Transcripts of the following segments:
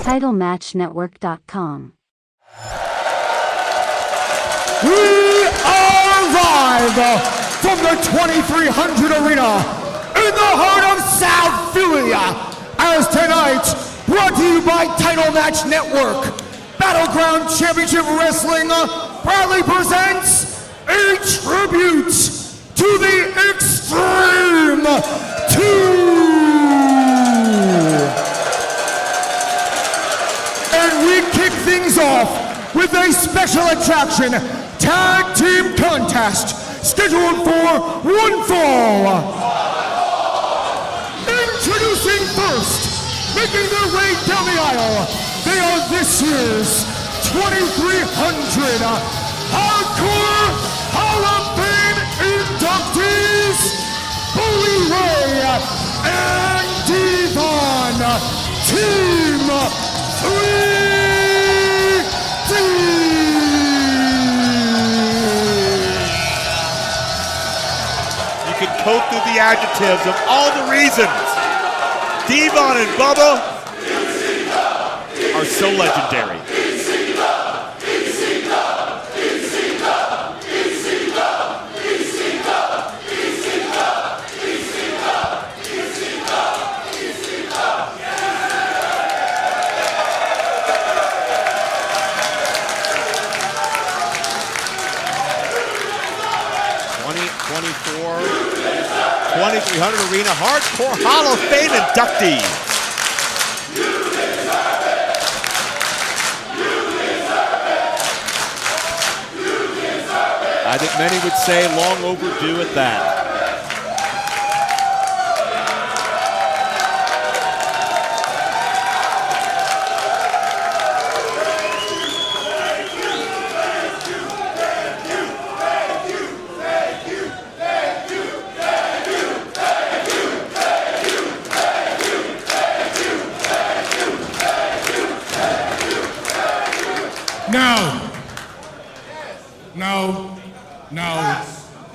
TitleMatchNetwork.com. We are live from the 2300 Arena in the heart of South Philly, as tonight, brought to you by Title Match Network, Battleground Championship Wrestling proudly presents a tribute to the Extreme 2. And we kick things off with a special attraction tag team contest scheduled for one fall. Introducing first, making their way down the aisle, they are this year's 2300 Hardcore Hall of Fame inductees, Bully Ray and Devon, Team 3D. You can cope through the adjectives of all the reasons Devon and Bubba are so legendary. '24 2300 Arena Hardcore Hall of Fame inductees. I think many would say long overdue at that.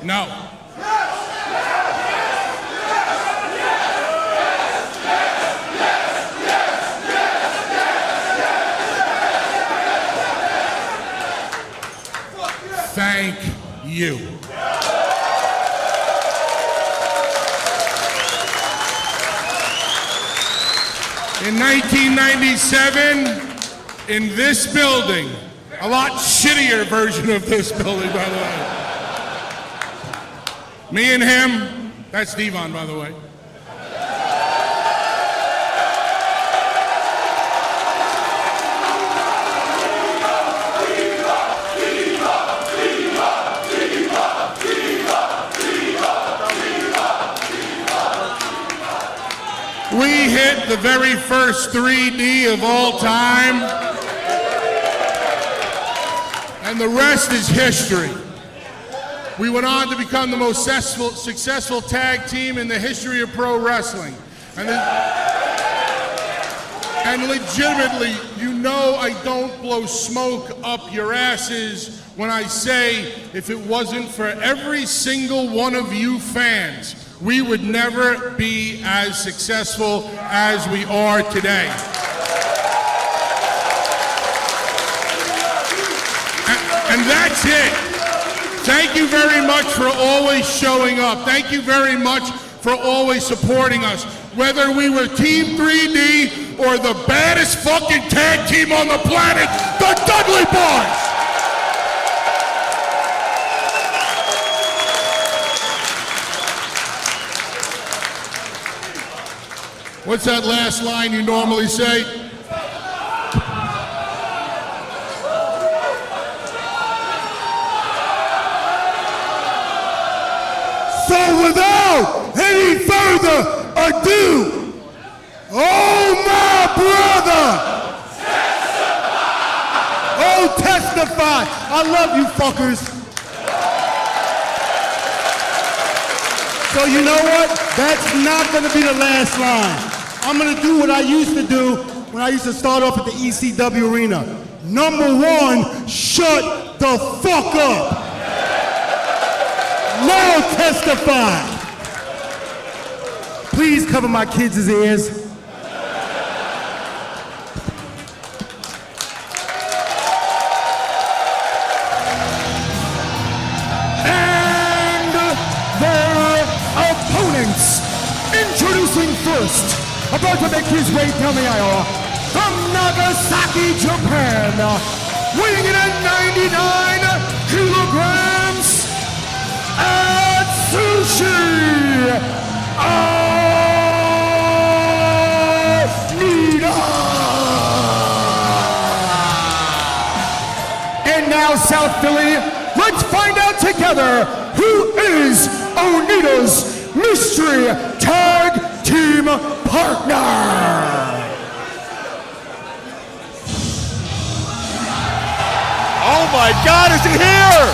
No. Thank you. In 1997, in this building, a lot shittier version of this building, by the way. Me and him, that's Devon, by the way. We hit the very first 3D of all time, and the rest is history. We went on to become the most successful tag team in the history of pro wrestling. And legitimately, you know I don't blow smoke up your asses when I say if it wasn't for every single one of you fans, we would never be as successful as we are today. And that's it. Thank you very much for always showing up. Thank you very much for always supporting us. Whether we were Team 3D or the baddest fucking tag team on the planet, the Dudley Boys! What's that last line you normally say? So without any further ado, oh my brother! Testify! Oh, testify! I love you fuckers. So you know what? That's not gonna be the last line. I'm gonna do what I used to do when I used to start off at the ECW Arena. Number one, shut the fuck up. Now testify. Please cover my kids' ears. about to make his way down the aisle from Nagasaki, Japan, weighing in at 99 kilograms, Atsushi Onita. And now South Philly, let's find out together who is Onita's mystery tag team partner. Oh my God, is he here?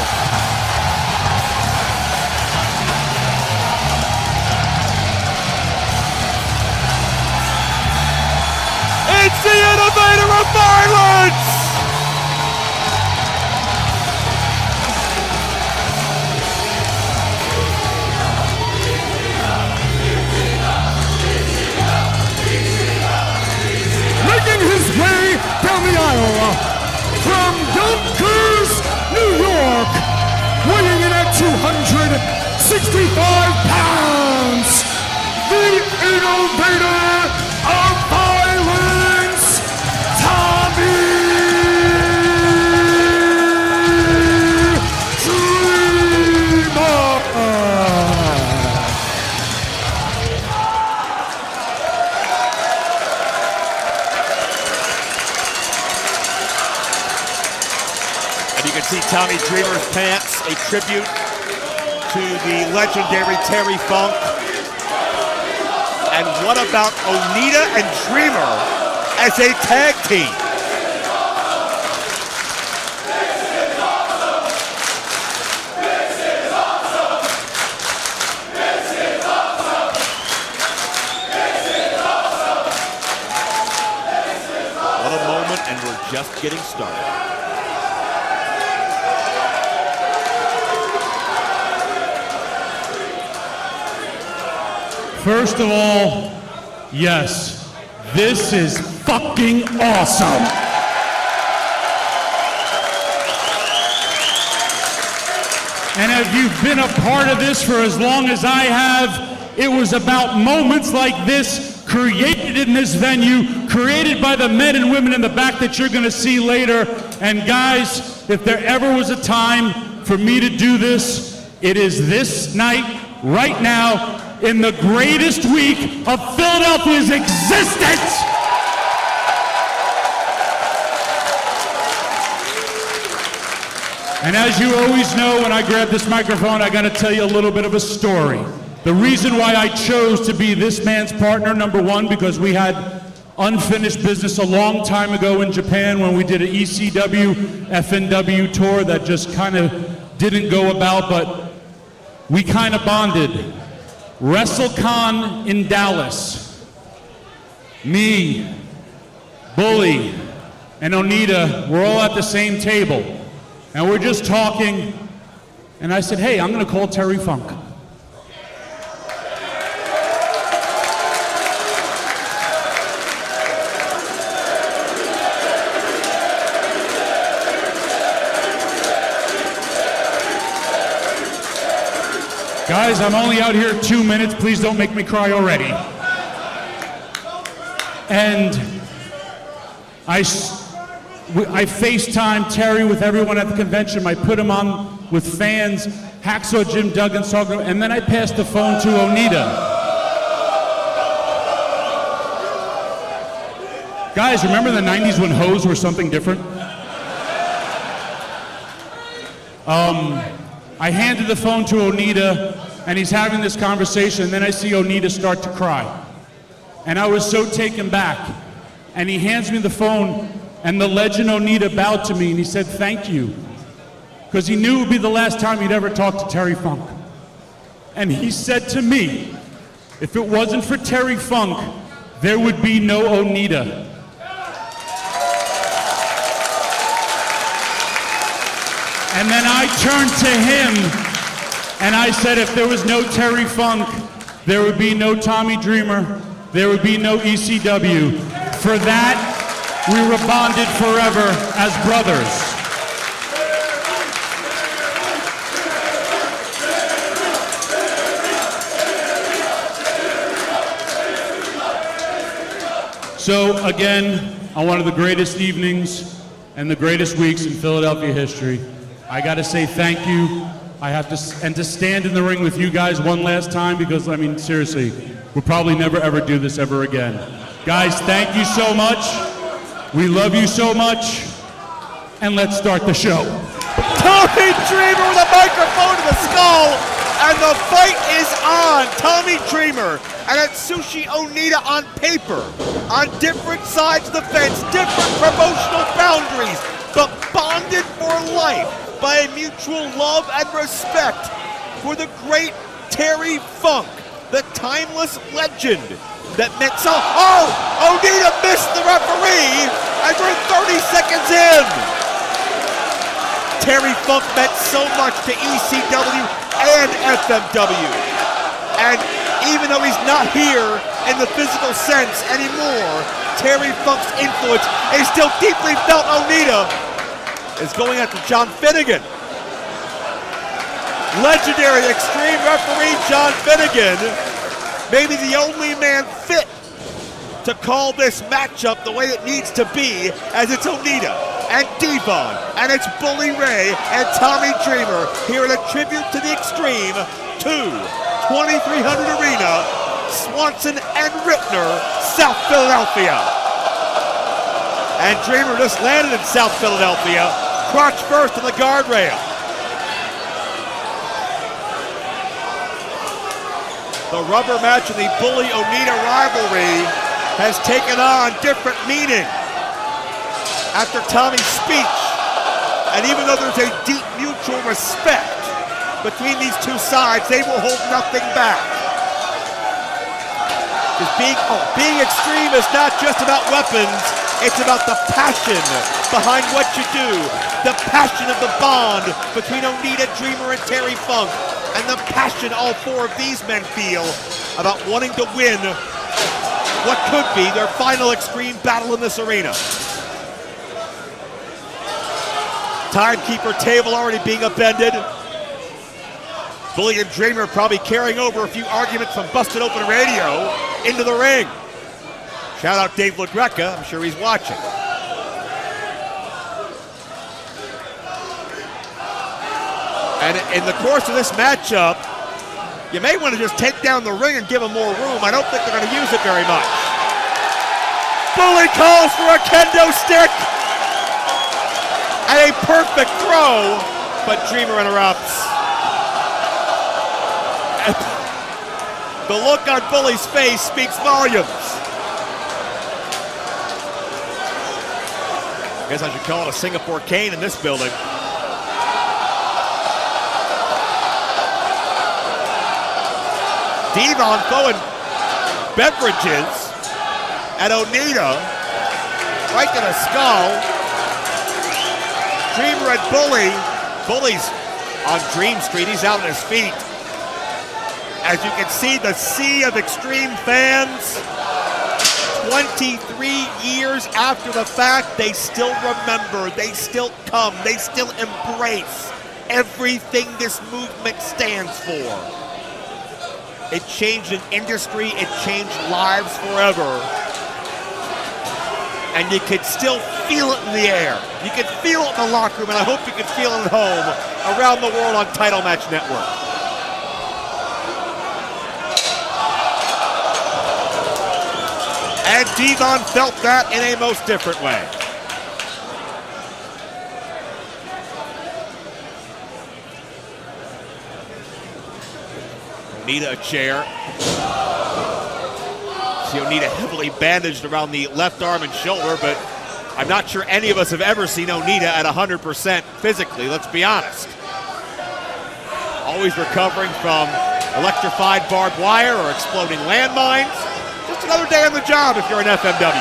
It's the innovator of violence! Making his way down the aisle from Yonkers, New York, weighing in at 265 pounds, the innovator of violence, Tommy Dreamer. See Tommy Dreamer's pants, a tribute to the legendary Terry Funk. And what about Onita and Dreamer as a tag team? What a moment, and we're just getting started. First of all, yes, this is fucking awesome. And if you've been a part of this for as long as I have, it was about moments like this created in this venue, created by the men and women in the back that you're gonna see later. And guys, if there ever was a time for me to do this, it is this night, right now, in the greatest week of Philadelphia's existence. And as you always know, when I grab this microphone, I gotta tell you a little bit of a story. The reason why I chose to be this man's partner, number one, because we had unfinished business a long time ago in Japan when we did an ECW FNW tour that just kind of didn't go about, but we kind of bonded. WrestleCon in Dallas. Me, Bully, and Onita, we're all at the same table. And we're just talking, and I said, hey, I'm gonna call Terry Funk. Guys, I'm only out here 2 minutes. Please don't make me cry already. And I FaceTime Terry with everyone at the convention. I put him on with fans, Hacksaw Jim Duggan's talking, and then I passed the phone to Onita. Guys, remember the 90s when hoes were something different? I handed the phone to Onita, and he's having this conversation, and then I see Onita start to cry. And I was so taken back. And he hands me the phone, and the legend Onita bowed to me, and he said, thank you. Because he knew it would be the last time he'd ever talk to Terry Funk. And he said to me, if it wasn't for Terry Funk, there would be no Onita. And then I turned to him and I said, if there was no Terry Funk, there would be no Tommy Dreamer, there would be no ECW. For that, we were bonded forever as brothers. So again, on one of the greatest evenings and the greatest weeks in Philadelphia history, I gotta say thank you. I have to, and to stand in the ring with you guys one last time, because I mean, seriously, we'll probably never ever do this ever again. Guys, thank you so much. We love you so much. And let's start the show. Tommy Dreamer with a microphone to the skull, and the fight is on. Tommy Dreamer and Atsushi Onita on paper, on different sides of the fence, different promotional boundaries, but bonded for life by a mutual love and respect for the great Terry Funk, the timeless legend that meant so. Oh, Onita missed the referee, and we're 30 seconds in. Terry Funk meant so much to ECW and FMW. And even though he's not here in the physical sense anymore, Terry Funk's influence is still deeply felt. Onita is going after John Finnegan. Legendary Extreme referee John Finnegan, maybe the only man fit to call this matchup the way it needs to be, as it's Onita and Devon, and it's Bully Ray and Tommy Dreamer here in a tribute to the Extreme to 2300 Arena, Swanson and Rittner, South Philadelphia. And Dreamer just landed in South Philadelphia, crotch first on the guardrail. The rubber match in the Bully Onita rivalry has taken on different meaning after Tommy's speech. And even though there's a deep mutual respect between these two sides, they will hold nothing back. Because being extreme is not just about weapons, it's about the passion behind what you do, the passion of the bond between Onita, Dreamer, and Terry Funk, and the passion all four of these men feel about wanting to win what could be their final extreme battle in this arena. Timekeeper table already being upended. Bully and Dreamer probably carrying over a few arguments from Busted Open Radio into the ring. Shout out Dave LaGreca, I'm sure he's watching. And in the course of this matchup, you may want to just take down the ring and give them more room. I don't think they're going to use it very much. Bully calls for a kendo stick. And a perfect throw, but Dreamer interrupts. The look on Bully's face speaks volumes. I guess I should call it a Singapore cane in this building. Devon throwing beverages at Onita, right to the skull. Dreamer and Bully. Bully's on Dream Street, he's out on his feet. As you can see, the sea of Extreme fans, 23 years after the fact, they still remember, they still come, they still embrace everything this movement stands for. It changed an industry, it changed lives forever. And you could still feel it in the air. You could feel it in the locker room, and I hope you can feel it at home around the world on Title Match Network. And Devon felt that in a most different way. Onita a chair. See Onita heavily bandaged around the left arm and shoulder, but I'm not sure any of us have ever seen Onita at 100% physically, let's be honest. Always recovering from electrified barbed wire or exploding landmines. Just another day on the job if you're an FMW.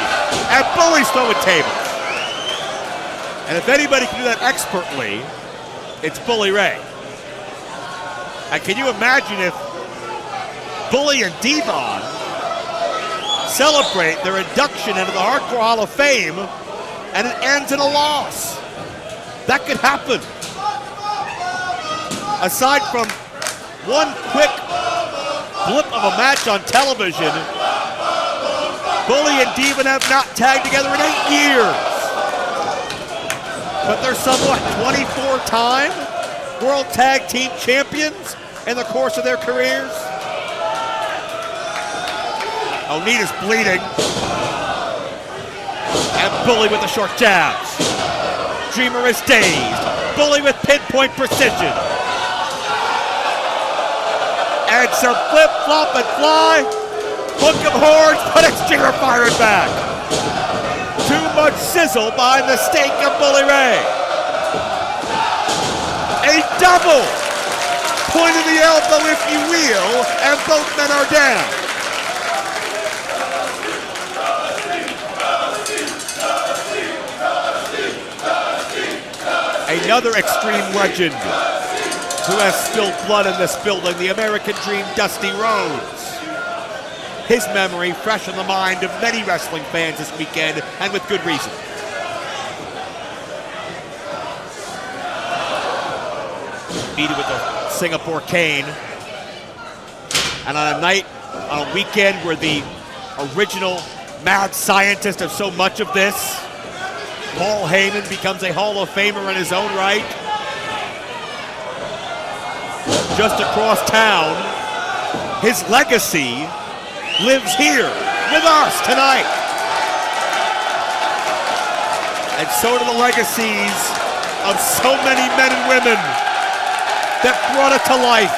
And Bully's throwing tables. And if anybody can do that expertly, it's Bully Ray. And can you imagine if Bully and Devon celebrate their induction into the Hardcore Hall of Fame and it ends in a loss? That could happen. Aside from one quick blip of a match on television, Bully and Demon have not tagged together in 8 years. But they're somewhat 24-time World Tag Team Champions in the course of their careers. Onita's bleeding. And Bully with the short jabs. Dreamer is dazed. Bully with pinpoint precision. And some flip, flop, and fly. Hook of horns, but it's Dreamer firing back. Too much sizzle behind the stake of Bully Ray. A double. Point of the elbow, if you will, and both men are down. Another Extreme legend who has spilled blood in this building, the American Dream, Dusty Rhodes. His memory fresh in the mind of many wrestling fans this weekend, and with good reason. Beat it with the Singapore cane. And on a weekend where the original mad scientist of so much of this, Paul Heyman, becomes a Hall of Famer in his own right. Just across town, his legacy lives here with us tonight. And so do the legacies of so many men and women that brought it to life.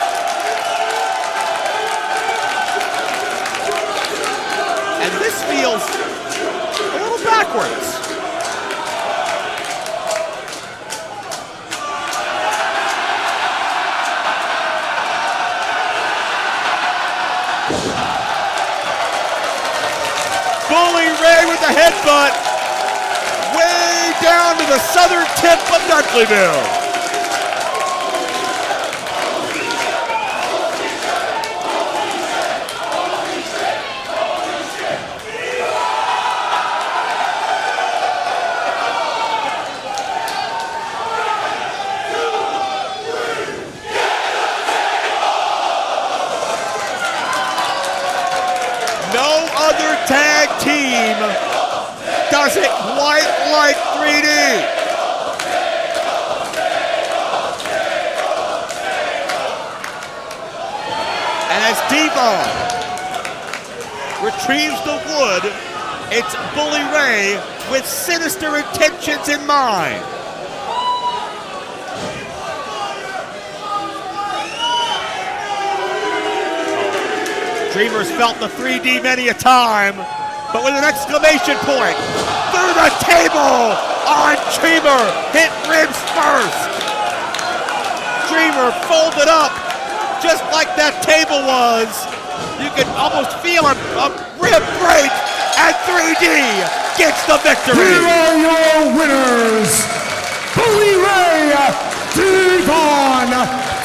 And this feels a little backwards. Bully Ray with the headbutt, way down to the southern tip of Dudleyville. Tag team does it quite like 3D. And as Devon retrieves the wood, it's Bully Ray with sinister intentions in mind. Dreamer's felt the 3D many a time, but with an exclamation point, through the table on Dreamer, hit ribs first. Dreamer folded up, just like that table was. You can almost feel a rib break, and 3D gets the victory. Here are your winners, Bully Ray, Devon,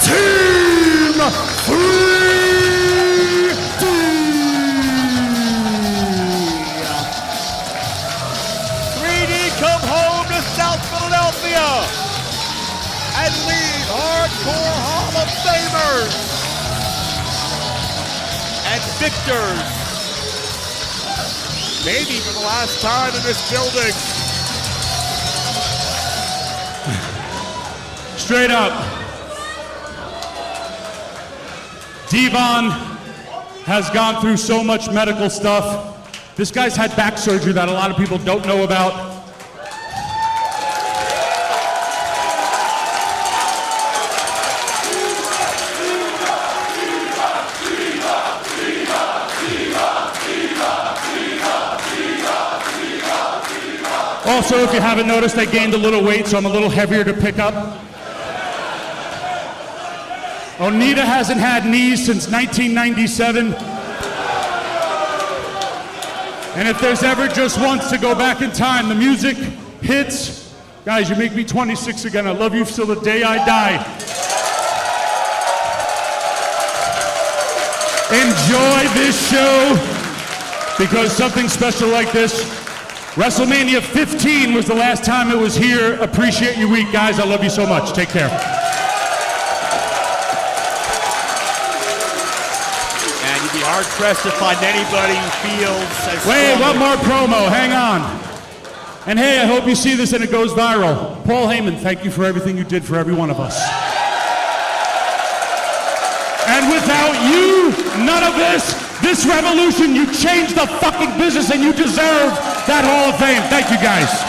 Team 3D. Come home to South Philadelphia and lead Hardcore Hall of Famers and victors, maybe for the last time in this building. Straight up, Devon has gone through so much medical stuff. This guy's had back surgery that a lot of people don't know about. Also, if you haven't noticed, I gained a little weight, so I'm a little heavier to pick up. Onita hasn't had knees since 1997. And if there's ever just once to go back in time, the music hits. Guys, you make me 26 again. I love you till the day I die. Enjoy this show, because something special like this, WrestleMania 15 was the last time it was here. Appreciate your week, guys. I love you so much. Take care. And you'd be Hard-pressed to find anybody who feels as Wait, strong one more promo, hang on. And hey, I hope you see this and it goes viral. Paul Heyman, thank you for everything you did for every one of us. And without you, none of this revolution, you changed the fucking business and you deserve that Hall of Fame. Thank you guys.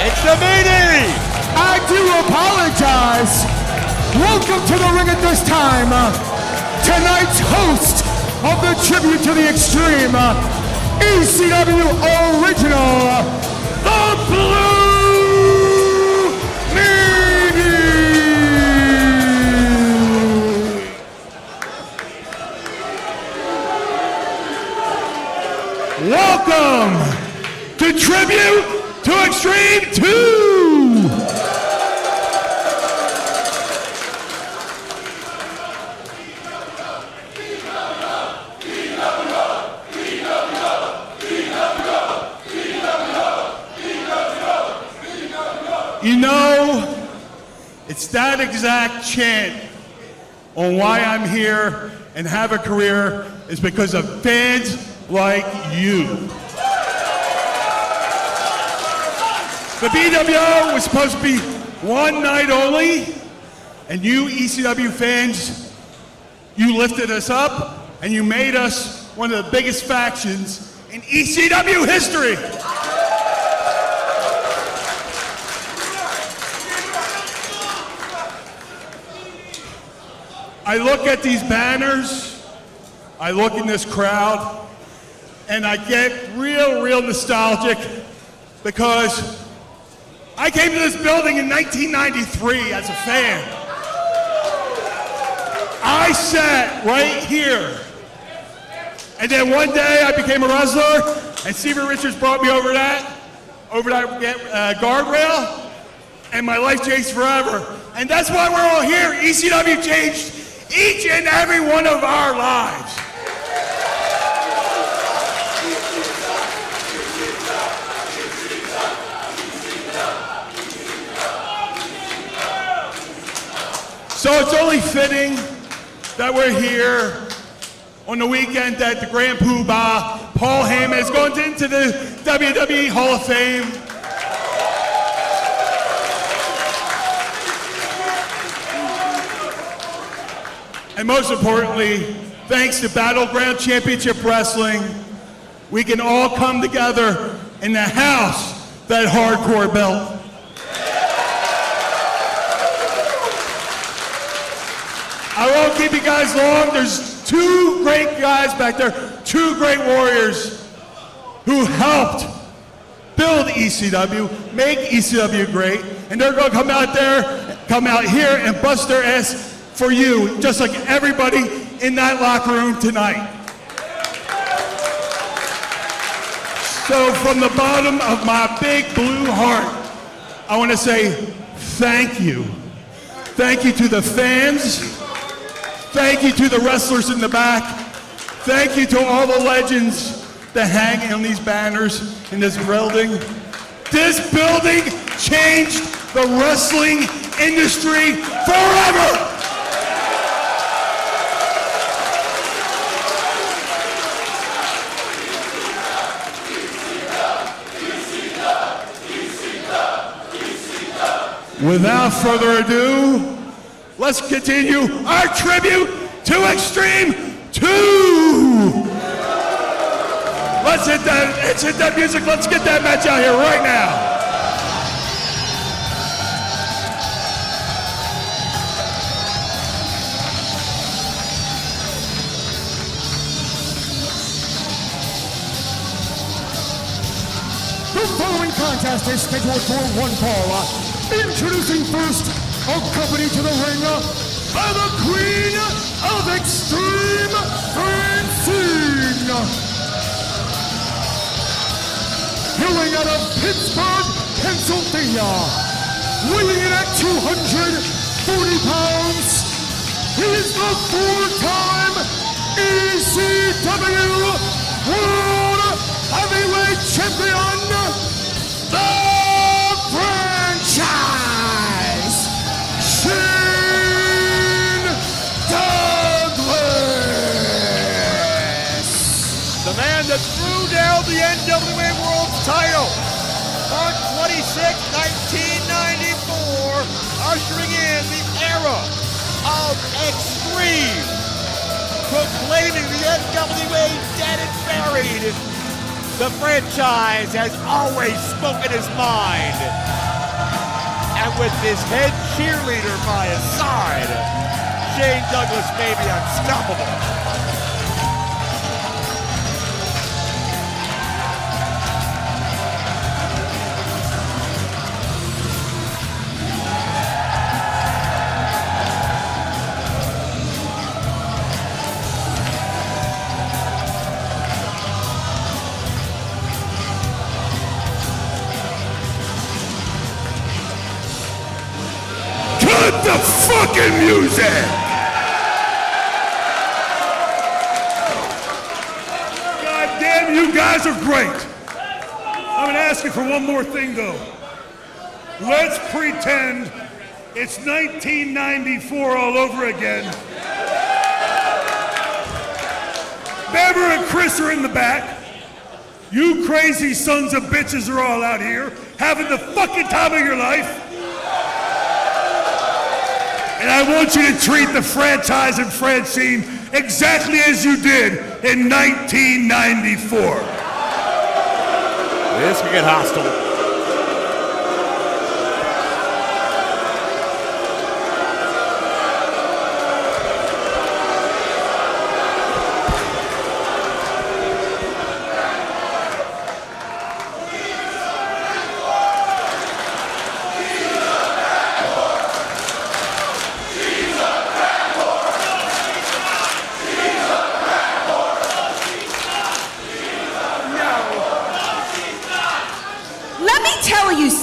It's the meeting! I do apologize. Welcome to the ring at this time. Tonight's host of the Tribute to the Extreme, ECW Original, the Blue Meanie. Welcome to Tribute to Extreme 2! You know, it's that exact chant on why I'm here and have a career is because of fans like you. The BWO was supposed to be one night only, and you ECW fans, you lifted us up, and you made us one of the biggest factions in ECW history. I look at these banners, I look in this crowd, and I get real nostalgic because I came to this building in 1993 as a fan. I sat right here. And then one day I became a wrestler, and Steven Richards brought me over that guardrail, and my life changed forever. And that's why we're all here. ECW changed each and every one of our lives. So it's only fitting that we're here on the weekend that the Grand Poobah, Paul Heyman, is going into the WWE Hall of Fame. And most importantly, thanks to Battleground Championship Wrestling, we can all come together in the house that hardcore built. I won't keep you guys long. There's two great guys back there, two great warriors who helped build ECW, make ECW great, and they're gonna come out here and bust their ass for you, just like everybody in that locker room tonight. So from the bottom of my big blue heart, I want to say thank you. Thank you to the fans. Thank you to the wrestlers in the back. Thank you to all the legends that hang on these banners in this building. This building changed the wrestling industry forever. Without further ado, let's continue our tribute to Extreme 2! Let's hit that music, let's get that match out here right now. The following contest is scheduled for one fall. Introducing first, accompanied to the ring by the Queen of Extreme, Francine. Hailing out of Pittsburgh, Pennsylvania, weighing in at 240 pounds, he is the four-time ECW World Heavyweight Champion, the Francine. the NWA World Title. March 26, 1994, ushering in the era of Extreme, proclaiming the NWA dead and buried. The franchise has always spoken his mind. And with his head cheerleader by his side, Shane Douglas may be unstoppable. Cut the fucking music! God damn, you guys are great. I'm gonna ask you for one more thing though. Let's pretend it's 1994 all over again. Bever and Chris are in the back. You crazy sons of bitches are all out here having the fucking time of your life. And I want you to treat the franchise and Francine exactly as you did in 1994. This could get hostile.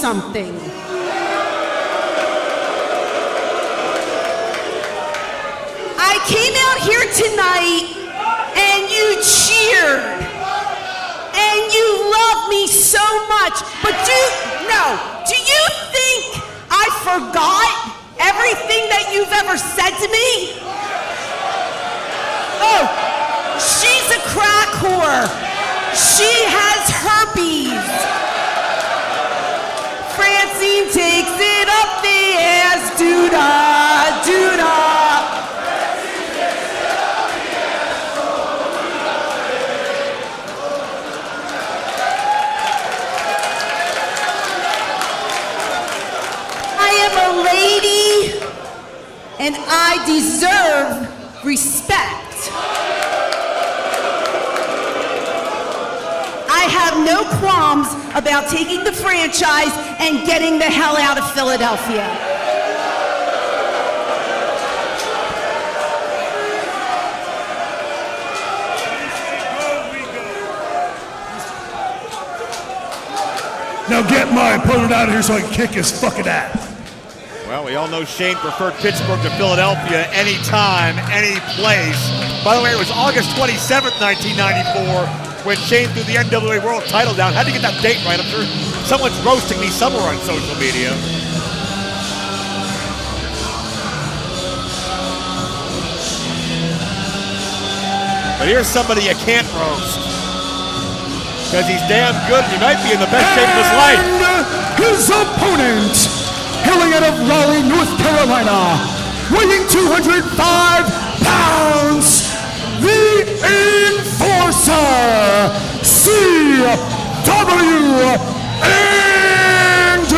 Something. I came out here tonight and you cheered and you loved me so much, but do you think I forgot everything that you've ever said to me? Oh, she's a crack whore. She has herpes. Francine takes it up the ass, doo-dah, doo-dah. I am a lady, and I deserve respect. I have no qualms about taking the franchise and getting the hell out of Philadelphia. Now get my opponent out of here so I can kick his fucking ass. Well, we all know Shane preferred Pittsburgh to Philadelphia anytime, any place. By the way, it was August 27th, 1994. When Shane threw the NWA World Title down. Had to get that date right. I'm sure someone's roasting me somewhere on social media. But here's somebody you can't roast. Because he's damn good. He might be in the best shape of his life. And his opponent, hailing out of Raleigh, North Carolina, weighing 205 pounds, the Enforcer, C.W.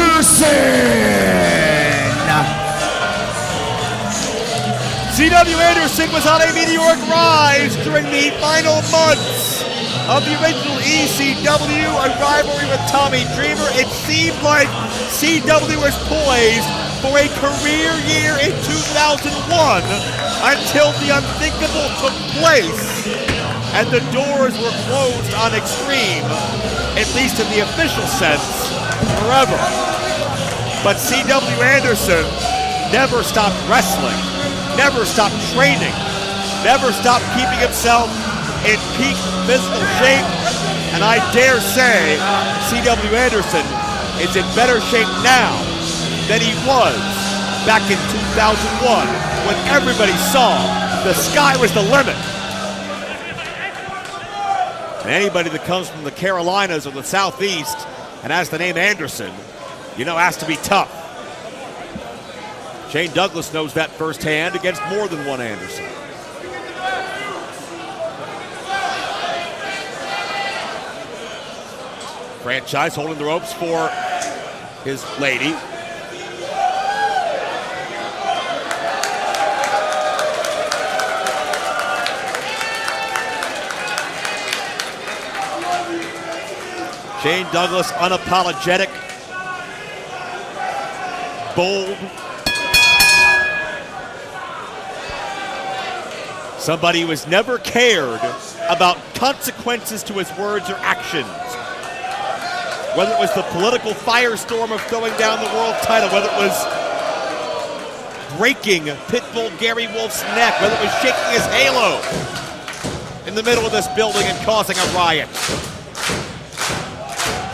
Anderson. C.W. Anderson was on a meteoric rise during the final months of the original ECW, a rivalry with Tommy Dreamer. It seemed like C.W. was poised for a career year in 2001 until the unthinkable took place and the doors were closed on Extreme, at least in the official sense, forever. But C.W. Anderson never stopped wrestling, never stopped training, never stopped keeping himself in peak physical shape, and I dare say C.W. Anderson is in better shape now than he was back in 2001 when everybody saw the sky was the limit. And anybody that comes from the Carolinas or the Southeast and has the name Anderson, you know, has to be tough. Shane Douglas knows that firsthand against more than one Anderson. Franchise holding the ropes for his lady. Shane Douglas, unapologetic, bold. Somebody who has never cared about consequences to his words or actions. Whether it was the political firestorm of throwing down the world title, whether it was breaking Pitbull Gary Wolf's neck, whether it was shaking his halo in the middle of this building and causing a riot.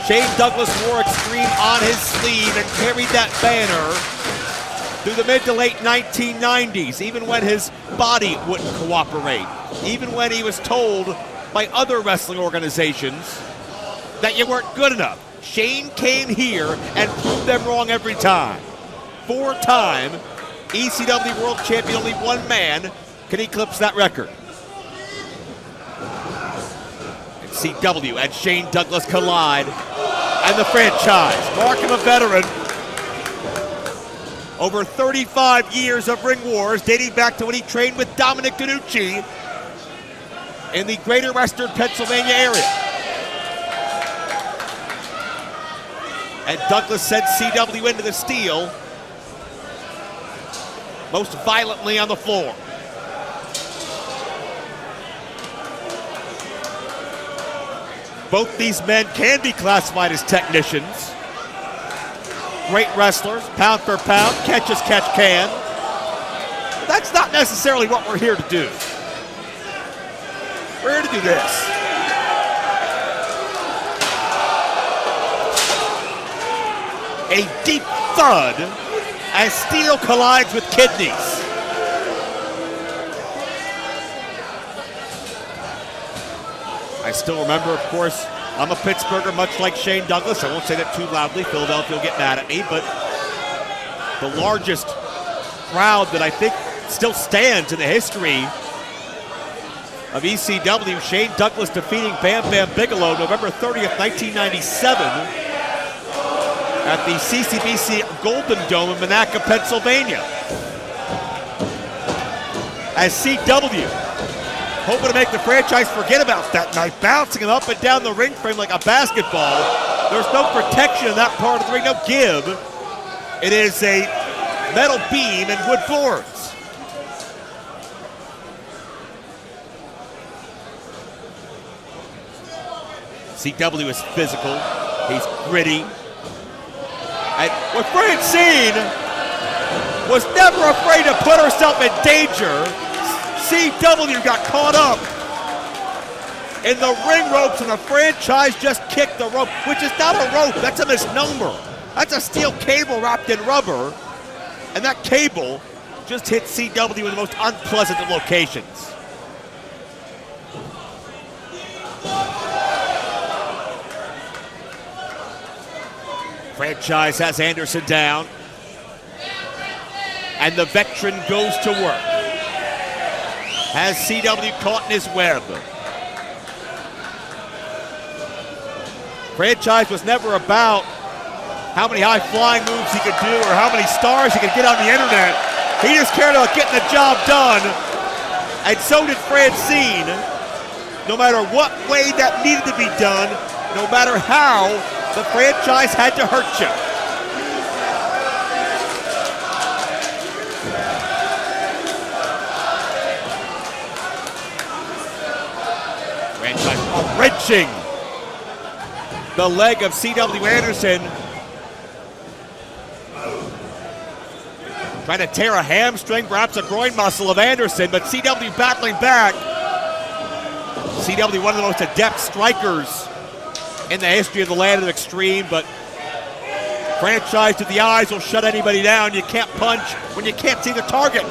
Shane Douglas wore Extreme on his sleeve and carried that banner through the mid to late 1990s, even when his body wouldn't cooperate, even when he was told by other wrestling organizations that you weren't good enough. Shane came here and proved them wrong every time. 4-time ECW World Champion, only one man can eclipse that record. And CW and Shane Douglas collide. And the franchise, mark him a veteran. Over 35 years of ring wars, dating back to when he trained with Dominic DeNucci in the greater Western Pennsylvania area. And Douglas sent CW into the steel, most violently on the floor. Both these men can be classified as technicians. Great wrestlers, pound for pound, catch as catch can. But that's not necessarily what we're here to do. We're here to do this. A deep thud as steel collides with kidneys. I still remember, of course, I'm a Pittsburgher, much like Shane Douglas. I won't say that too loudly. Philadelphia will get mad at me, but the largest crowd that I think still stands in the history of ECW, Shane Douglas defeating Bam Bam Bigelow November 30th, 1997 at the CCBC Golden Dome in Monaca, Pennsylvania. As CW hoping to make the franchise forget about that night, bouncing him up and down the ring frame like a basketball. There's no protection in that part of the ring, no give. It is a metal beam and wood boards. CW is physical, he's gritty. And with Francine was never afraid to put herself in danger. CW got caught up in the ring ropes and the franchise just kicked the rope, which is not a rope, that's a misnomer. That's a steel cable wrapped in rubber, and that cable just hit CW in the most unpleasant of locations. Franchise has Anderson down, and the veteran goes to work. Has CW caught in his web. Franchise was never about how many high-flying moves he could do or how many stars he could get on the internet. He just cared about getting the job done, and so did Francine. No matter what way that needed to be done, no matter how, the franchise had to hurt you. Wrenching the leg of CW Anderson. Trying to tear a hamstring, perhaps a groin muscle of Anderson, but CW battling back. CW, one of the most adept strikers in the history of the land of Extreme, but franchise to the eyes will shut anybody down. You can't punch when you can't see the target.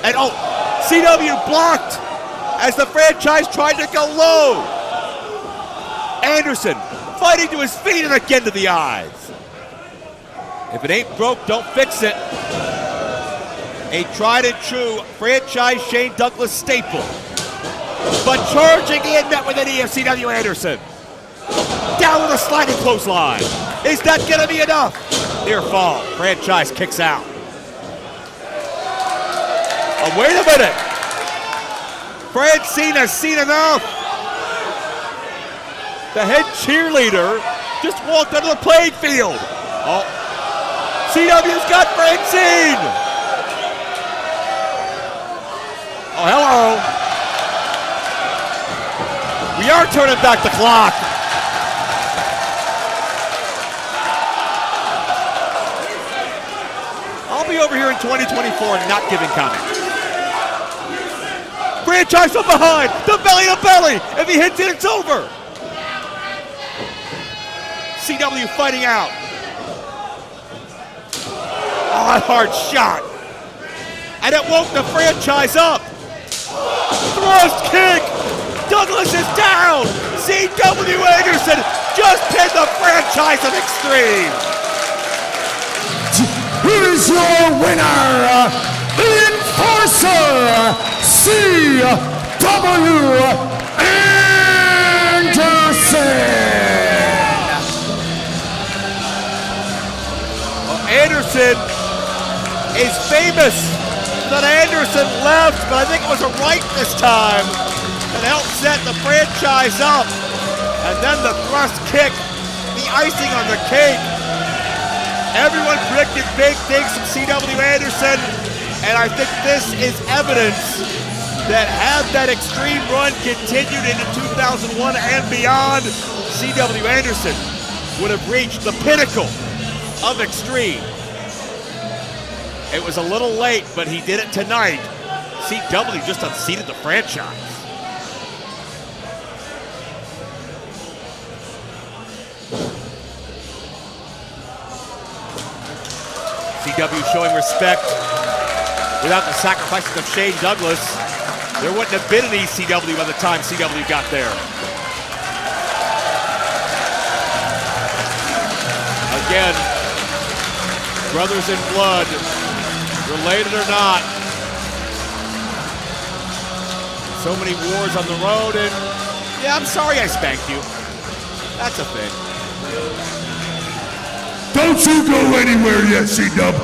And CW blocked as the franchise tried to go low. Anderson fighting to his feet and again to the eyes. If it ain't broke, don't fix it. A tried and true franchise Shane Douglas staple. But charging in, met with an ECW Anderson. Down with a sliding clothesline. Is that gonna be enough? Near fall, franchise kicks out. Oh, wait a minute. Francine has seen enough. The head cheerleader just walked onto the playing field. Oh, CW's got Francine. Oh, hello. We are turning back the clock. I'll be over here in 2024 not giving comment. Franchise from behind, the belly to belly. If he hits it, it's over. CW fighting out. Oh, a hard shot. And it woke the franchise up. Thrust kick. Douglas is down. CW Anderson just pinned the franchise of Extreme. Here is your winner, the Enforcer, CW Anderson. Anderson is famous that Anderson left, but I think it was a right this time that helped set the franchise up. And then the thrust kick, the icing on the cake. Everyone predicted big things from CW Anderson, and I think this is evidence that had that Extreme run continued into 2001 and beyond, CW Anderson would have reached the pinnacle of Extreme. It was a little late, but he did it tonight. CW just unseated the franchise. CW showing respect without the sacrifices of Shane Douglas. There wouldn't have been an ECW by the time CW got there. Again, brothers in blood, related or not. So many wars on the road, and yeah, I'm sorry I spanked you. That's a thing. Don't you go anywhere yet, C-Dub.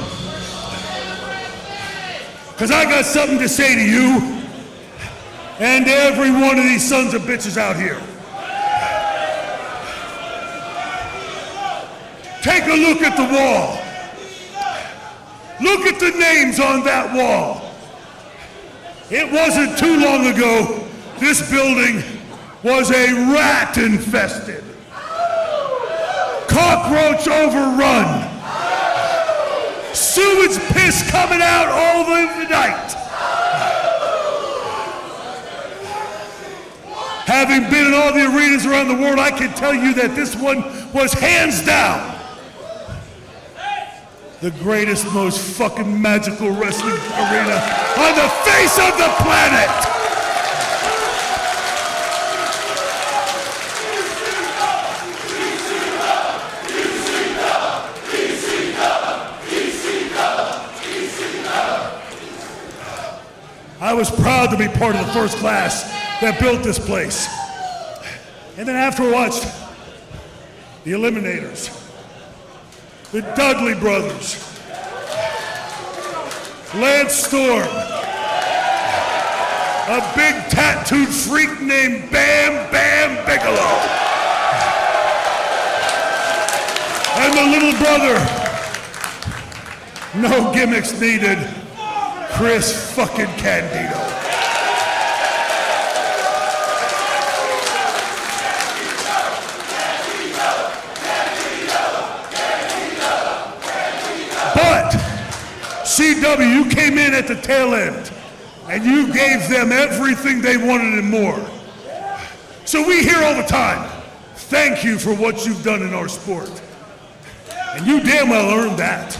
Because I got something to say to you and every one of these sons of bitches out here. Take a look at the wall. Look at the names on that wall. It wasn't too long ago this building was a rat-infested, cockroach overrun, sewage piss coming out all over the night. Having been in all the arenas around the world, I can tell you that this one was hands down the greatest, most fucking magical wrestling arena on the face of the planet. I was proud to be part of the first class that built this place. And then after I watched the Eliminators, the Dudley Brothers, Lance Storm, a big tattooed freak named Bam Bam Bigelow, and the little brother, no gimmicks needed, Chris fucking Candido. But CW, you came in at the tail end and you gave them everything they wanted and more. So we hear all the time, thank you for what you've done in our sport. And you damn well earned that.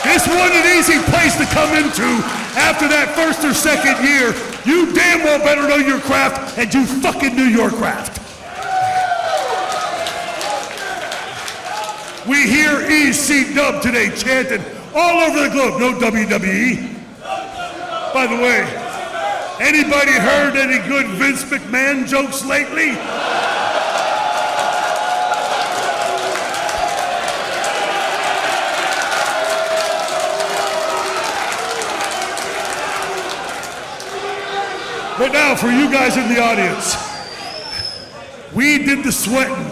This wasn't an easy place to come into after that first or second year, you damn well better know your craft, and you fucking knew your craft. We hear ECW today chanted all over the globe, no WWE. By the way, anybody heard any good Vince McMahon jokes lately? But now, for you guys in the audience, we did the sweating.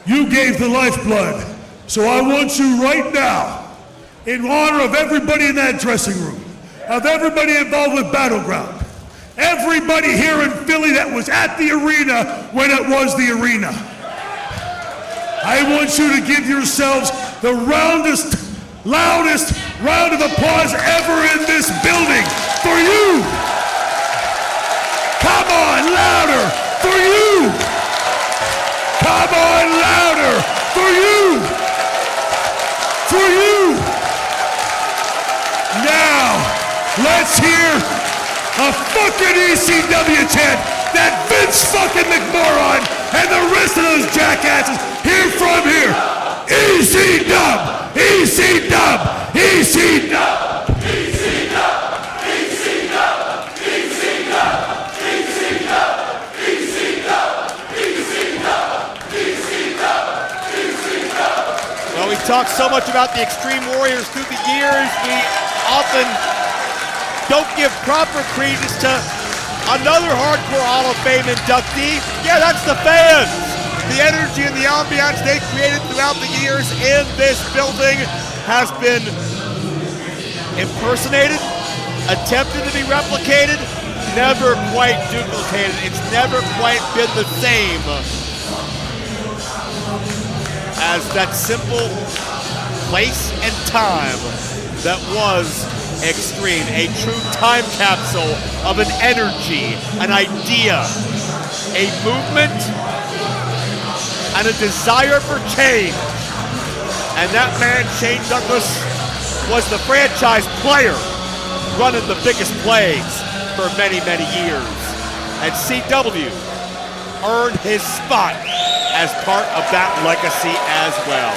You gave the lifeblood. So I want you right now, in honor of everybody in that dressing room, of everybody involved with Battleground, everybody here in Philly that was at the arena when it was the arena, I want you to give yourselves the loudest round of applause ever in this building for you. Come on, louder for you. Come on, louder for you. For you. Now, let's hear a fucking ECW chant that Vince fucking McMoron and the rest of those jackasses hear from here. ECW, ECW, ECW. We talk so much about the Extreme Warriors through the years, we often don't give proper credence to another Hardcore Hall of Fame inductee. Yeah, that's the fans. The energy and the ambiance they created throughout the years in this building has been impersonated, attempted to be replicated, never quite duplicated. It's never quite been the same as that simple place and time that was Extreme, a true time capsule of an energy, an idea, a movement, and a desire for change. And that man, Shane Douglas, was the franchise player running the biggest plays for many, many years. And CW earned his spot as part of that legacy as well.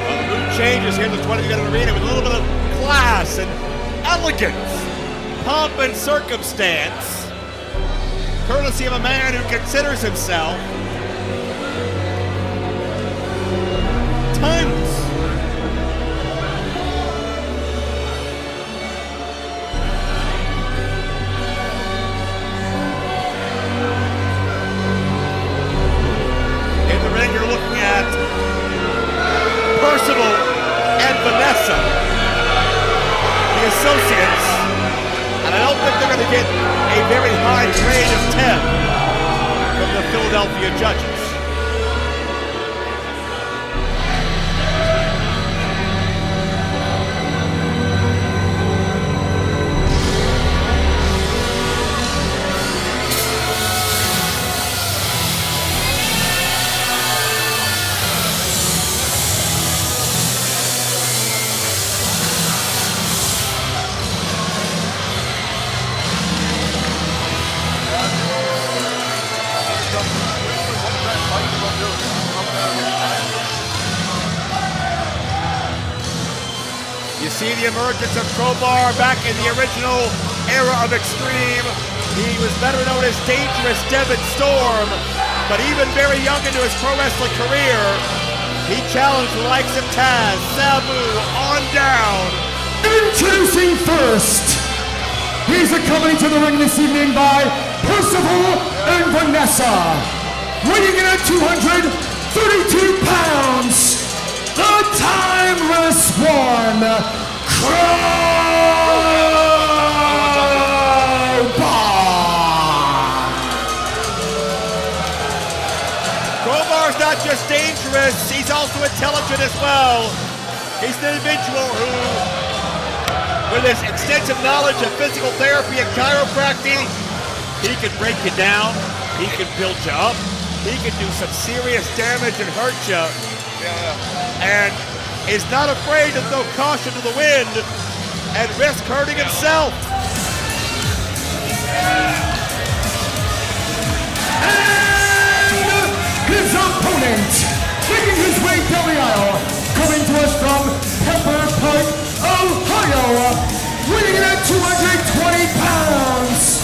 Well, the mood changes here in the 20th Arena with a little bit of class and elegance, pomp and circumstance, courtesy of a man who considers himself timeless. In the ring, you're looking at Percival and Vanessa, the associates. And I don't think they're going to get a very high grade of 10 from the Philadelphia judges. You see the emergence of Crowbar back in the original era of Extreme. He was better known as Dangerous Devin Storm, but even very young into his pro wrestling career, he challenged the likes of Taz, Samu, on down. Introducing first, he's accompanied to the ring this evening by Percival and Vanessa. Weighing in at 232 pounds, the timeless one, Crowbar. Crowbar's not just dangerous, he's also intelligent as well. He's an individual who, with his extensive knowledge of physical therapy and chiropractic, he can break you down, he can build you up, he can do some serious damage and hurt you, and is not afraid to throw caution to the wind and risk hurting himself. And his opponent, making his way down the aisle, coming to us from Pepper Pike, Ohio, weighing in at 220 pounds,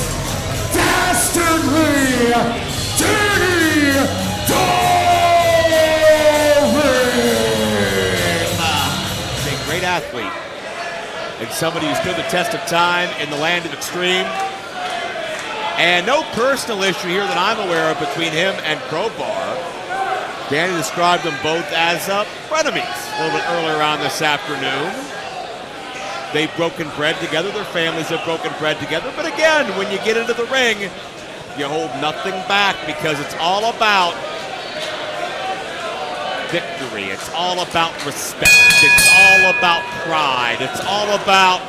Dastardly Dirty Doring! He's a great athlete and somebody who stood the test of time in the land of extreme. And no personal issue here that I'm aware of between him and Crowbar. Danny described them both as frenemies a little bit earlier on this afternoon. They've broken bread together, their families have broken bread together, but again, when you get into the ring, you hold nothing back because it's all about victory, it's all about respect, it's all about pride, it's all about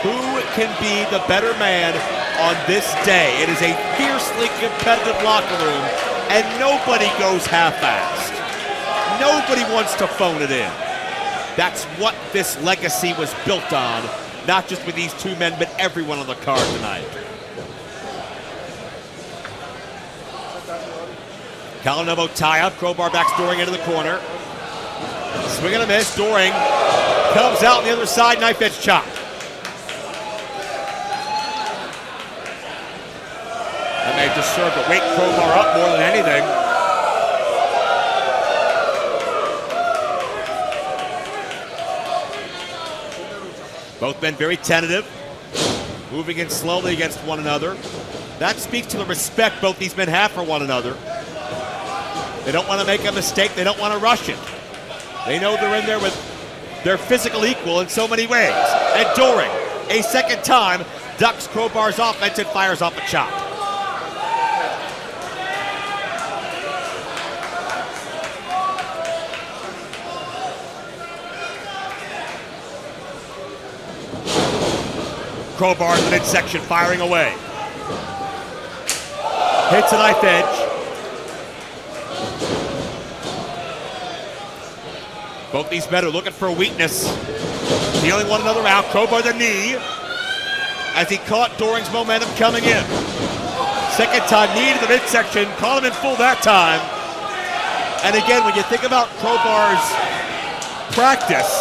who can be the better man on this day. It is a fiercely competitive locker room, and nobody goes half-assed. Nobody wants to phone it in. That's what this legacy was built on, not just with these two men, but everyone on the card tonight. Kalanovo tie-up, Crowbar backs Doring into the corner. Swing and a miss, Doring comes out on the other side, knife edge chop. That may just serve to wake Crowbar up more than anything. Both men very tentative, moving in slowly against one another. That speaks to the respect both these men have for one another. They don't want to make a mistake, they don't want to rush it. They know they're in there with their physical equal in so many ways. And Doring, a second time, ducks Crowbar's offense and fires off a chop. Crowbar in the midsection, firing away. Hits a knife edge. Both these men are looking for a weakness. Feeling one another out. Crowbar the knee as he caught Doring's momentum coming in. Second time, knee to the midsection. Caught him in full that time. And again, when you think about Crowbar's practice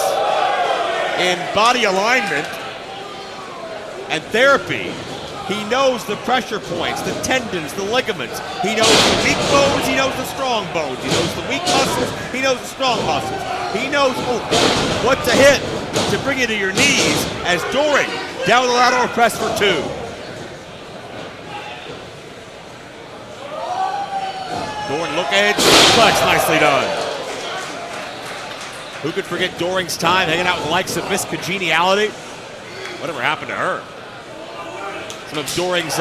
in body alignment and therapy, he knows the pressure points, the tendons, the ligaments. He knows the weak bones, he knows the strong bones. He knows the weak muscles, he knows the strong muscles. He knows what to hit to bring you to your knees as Doring down the lateral press for two. Doring look edge, flex, nicely done. Who could forget Doring's time hanging out with the likes of Miss Congeniality? Whatever happened to her? Some of Doring's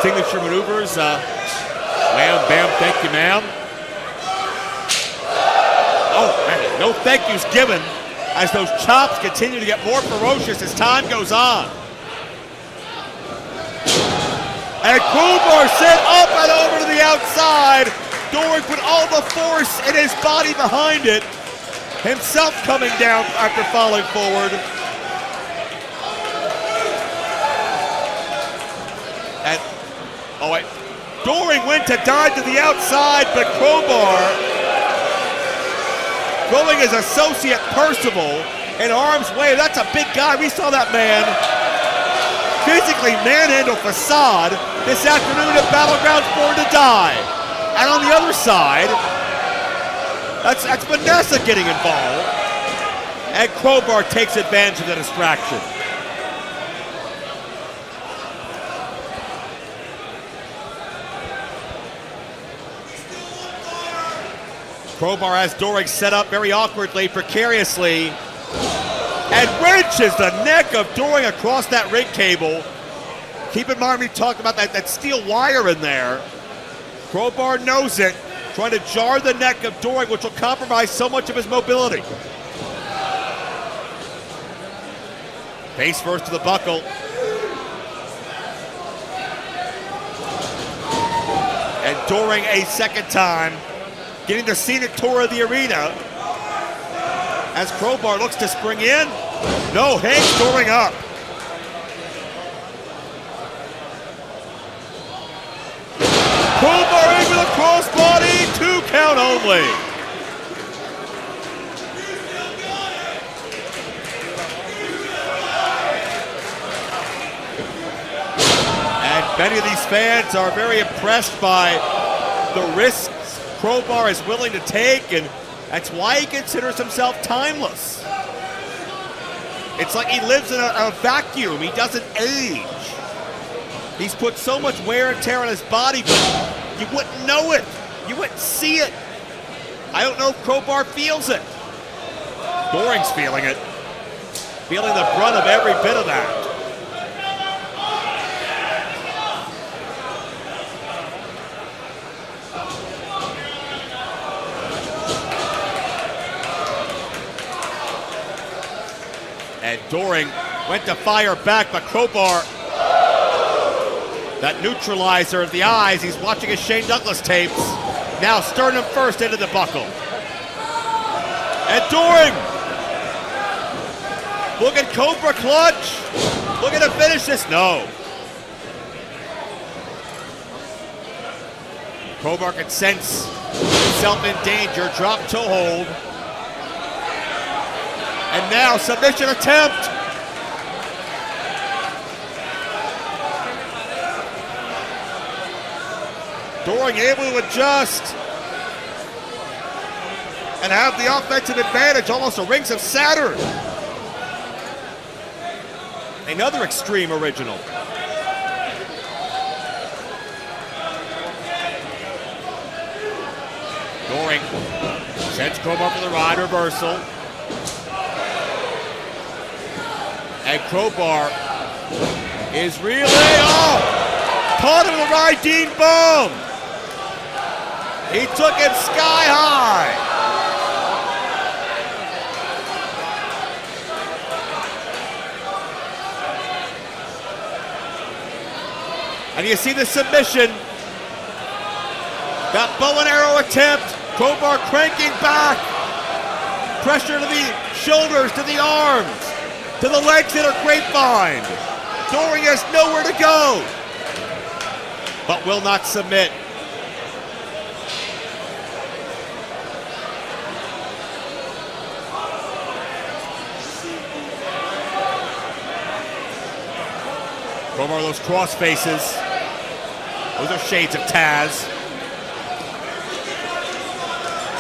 signature maneuvers. Wham, bam, thank you, ma'am. Oh, man, no thank yous given as those chops continue to get more ferocious as time goes on. And Crowbar sent up and over to the outside. Doring put all the force in his body behind it. Himself coming down after falling forward. And, Doring went to dive to the outside, but Crowbar, throwing his associate Percival in harm's way. That's a big guy. We saw that man physically manhandle Facade this afternoon at Battlegrounds Born to Die. And on the other side, that's Vanessa getting involved. And Crowbar takes advantage of the distraction. Crowbar has Doring set up very awkwardly, precariously, and wrenches the neck of Doring across that ring cable. Keep in mind we talked about that steel wire in there. Crowbar knows it, trying to jar the neck of Doring, which will compromise so much of his mobility. Face first to the buckle. And Doring a second time, getting the scenic tour of the arena. As Crowbar looks to spring in. No, hangs Doring up. Crowbar in with a crossbody, 2 count only. And many of these fans are very impressed by the risks Crowbar is willing to take, and that's why he considers himself timeless. It's like he lives in a vacuum. He doesn't age. He's put so much wear and tear on his body, but you wouldn't know it. You wouldn't see it. I don't know if Crowbar feels it. Doring's feeling it. Feeling the brunt of every bit of that. And Doring went to fire back, but Crowbar, that neutralizer of the eyes, he's watching his Shane Douglas tapes. Now sternum first into the buckle. And Doring, look at Cobra clutch. Looking to finish this, no. Crowbar can sense himself in danger, drop toe hold. And now submission attempt. Doring able to adjust and have the offensive advantage, almost a Rings of Saturn. Another Extreme original. Doring sends Crowbar for the ride reversal. And Crowbar is really, caught him with a Rydeen bomb. He took him sky high. And you see the submission. That bow and arrow attempt. Crowbar cranking back. Pressure to the shoulders, to the arms, to the legs that are grapevine. Doring has nowhere to go, but will not submit. Crowbar, those cross faces. Those are shades of Taz.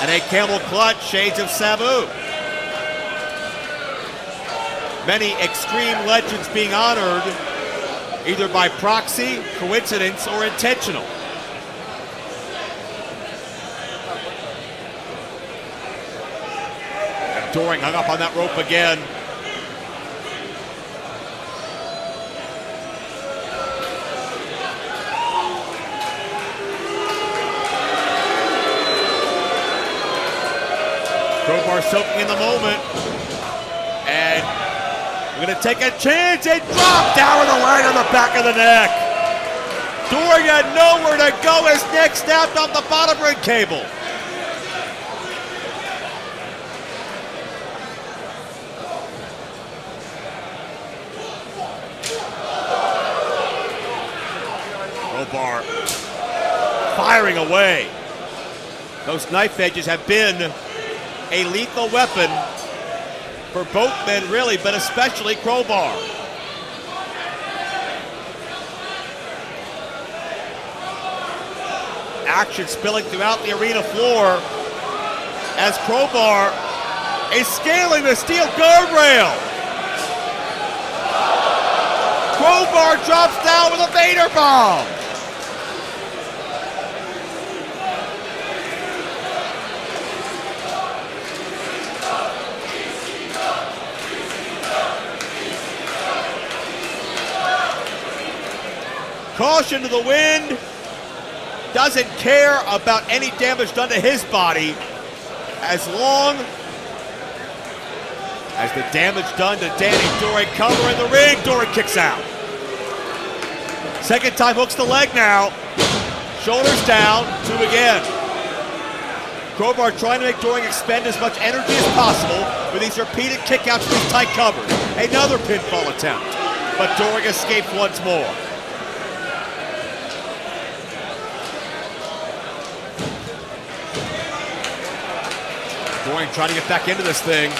And a camel clutch, shades of Samu. Many Extreme legends being honored, either by proxy, coincidence, or intentional. And Doring hung up on that rope again. Crowbar soaking in the moment. And we're going to take a chance and drop down with a leg on the back of the neck. Doring had nowhere to go. His neck snapped off the bottom ring cable. Crowbar firing away. Those knife edges have been a lethal weapon for both men, really, but especially Crowbar. Action spilling throughout the arena floor as Crowbar is scaling the steel guardrail. Crowbar drops down with a Vader bomb. Caution to the wind. Doesn't care about any damage done to his body as long As the damage done to Danny Doring, cover in the ring, Doring kicks out. Second time hooks the leg now. Shoulders down, 2 again. Crowbar trying to make Doring expend as much energy as possible with these repeated kickouts from these tight covers. Another pinfall attempt, but Doring escapes once more. Doring trying to get back into this thing.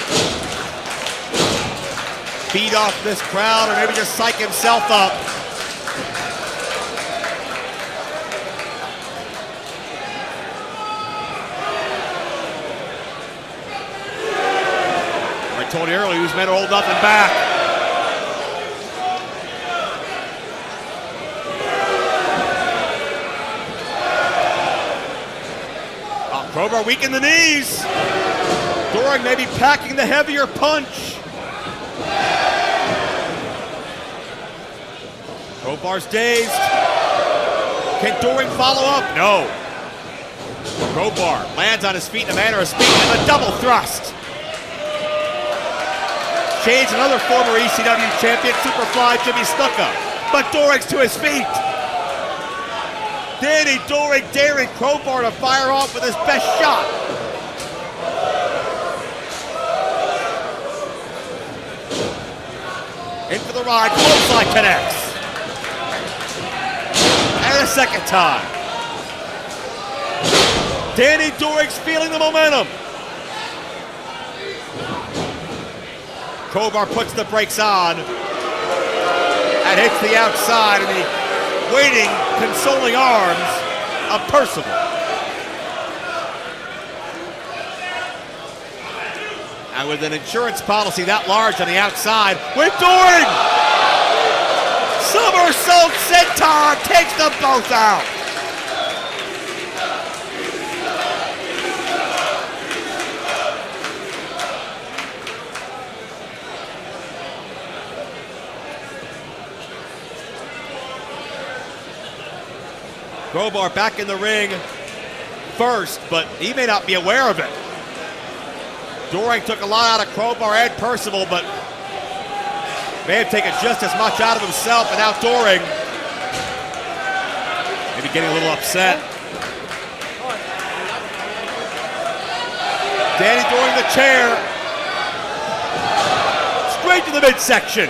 Feed off this crowd or maybe just psych himself up. I told you earlier he was meant to hold nothing back. Crowbar weak in the knees. Doring maybe packing the heavier punch. Crowbar's dazed. Can Doring follow up? No. Crowbar lands on his feet in a manner of speaking and a double thrust. Shades another former ECW champion, Superfly Jimmy Snuka, but Doring's to his feet. Danny Doring daring Crowbar to fire off with his best shot. In for the ride, clothesline connects. And a second time. Danny Doring's feeling the momentum. Crowbar puts the brakes on and hits the outside in the waiting, consoling arms of Percival. And with an insurance policy that large on the outside, with Doring! Somersault Centaur takes them both out. Crowbar back in the ring first, but he may not be aware of it. Doring took a lot out of Crowbar and Percival, but may have taken just as much out of himself, and now Doring maybe getting a little upset. Danny Doring the chair. Straight to the midsection.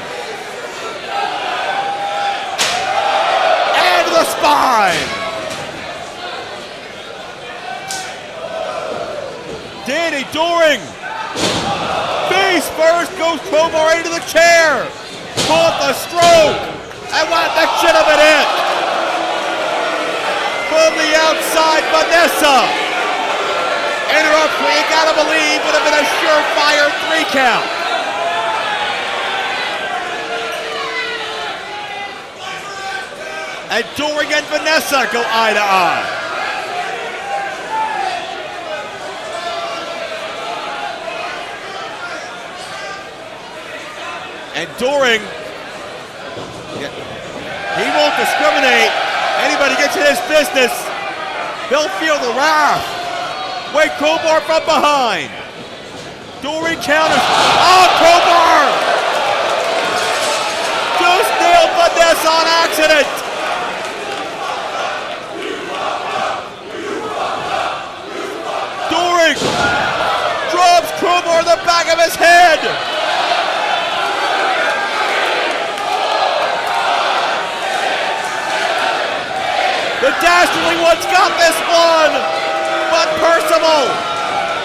And to the spine. Danny Doring, face first, goes Crowbar into the chair. Caught the stroke, and that should have been it. From the outside, Vanessa. Interrupt, you gotta believe, would have been a surefire 3 count. And Doring and Vanessa go eye to eye. And Doring, he won't discriminate. Anybody gets in his business, they'll feel the wrath. Wait, Crowbar from behind. Doring counters. Oh, Crowbar! Just nailed Vanessa on accident. Doring drops Crowbar in the back of his head. The Dastardly Ones got this one, but Percival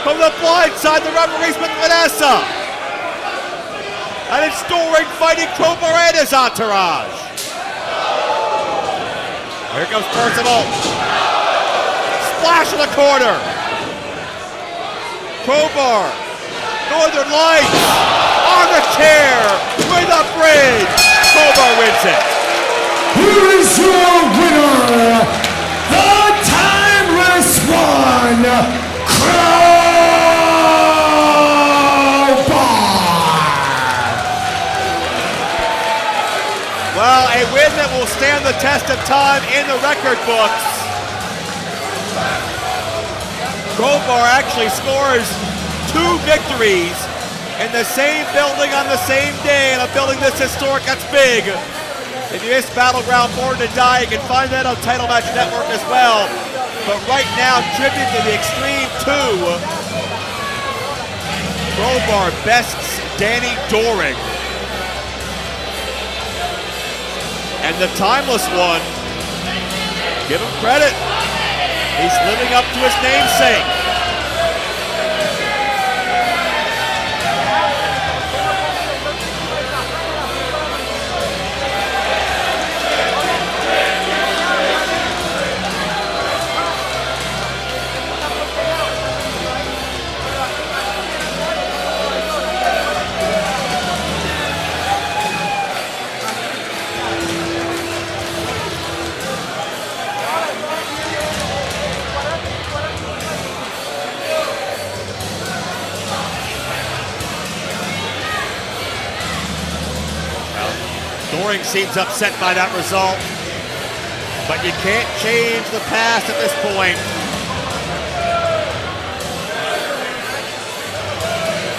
from the blind side, the referee's with Vanessa. And it's Doring fighting Crowbar and his entourage. Here comes Percival. Splash in the corner. Crowbar, Northern Lights on the chair with a bridge. Crowbar wins it. Here is your winner, the timeless one, Crowbar! Well, a win that will stand the test of time in the record books. Crowbar actually scores 2 victories in the same building on the same day, in a building this historic, that's big. If you missed Battleground Born to Die, you can find that on Title Match Network as well. But right now, tribute to the Extreme 2. Crowbar bests Danny Doring. And the Timeless One, give him credit. He's living up to his namesake. Doring seems upset by that result, but you can't change the past at this point.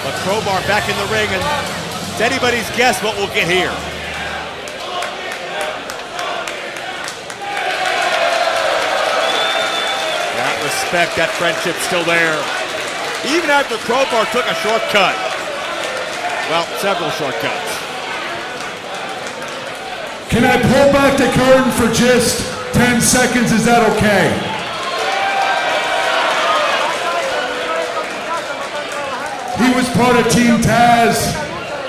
But Crowbar back in the ring, and it's anybody's guess what we'll get here. That respect, that friendship's still there. Even after Crowbar took a shortcut. Well, several shortcuts. Can I pull back the curtain for just 10 seconds? Is that okay? He was part of Team Taz.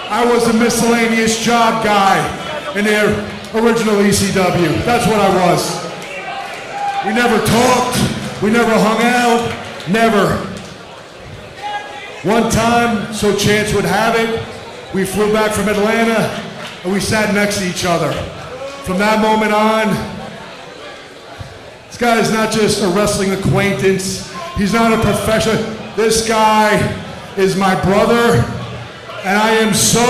I was a miscellaneous job guy in their original ECW. That's what I was. We never talked. We never hung out. Never. One time, so chance would have it, we flew back from Atlanta and we sat next to each other. From that moment on, this guy is not just a wrestling acquaintance. He's not a professional. This guy is my brother, and I am so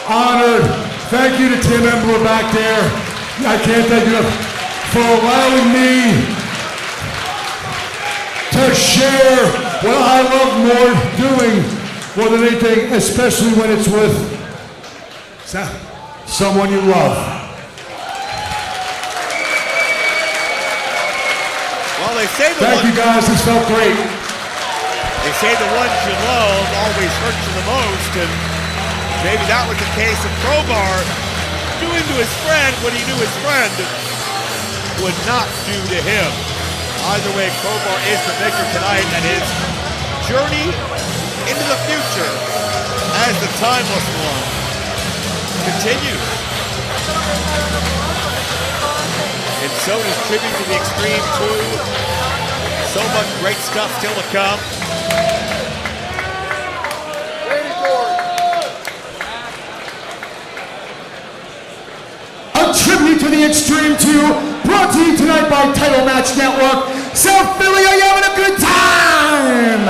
honored. Thank you to Tim Embler back there. I can't thank you for allowing me to share what I love more than anything, especially when it's with someone you love. Well, they say Thank you guys, this felt great. They say the ones you love always hurt you the most, and maybe that was the case of Crowbar doing to his friend what he knew his friend would not do to him. Either way, Crowbar is the victor tonight, and his journey into the future as the Timeless One continues. And so does tribute to the Extreme 2. So much great stuff still to come. A tribute to the Extreme 2, brought to you tonight by Title Match Network. South Philly, are you having a good time?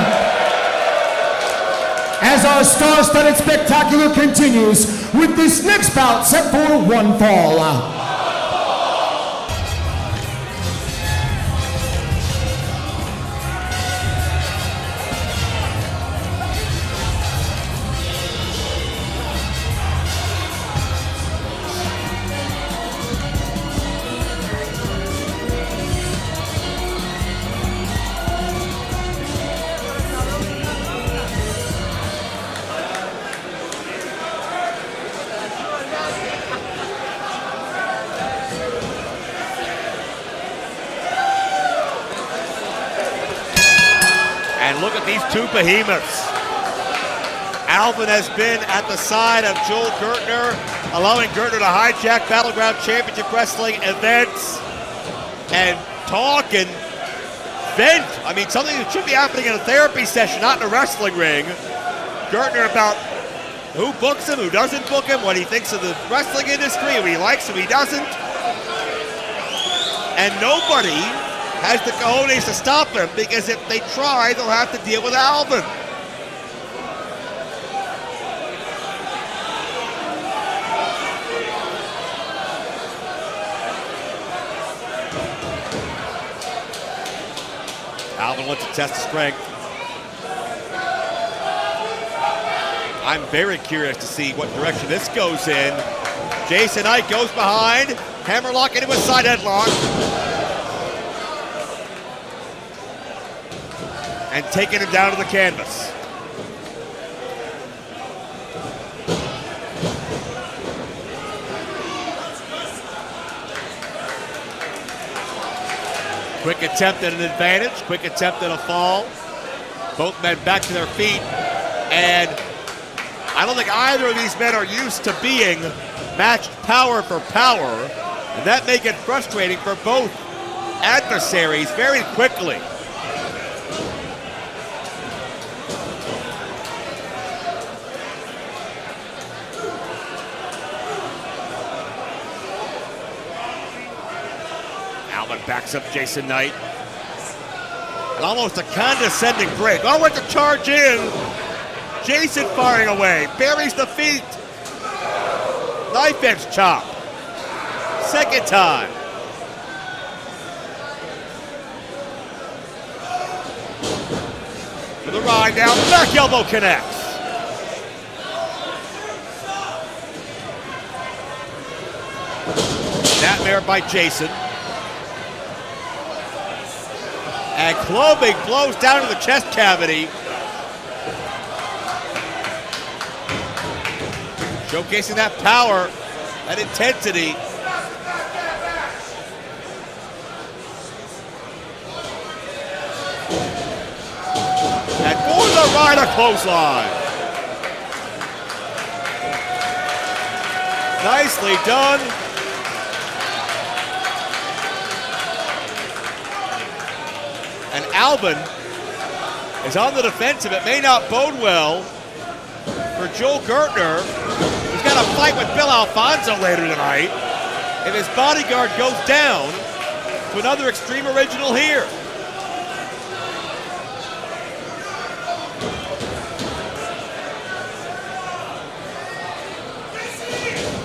As our star-studded spectacular continues with this next bout set for one fall. Look at these two behemoths. Alvin has been at the side of Joel Gertner, allowing Gertner to hijack Battleground Championship Wrestling events and talk and vent. I mean, something that should be happening in a therapy session, not in a wrestling ring. Gertner about who books him, who doesn't book him, what he thinks of the wrestling industry, who he likes, who he doesn't. And nobody has the cojones to stop him, because if they try, they'll have to deal with Alvin. Alvin wants to test his strength. I'm very curious to see what direction this goes in. Jason Knight goes behind. Hammerlock into a side headlock. And taking him down to the canvas. Quick attempt at an advantage, quick attempt at a fall. Both men back to their feet, and I don't think either of these men are used to being matched power for power, and that may get frustrating for both adversaries very quickly. Alvin backs up Jason Knight. Almost a condescending break. Oh, with the charge in. Jason firing away. Buries the feet. Knife edge chop. Second time. To the ride down. Back elbow connects. Nightmare by Jason. And clubbing blows down to the chest cavity. Showcasing that power, that intensity. And for the Rhino clothesline. Nicely done. And Alvin is on the defensive. It may not bode well for Joel Gertner, who's got a fight with Bill Alfonso later tonight. If his bodyguard goes down to another Extreme Original here.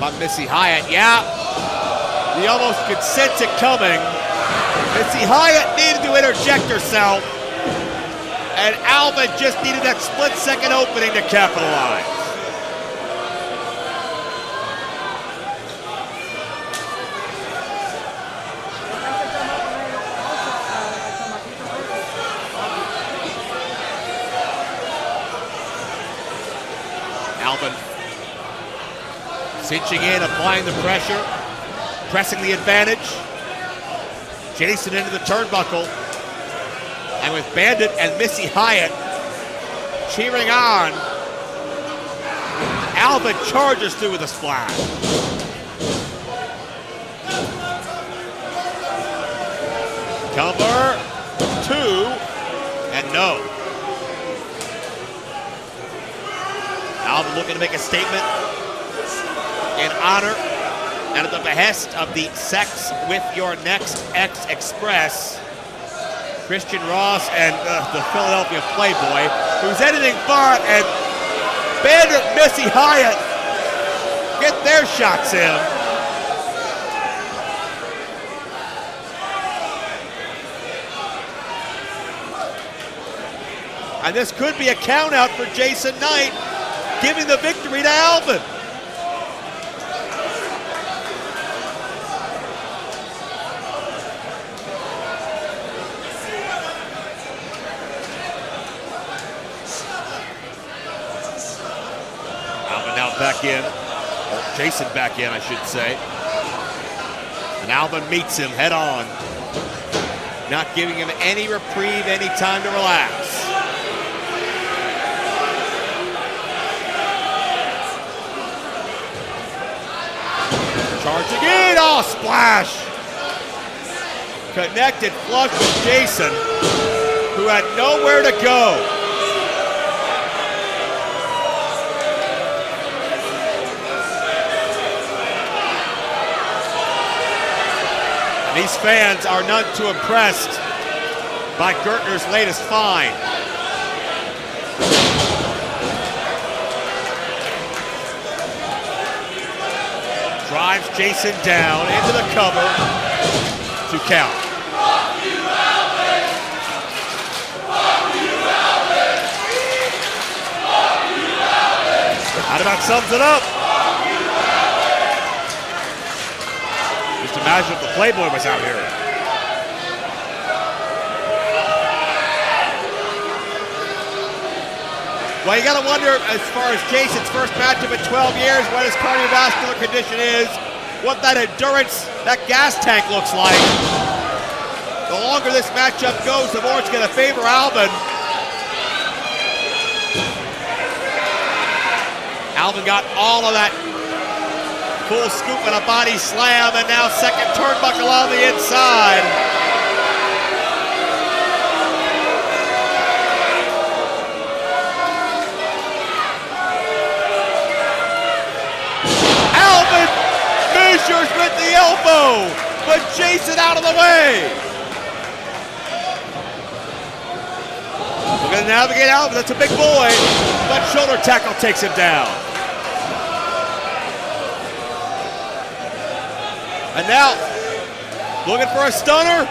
By Missy Hyatt, yeah. You almost could sense it coming. Missy Hyatt needed to interject herself, and Alvin just needed that split-second opening to capitalize. Alvin cinching in, applying the pressure, pressing the advantage. Jason into the turnbuckle, and with Bandit and Missy Hyatt cheering on, Alvin charges through with a splash. Cover, 2, and no. Alvin looking to make a statement in honor and at the behest of the Sex With Your Next Ex Express, Christian Ross and the Philadelphia Playboy, who's anything but, and Bandit Missy Hyatt get their shots in. And this could be a count out for Jason Knight, giving the victory to Alvin. Back in, or Jason back in, I should say. And Alvin meets him head on, not giving him any reprieve, any time to relax. Charging in, oh, splash! Connected flush with Jason, who had nowhere to go. These fans are none too impressed by Gertner's latest find. Drives Jason down into the cover to count. That about sums it up. Just imagine if the Playboy was out here. Well, you gotta wonder, as far as Jason's first matchup in 12 years, what his cardiovascular condition is, what that endurance, that gas tank looks like. The longer this matchup goes, the more it's gonna favor Alvin. Alvin got all of that full scoop and a body slam, and now second turnbuckle on the inside. Alvin measures with the elbow, but Jason out of the way. We're gonna navigate Alvin, that's a big boy, but shoulder tackle takes him down. And now, looking for a stunner.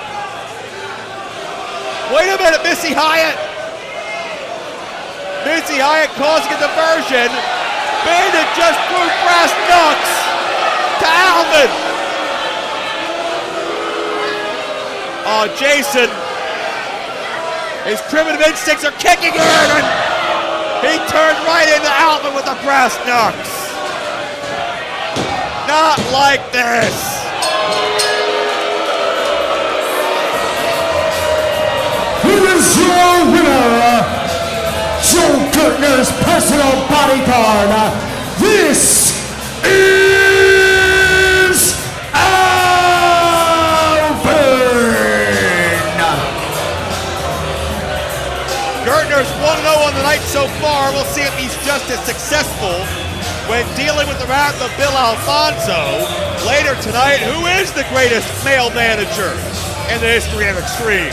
Wait a minute, Missy Hyatt. Missy Hyatt causing a diversion. Bandit just threw brass knucks to Alvin. Oh, Jason. His primitive instincts are kicking in, and he turned right into Alvin with the brass knucks. Not like this. Here is your winner, Joe Gertner's personal bodyguard. This is Alvin. Gertner's 1-0 on the night so far. We'll see if he's just as successful when dealing with the wrath of Bill Alfonso. Later tonight, who is the greatest male manager in the history of Extreme?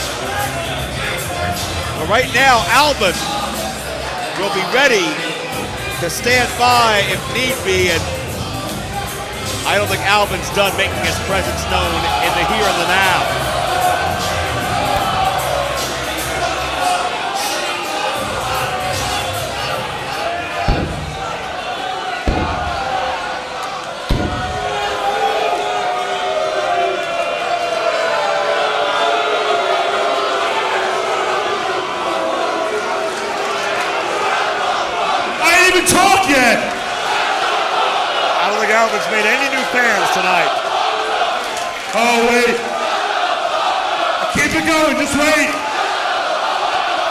But right now, Alvin will be ready to stand by if need be, and I don't think Alvin's done making his presence known in the here and the now. Talk yet. I don't think Alvin's made any new fans tonight. Oh, wait. Keep it going. Just wait.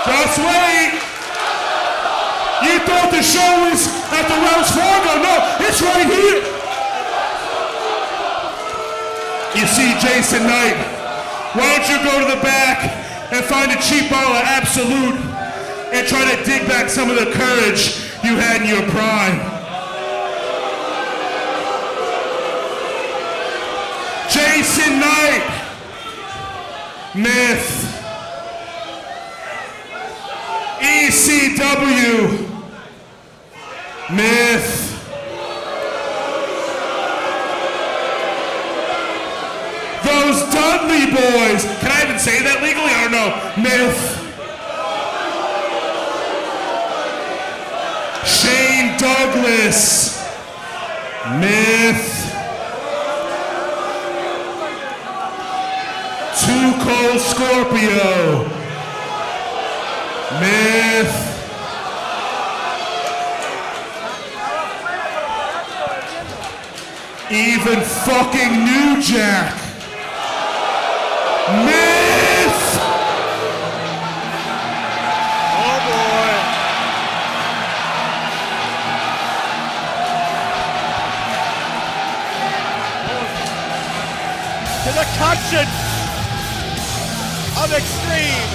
Just wait. You thought the show was at the Wells Fargo. No, it's right here. You see, Jason Knight, why don't you go to the back and find a cheap bottle of Absolute and try to dig back some of the courage you had in your prime. Jason Knight, Myth, ECW, Myth, those Dudley boys. Can I even say that legally? I don't know. Myth. Shane Douglas, Myth, Too Cold Scorpio, Myth, even fucking New Jack, Myth. Oh boy. To the conscience of Extreme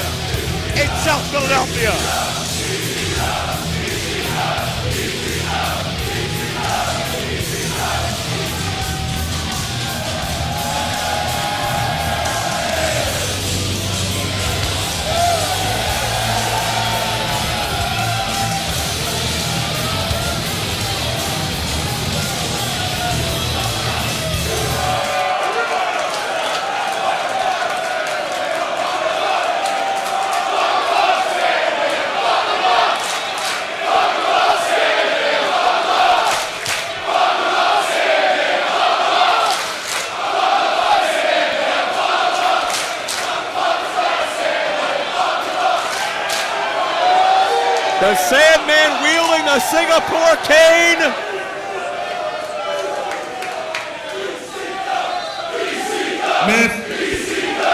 in South Philadelphia. The Sandman wielding the Singapore cane. Myth.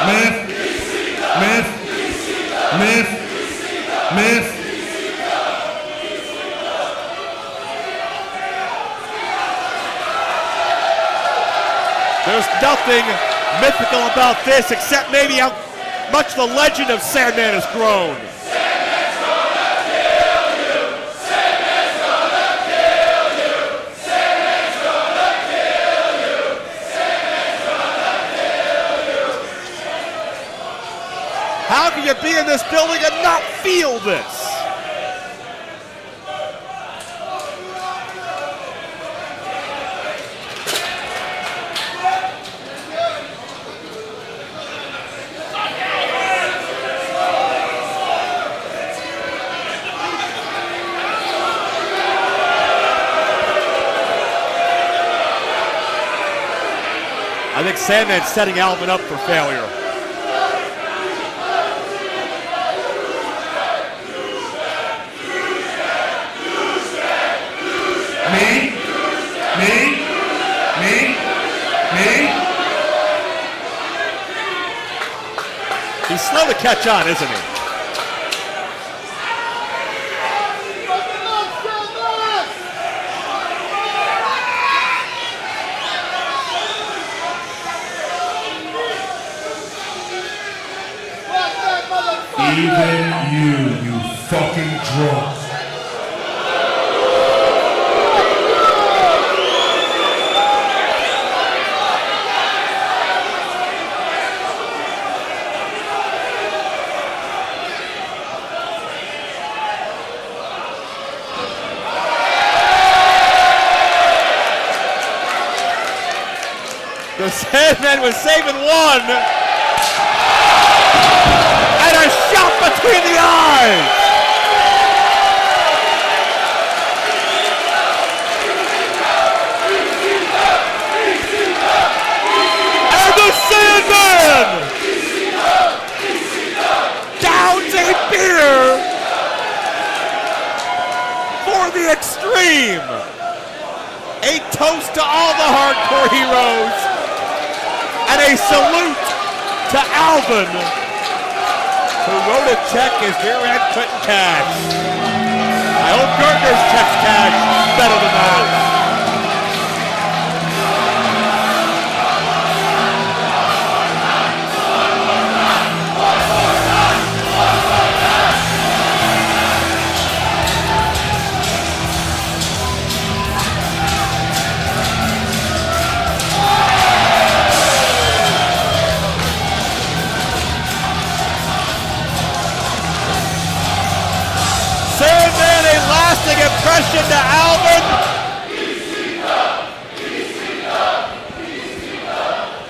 Myth. Myth. Myth. Myth. There's nothing mythical about this except maybe how much the legend of Sandman has grown. How can you be in this building and not feel this? I think Sandman's setting Alvin up for failure. He's slow to catch on, isn't he? Even you fucking drunk. The Sandman was saving one. And a shot between the eyes. And the Sandman downs a beer for the Extreme. A toast to all the hardcore heroes. And a salute to Alvin, who wrote a check his rear end couldn't cash. I hope Gertner's checks cash better than that. Lasting impression to Alvin.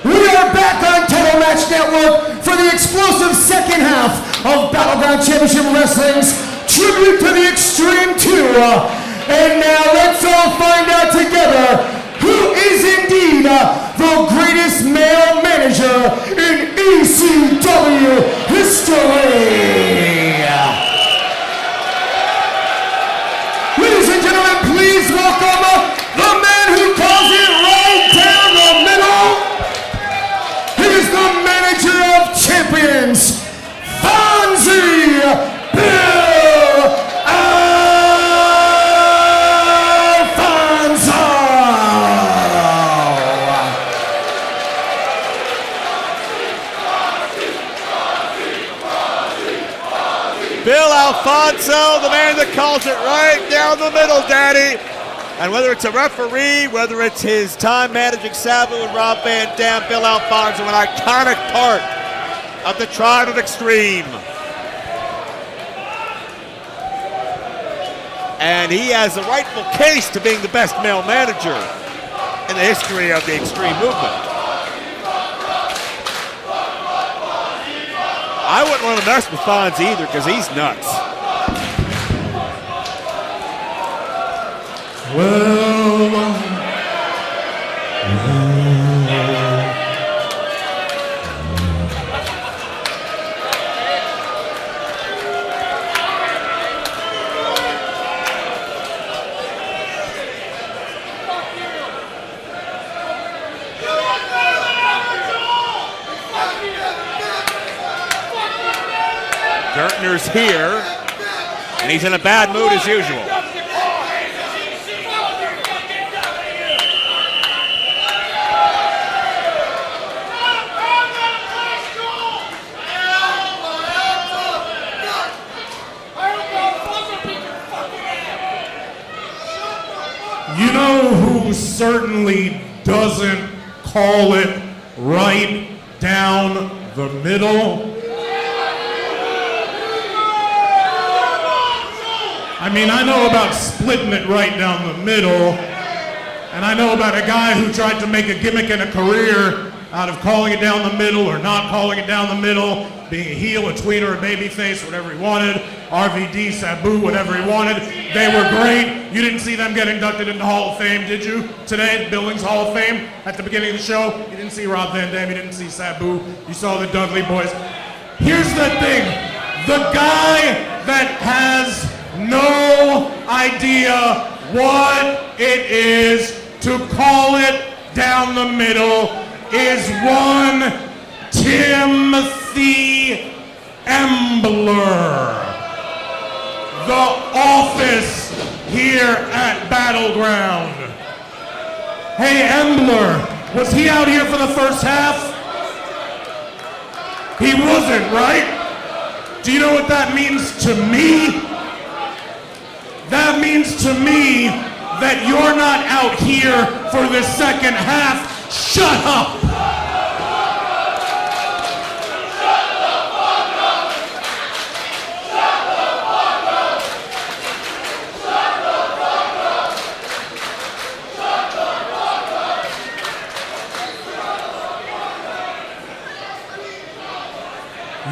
We are back on Total Match Network for the explosive second half of Battleground Championship Wrestling's Tribute to the Extreme 2. And now let's all find out together who is indeed the greatest male manager in ECW history. Ladies and gentlemen, please welcome the man who calls it right down the middle. He is the manager of champions, Fonzie Bill Alfonso. Bill Alfonso, the man that calls it right down the middle, Daddy. And whether it's a referee, whether it's his time managing Samu and Rob Van Dam, Bill Alfonso, an iconic part of the Tribe of Extreme. And he has the rightful case to being the best male manager in the history of the Extreme movement. I wouldn't want to mess with Fonz either because he's nuts. Gertner's here, and he's in a bad mood as usual. You know who certainly doesn't call it right down the middle? I mean, I know about splitting it right down the middle, and I know about a guy who tried to make a gimmick and a career out of calling it down the middle or not calling it down the middle, being a heel, a tweener, a babyface, whatever he wanted, RVD, Sabu, whatever he wanted. They were great. You didn't see them get inducted into Hall of Fame, did you? Today, Billings Hall of Fame, at the beginning of the show, you didn't see Rob Van Dam, you didn't see Sabu, you saw the Dudley Boys. Here's the thing, the guy that has no idea what it is to call it down the middle is one Timothy Embler. The office here at Battleground. Hey, Embler, was he out here for the first half? He wasn't, right? Do you know what that means to me? That means to me that you're not out here for the second half. Shut up!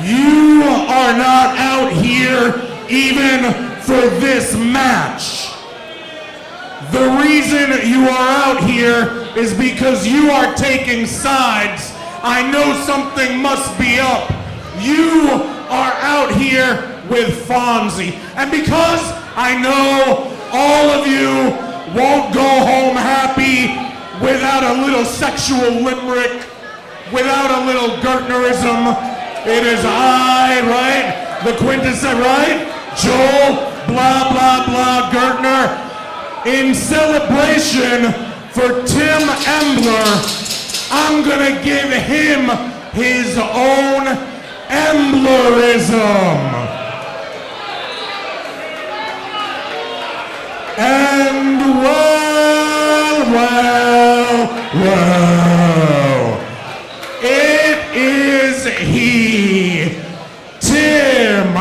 You are not out here even for this match. The reason you are out here is because you are taking sides. I know something must be up. You are out here with Fonzie. And because I know all of you won't go home happy without a little sexual limerick, without a little Gertnerism, it is I, right? The quintessence, right? Joel, blah, blah, blah, Gertner. In celebration for Tim Embler, I'm gonna give him his own Emblerism. And well, it is he, Tim.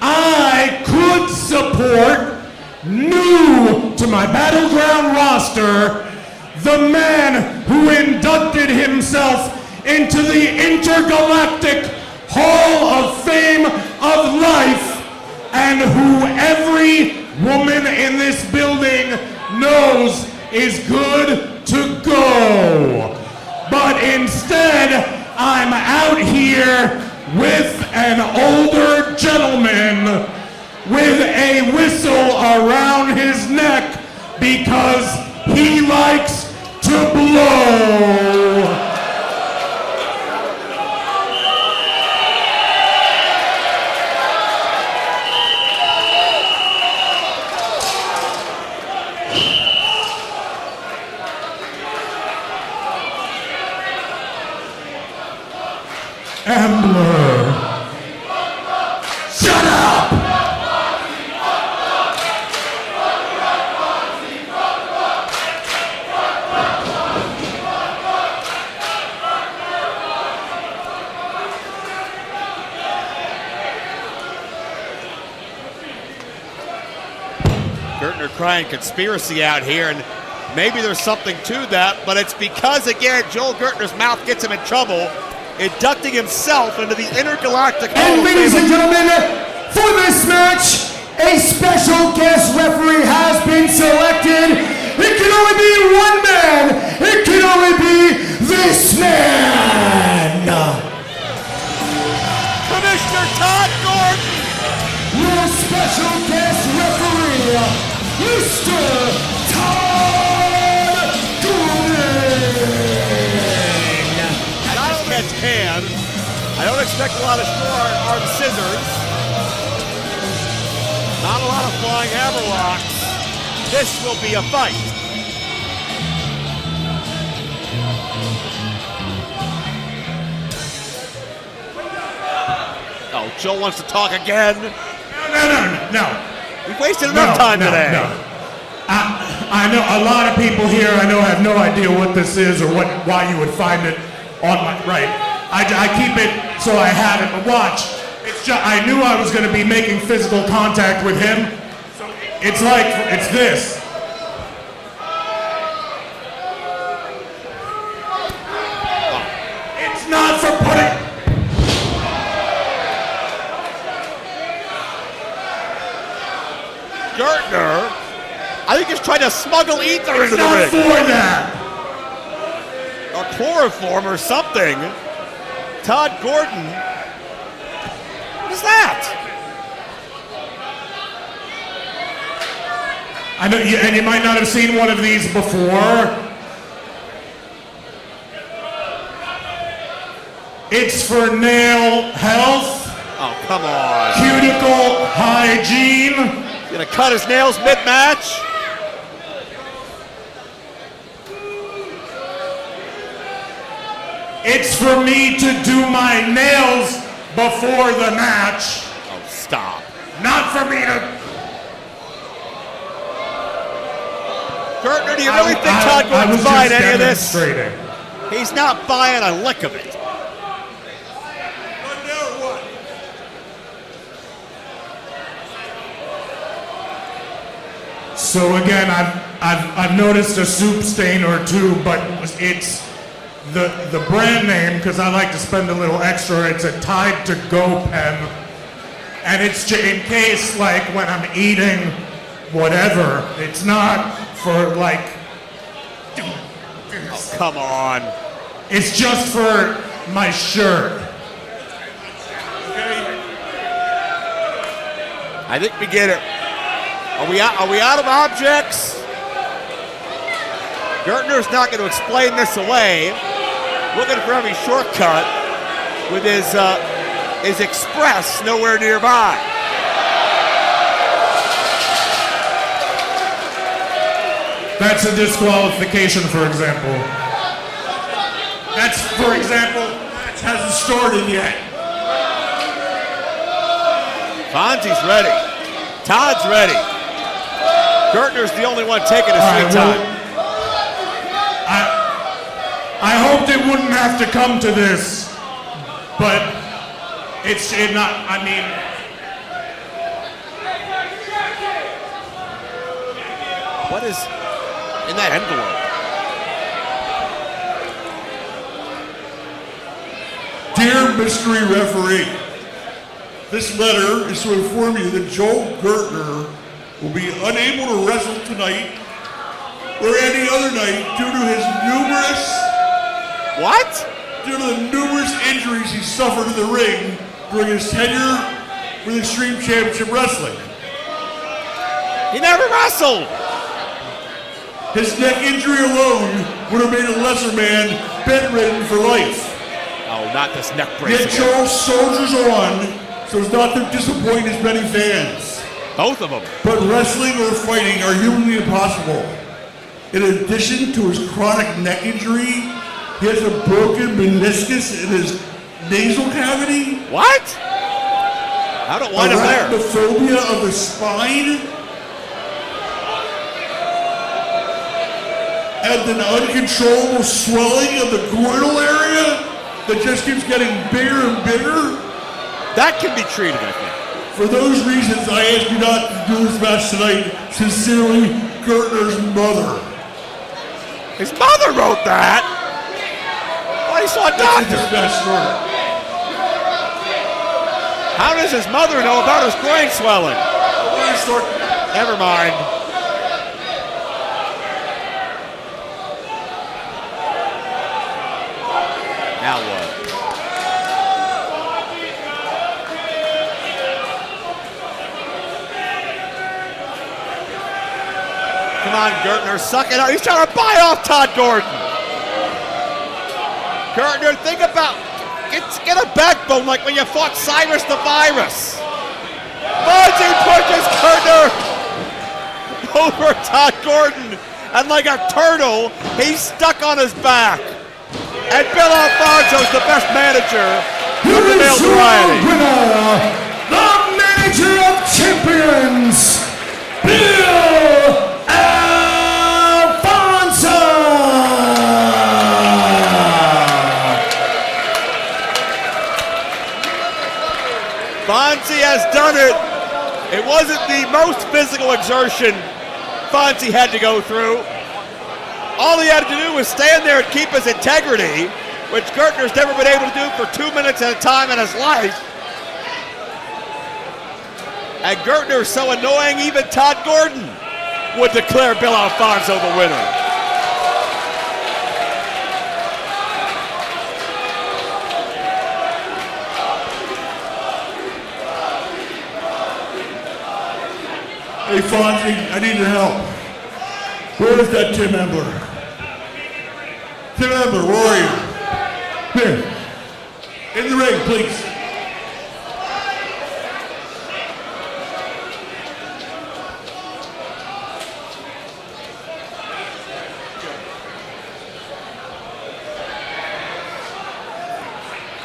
I could support, new to my Battleground roster, the man who inducted himself into the Intergalactic Hall of Fame of Life, and who every woman in this building knows is good to go. But instead, I'm out here with an older gentleman with a whistle around his neck because he likes to blow. Embler. Shut up! Gertner crying conspiracy out here, and maybe there's something to that, but it's because, again, Joel Gertner's mouth gets him in trouble, inducting himself into the Intergalactic Hall And of ladies Fame. and gentlemen, for this match, a special guest referee has been selected. It can only be one man. It can only be this man. Commissioner Todd Gordon. Your special guest referee, Mr. Todd Doring. And I don't catch cans. I don't expect a lot of strong-arm scissors. flying hammerlocks. This will be a fight. Oh, Joe wants to talk again. No. We've wasted enough time today. No. I know a lot of people here, I know, have no idea what this is or why you would find it on my right. I keep it so I have it, but watch. It's just, I knew I was going to be making physical contact with him. So it's like, it's this. It's not for putting. Gertner, I think he's trying to smuggle ether into the Not ring. for that. Or chloroform or something. Todd Gordon. What is that? I know, and you might not have seen one of these before. It's for nail health, Oh, come on. cuticle hygiene. Gonna cut his nails mid-match. It's for me to do my nails before the match, Oh, stop. not for me to. Gertner, do you really think Todd Gordon's buying any of this? Demonstrating. He's not buying a lick of it. So again, I've noticed a soup stain or two, but it's the brand name, because I like to spend a little extra. It's a Tide to Go pen, and it's in case, like, when I'm eating whatever. It's not for like. Oh, come on. It's just for my shirt. I think we get it. Are we out of objects? Gertner's not going to explain this away. Looking for every shortcut with his express nowhere nearby. That's a disqualification, for example. That's, for example, match hasn't started yet. Fonzie's ready. Todd's ready. Gertner's the only one taking his sweet time. I hoped it wouldn't have to come to this, but it's not. I mean, What is in that envelope? Dear mystery referee, this letter is to inform you that Joe Gertner will be unable to wrestle tonight or any other night due to his the numerous injuries he suffered in the ring during his tenure with Extreme Championship Wrestling. He never wrestled. His neck injury alone would have made a lesser man bedridden for life. Oh, not this neck brace. Yet Joe soldiers on so as not to disappoint his many fans. Both of them. But wrestling or fighting are humanly impossible. In addition to his chronic neck injury, he has a broken meniscus in his nasal cavity. What? How do I wind up there? Arachnophobia of the spine. And an uncontrollable swelling of the groinal area that just keeps getting bigger and bigger. That can be treated, I think. For those reasons, I ask you not to do this match tonight. Sincerely, Gertner's mother. His mother wrote that. Well, he saw a doctor. This match started. How does his mother know about his groin swelling? Never mind. Now what? Come on, Gertner, suck it up. He's trying to buy off Todd Gordon. Gertner, think about, get a backbone like when you fought Cyrus the Virus. Fonzie pushes Gertner over Todd Gordon, and like a turtle, he's stuck on his back. And Bill Alfonso's the best manager of the male variety. Winner, the manager of champions, Bill Alfonso! Fonzie has done it. It wasn't the most physical exertion Fonzie had to go through. All he had to do was stand there and keep his integrity, which Gertner's never been able to do for 2 minutes at a time in his life. And Gertner is so annoying, even Todd Gordon would declare Bill Alfonso the winner. Hey, Fonzie, I need your help. Where is that Tim Embler? Tim Embler, where are you? Here. In the ring, please.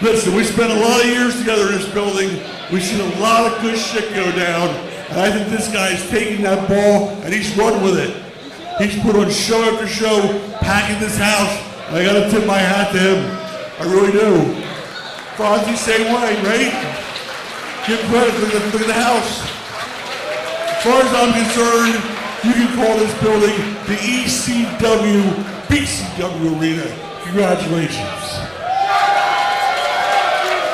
Listen, we spent a lot of years together in this building. We've seen a lot of good shit go down. And I think this guy is taking that ball and he's run with it. He's put on show after show, packing this house. I gotta tip my hat to him. I really do. Fonzie, same way, right? Give credit, look at the house. As far as I'm concerned, you can call this building the ECW BCW Arena. Congratulations.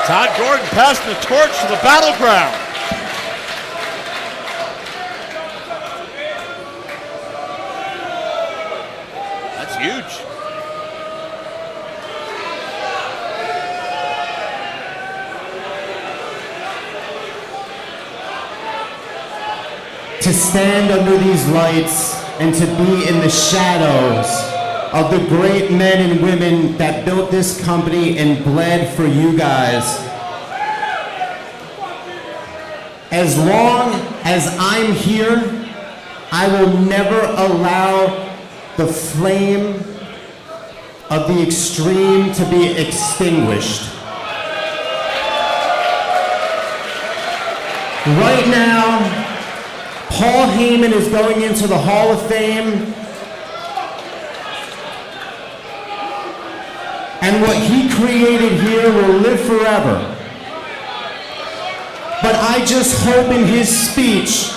Todd Gordon passing the torch to the battleground. That's huge. To stand under these lights and to be in the shadows of the great men and women that built this company and bled for you guys. As long as I'm here, I will never allow the flame of the extreme to be extinguished. Right now, Paul Heyman is going into the Hall of Fame. And what he created here will live forever. But I just hope in his speech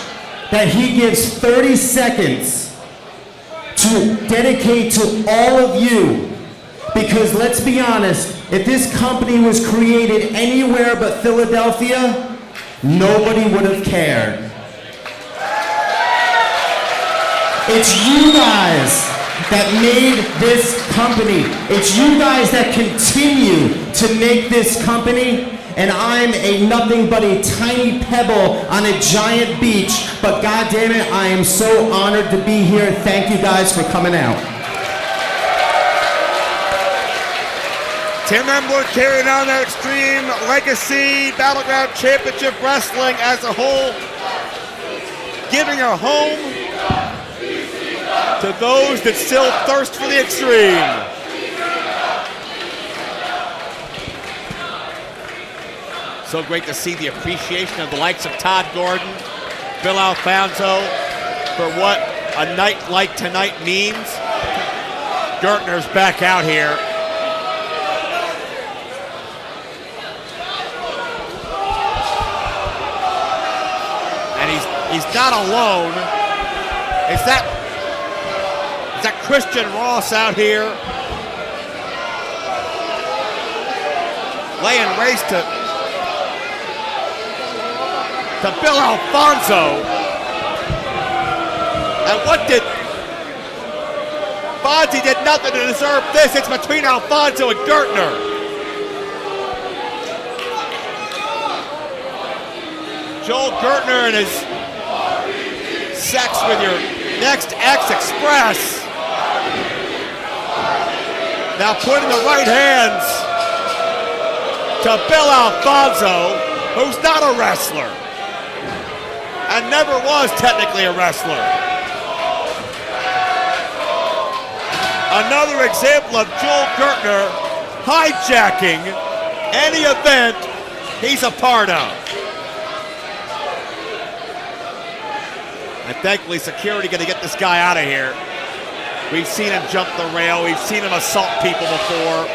that he gives 30 seconds to dedicate to all of you. Because let's be honest, if this company was created anywhere but Philadelphia, nobody would have cared. It's you guys that made this company. It's you guys that continue to make this company, and I'm a nothing but a tiny pebble on a giant beach, but goddamn it, I am so honored to be here. Thank you guys for coming out. Tim Embler carrying on their Extreme Legacy Battleground Championship Wrestling as a whole, giving a home to those that still thirst for the extreme. So great to see the appreciation of the likes of Todd Gordon, Bill Alfonso, for what a night like tonight means. Gertner's back out here. And he's not alone. Is that Christian Ross out here laying waste to Bill Alfonso. And what did Fonzie did nothing to deserve this. It's between Alfonso and Gertner. Joel Gertner and his sex with your next ex Express. Now put in the right hands to Bill Alfonso, who's not a wrestler and never was technically a wrestler. Another example of Joel Gertner hijacking any event he's a part of. And thankfully, security going to get this guy out of here. We've seen him jump the rail. We've seen him assault people before.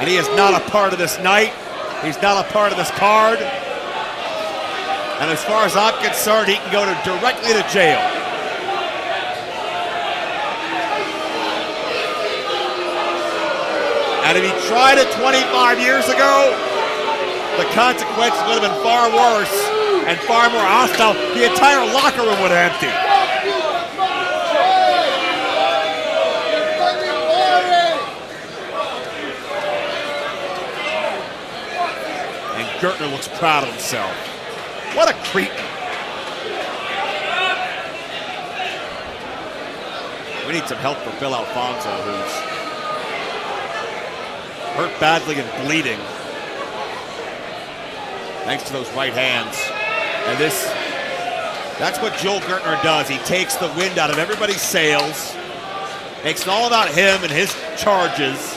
And he is not a part of this night. He's not a part of this card. And as far as I'm concerned, he can go directly to jail. And if he tried it 25 years ago, the consequences would have been far worse and far more hostile. The entire locker room would have emptied. And Gertner looks proud of himself. What a creep. We need some help for Bill Alfonso, who's hurt badly and bleeding. Thanks to those right hands. And that's what Joel Gertner does. He takes the wind out of everybody's sails, makes it all about him and his charges.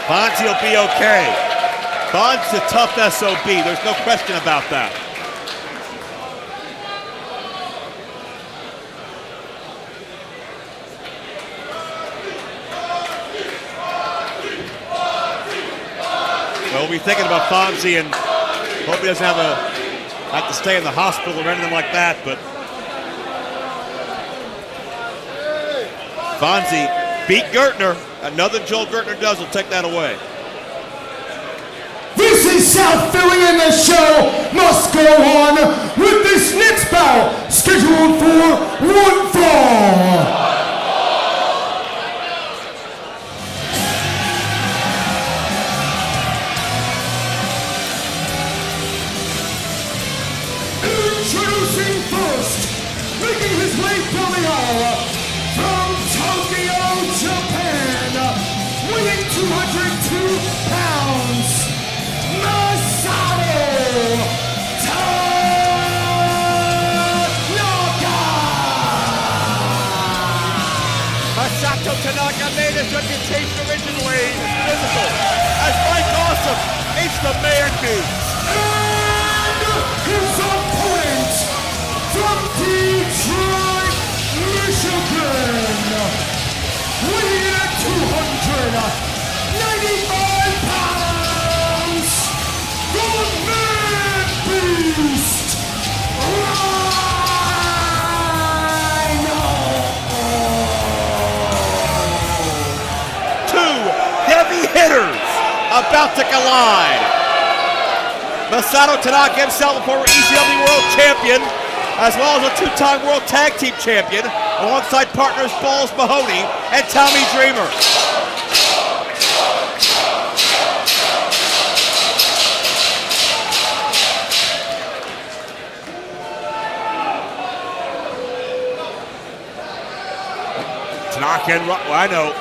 Fonzie will be okay. Fonzie's a tough SOB. There's no question about that. Well, we'll be thinking about Fonzie and hope he doesn't have to stay in the hospital or anything like that, but Fonzie beat Gertner. Another Joel Gertner does will take that away. This is South Philly, and the show must go on with this next bout scheduled for one fall. Introducing first, making his way down the aisle from Tokyo, Japan, weighing 202 pounds, Masato Tanaka made his reputation originally physical. As Mike Awesome, it's the man beast. And his opponent from Detroit, Michigan, weighing in at 295 pounds, the man beast, Rhino. Two heavy hitters about to collide. Masato Tanaka himself, a former ECW World Champion, as well as a two-time World Tag Team Champion, alongside partners Balls Mahoney and Tommy Dreamer. Tanaka and Rhino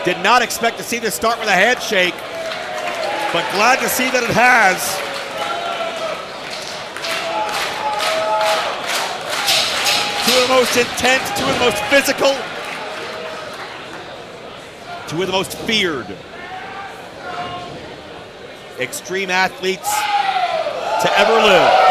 did not expect to see this start with a handshake, but glad to see that it has. Two of the most intense, two of the most physical, two of the most feared extreme athletes to ever live.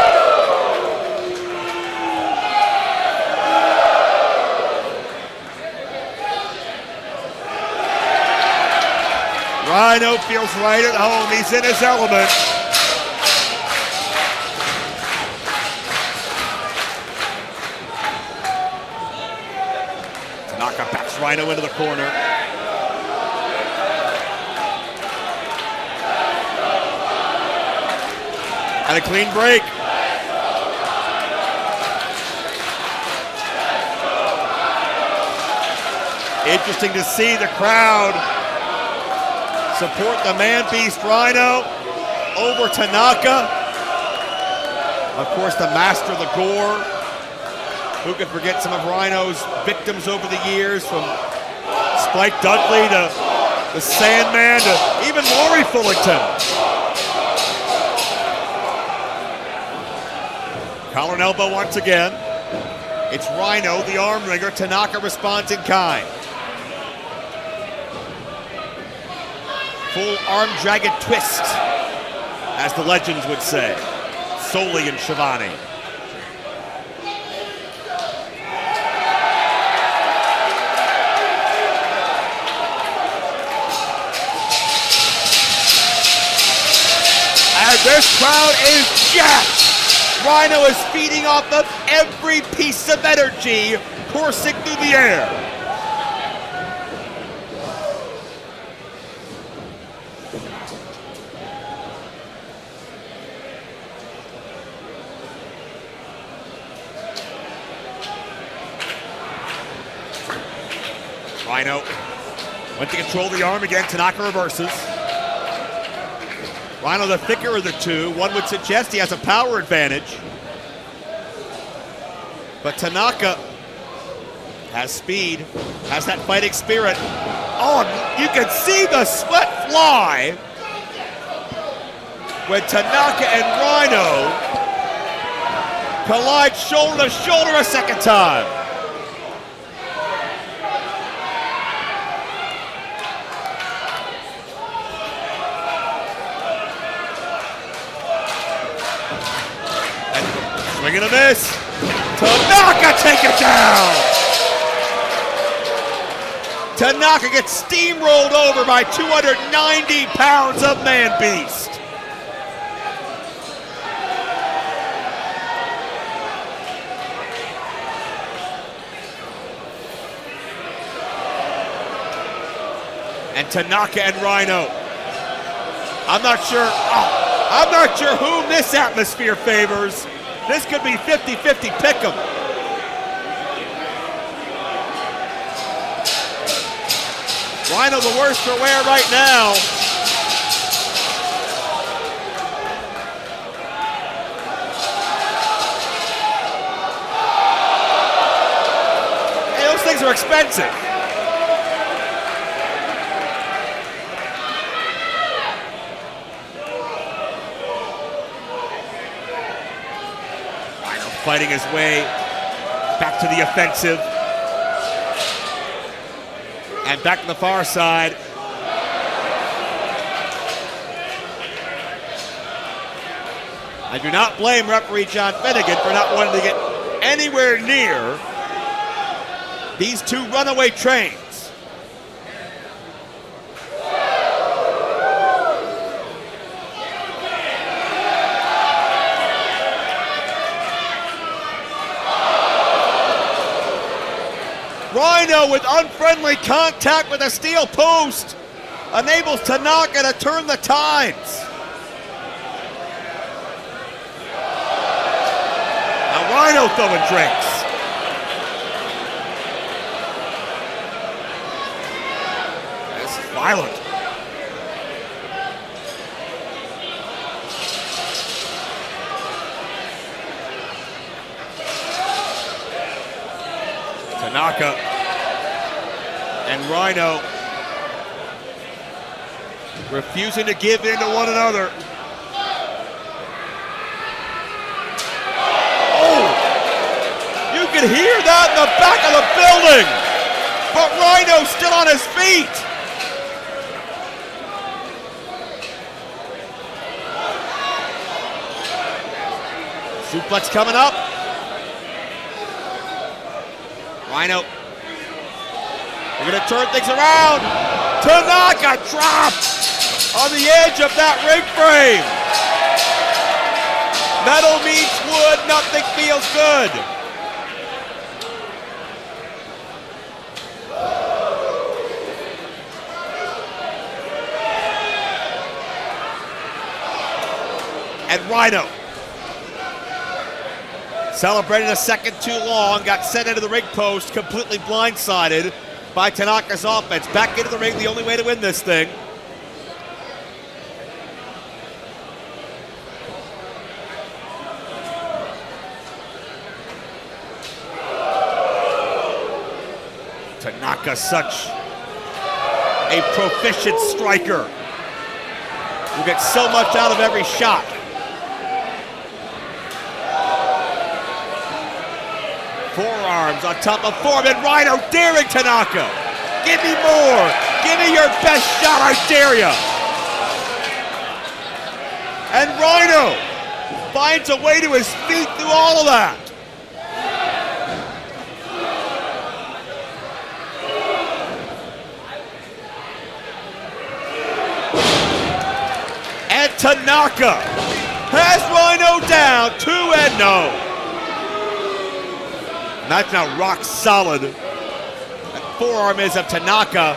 Rhino feels right at home. He's in his element. Tanaka backs Rhino into the corner. And a clean break. Interesting to see the crowd support the man beast Rhino over Tanaka. Of course, the master of the gore. Who could forget some of Rhino's victims over the years, from Spike Dudley to the Sandman to even Maury Fullington. Collar and elbow once again. It's Rhino, the arm wringer. Tanaka responds in kind. Full arm dragon twist, as the legends would say. Solely in Shivani. And this crowd is jacked. Rhino is feeding off of every piece of energy coursing through the air. Rhino went to control the arm again. Tanaka reverses. Rhino the thicker of the two. One would suggest he has a power advantage. But Tanaka has speed, has that fighting spirit. Oh, you can see the sweat fly when Tanaka and Rhino collide shoulder to shoulder a second time. Swing and a miss. Tanaka take it down. Tanaka gets steamrolled over by 290 pounds of man beast. And Tanaka and Rhino. I'm not sure whom this atmosphere favors. This could be 50-50 pick'em. Rhino the worse for wear right now. Hey, those things are expensive. Fighting his way back to the offensive. And back to the far side. I do not blame referee John Finnegan for not wanting to get anywhere near these two runaway trains. Rhino with unfriendly contact with a steel post enables Tanaka to turn the tides. Now Rhino throwing drinks. This is violent. Tanaka and Rhino refusing to give in to one another. Oh! You can hear that in the back of the building! But Rhino's still on his feet! Suplex coming up. Rhino. We're going to turn things around. Tanaka dropped on the edge of that ring frame. Metal meets wood, nothing feels good. And Rhino, celebrated a second too long, got sent into the ring post, completely blindsided by Tanaka's offense. Back into the ring, the only way to win this thing. Tanaka, such a proficient striker who gets so much out of every shot. Forearms on top of form, and Rhino daring Tanaka. Give me more. Give me your best shot, I dare ya. And Rhino finds a way to his feet through all of that. And Tanaka has Rhino down, 2-0. That's now rock solid. That forearm is of Tanaka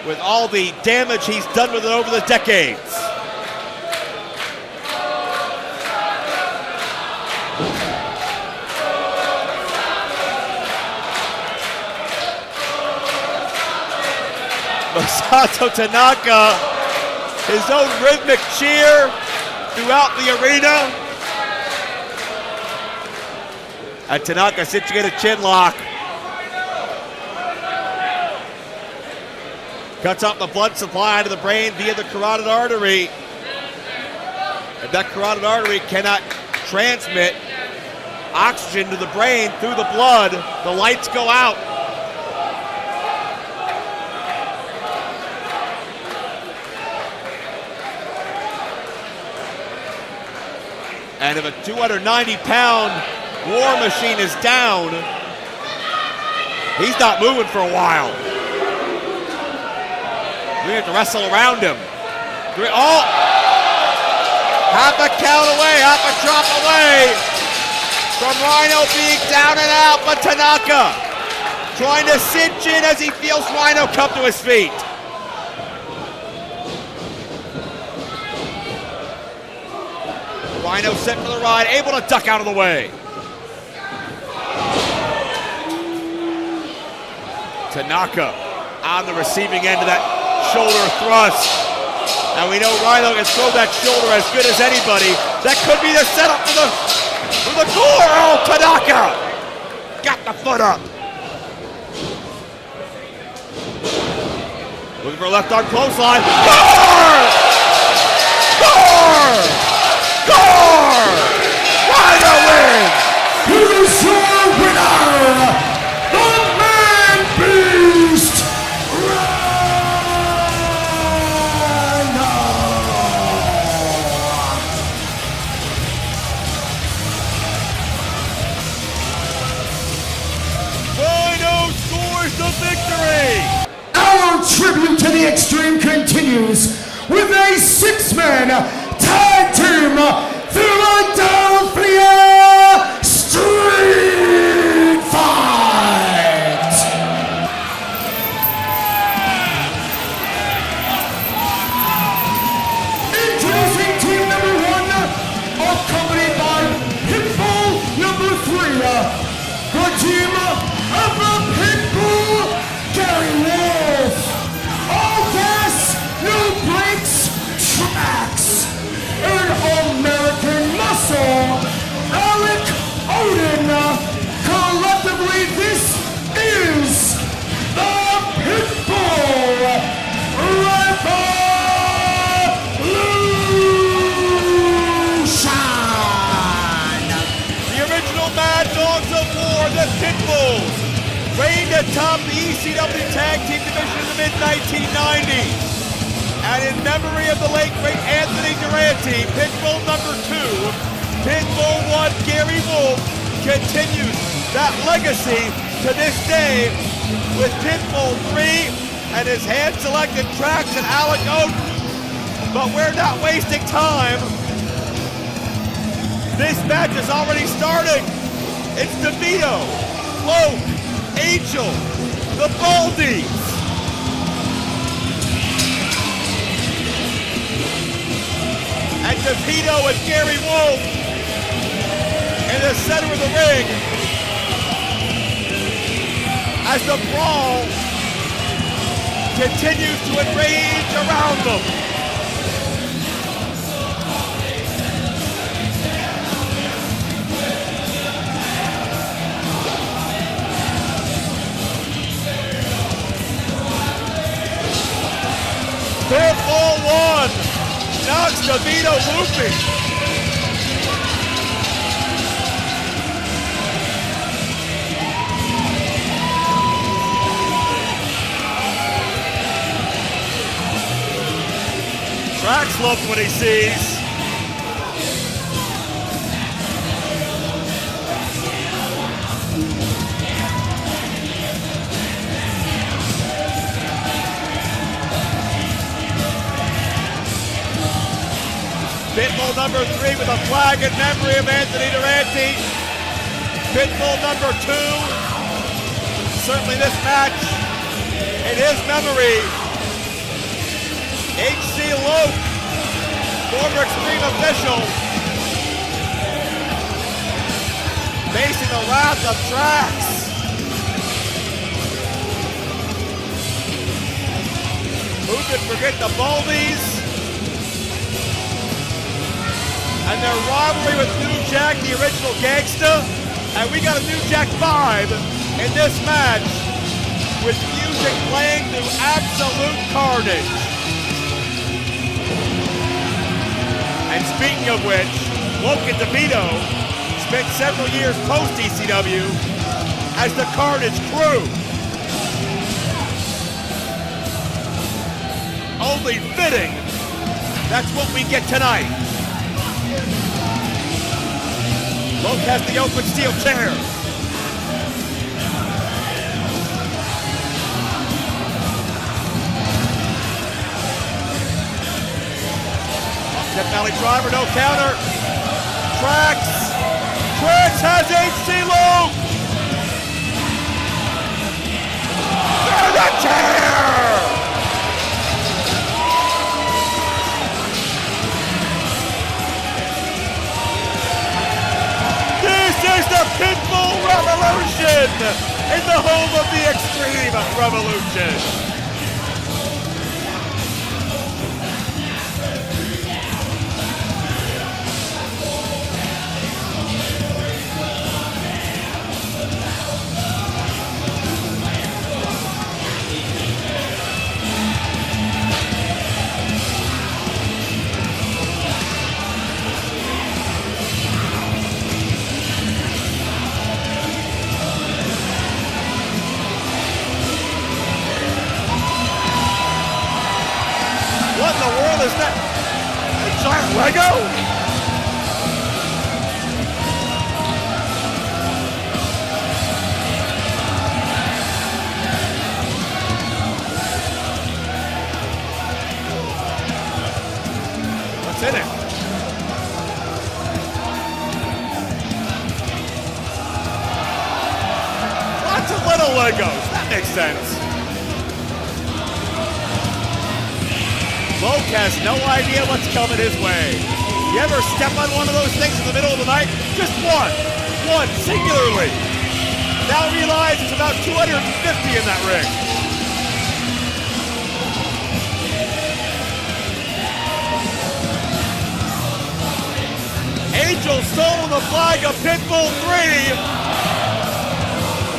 with all the damage he's done with it over the decades. Masato Tanaka, his own rhythmic cheer throughout the arena. And Tanaka situated a chin lock. Cuts off the blood supply to the brain via the carotid artery. If that carotid artery cannot transmit oxygen to the brain through the blood, the lights go out. And if a 290-pound War Machine is down, he's not moving for a while. We have to wrestle around him. Oh! Half a count away, half a drop away from Rhino being down and out, but Tanaka trying to cinch in as he feels Rhino come to his feet. Rhino set for the ride, able to duck out of the way. Tanaka on the receiving end of that shoulder thrust. And we know Rhino can throw that shoulder as good as anybody. That could be the setup for the core. Oh, Tanaka got the foot up. Looking for a left arm clothesline. Score! Score! Score! Rhino wins! Here's your winner, the Man Beast, Rhino! Rhino scores the victory! Our tribute to the Extreme continues with a six-man tag team Philadelphia Street Fight! Introducing team number 1, accompanied by Pitbull number 3, the team of the Pitbull, Gary Wolf. All gas, no brakes, tracks. An American Muscle, Alec Odin. Collectively, this is the Pitbull Revolution! The original Mad Dogs of War, the Pitbulls, reigned atop the ECW Tag Team Division in the mid-1990s. And in memory of the late great Anthony Durante, Pitbull number 2, Pitbull 1, Gary Wolf, continues that legacy to this day with Pitbull 3 and his hand-selected tracks and Alec Odin. But we're not wasting time. This match is already starting. It's DeVito, Oak, Angel, the Baldies. And DeVito and Gary Wolf in the center of the ring as the brawl continues to enrage around them. Pitbull 1 knocks DeVito looping. Trax loves what he sees. Pitbull number 3 with a flag in memory of Anthony Durante. Pitbull number 2. Certainly this match in his memory. H.C. Loke, former Extreme official, facing the wrath of Trax. Who could forget the Baldies? And their rivalry with New Jack, the original gangsta. And we got a New Jack 5 in this match with music playing through absolute carnage. And speaking of which, Loke and DeVito spent several years post-ECW as the Carnage Crew. Only fitting, that's what we get tonight. Loke has the open steel chair. Step alley driver, no counter. Trax has H.C. Loke. Through the chair. This is the Pitbull Revolution in the home of the Extreme Revolution. What in the world is that? A giant Lego? What's in it? Lots of little Legos. That makes sense. Loke has no idea what's coming his way. You ever step on one of those things in the middle of the night? Just one, singularly. Now realize it's about 250 in that ring. Angel stolen the flag of Pitbull 3.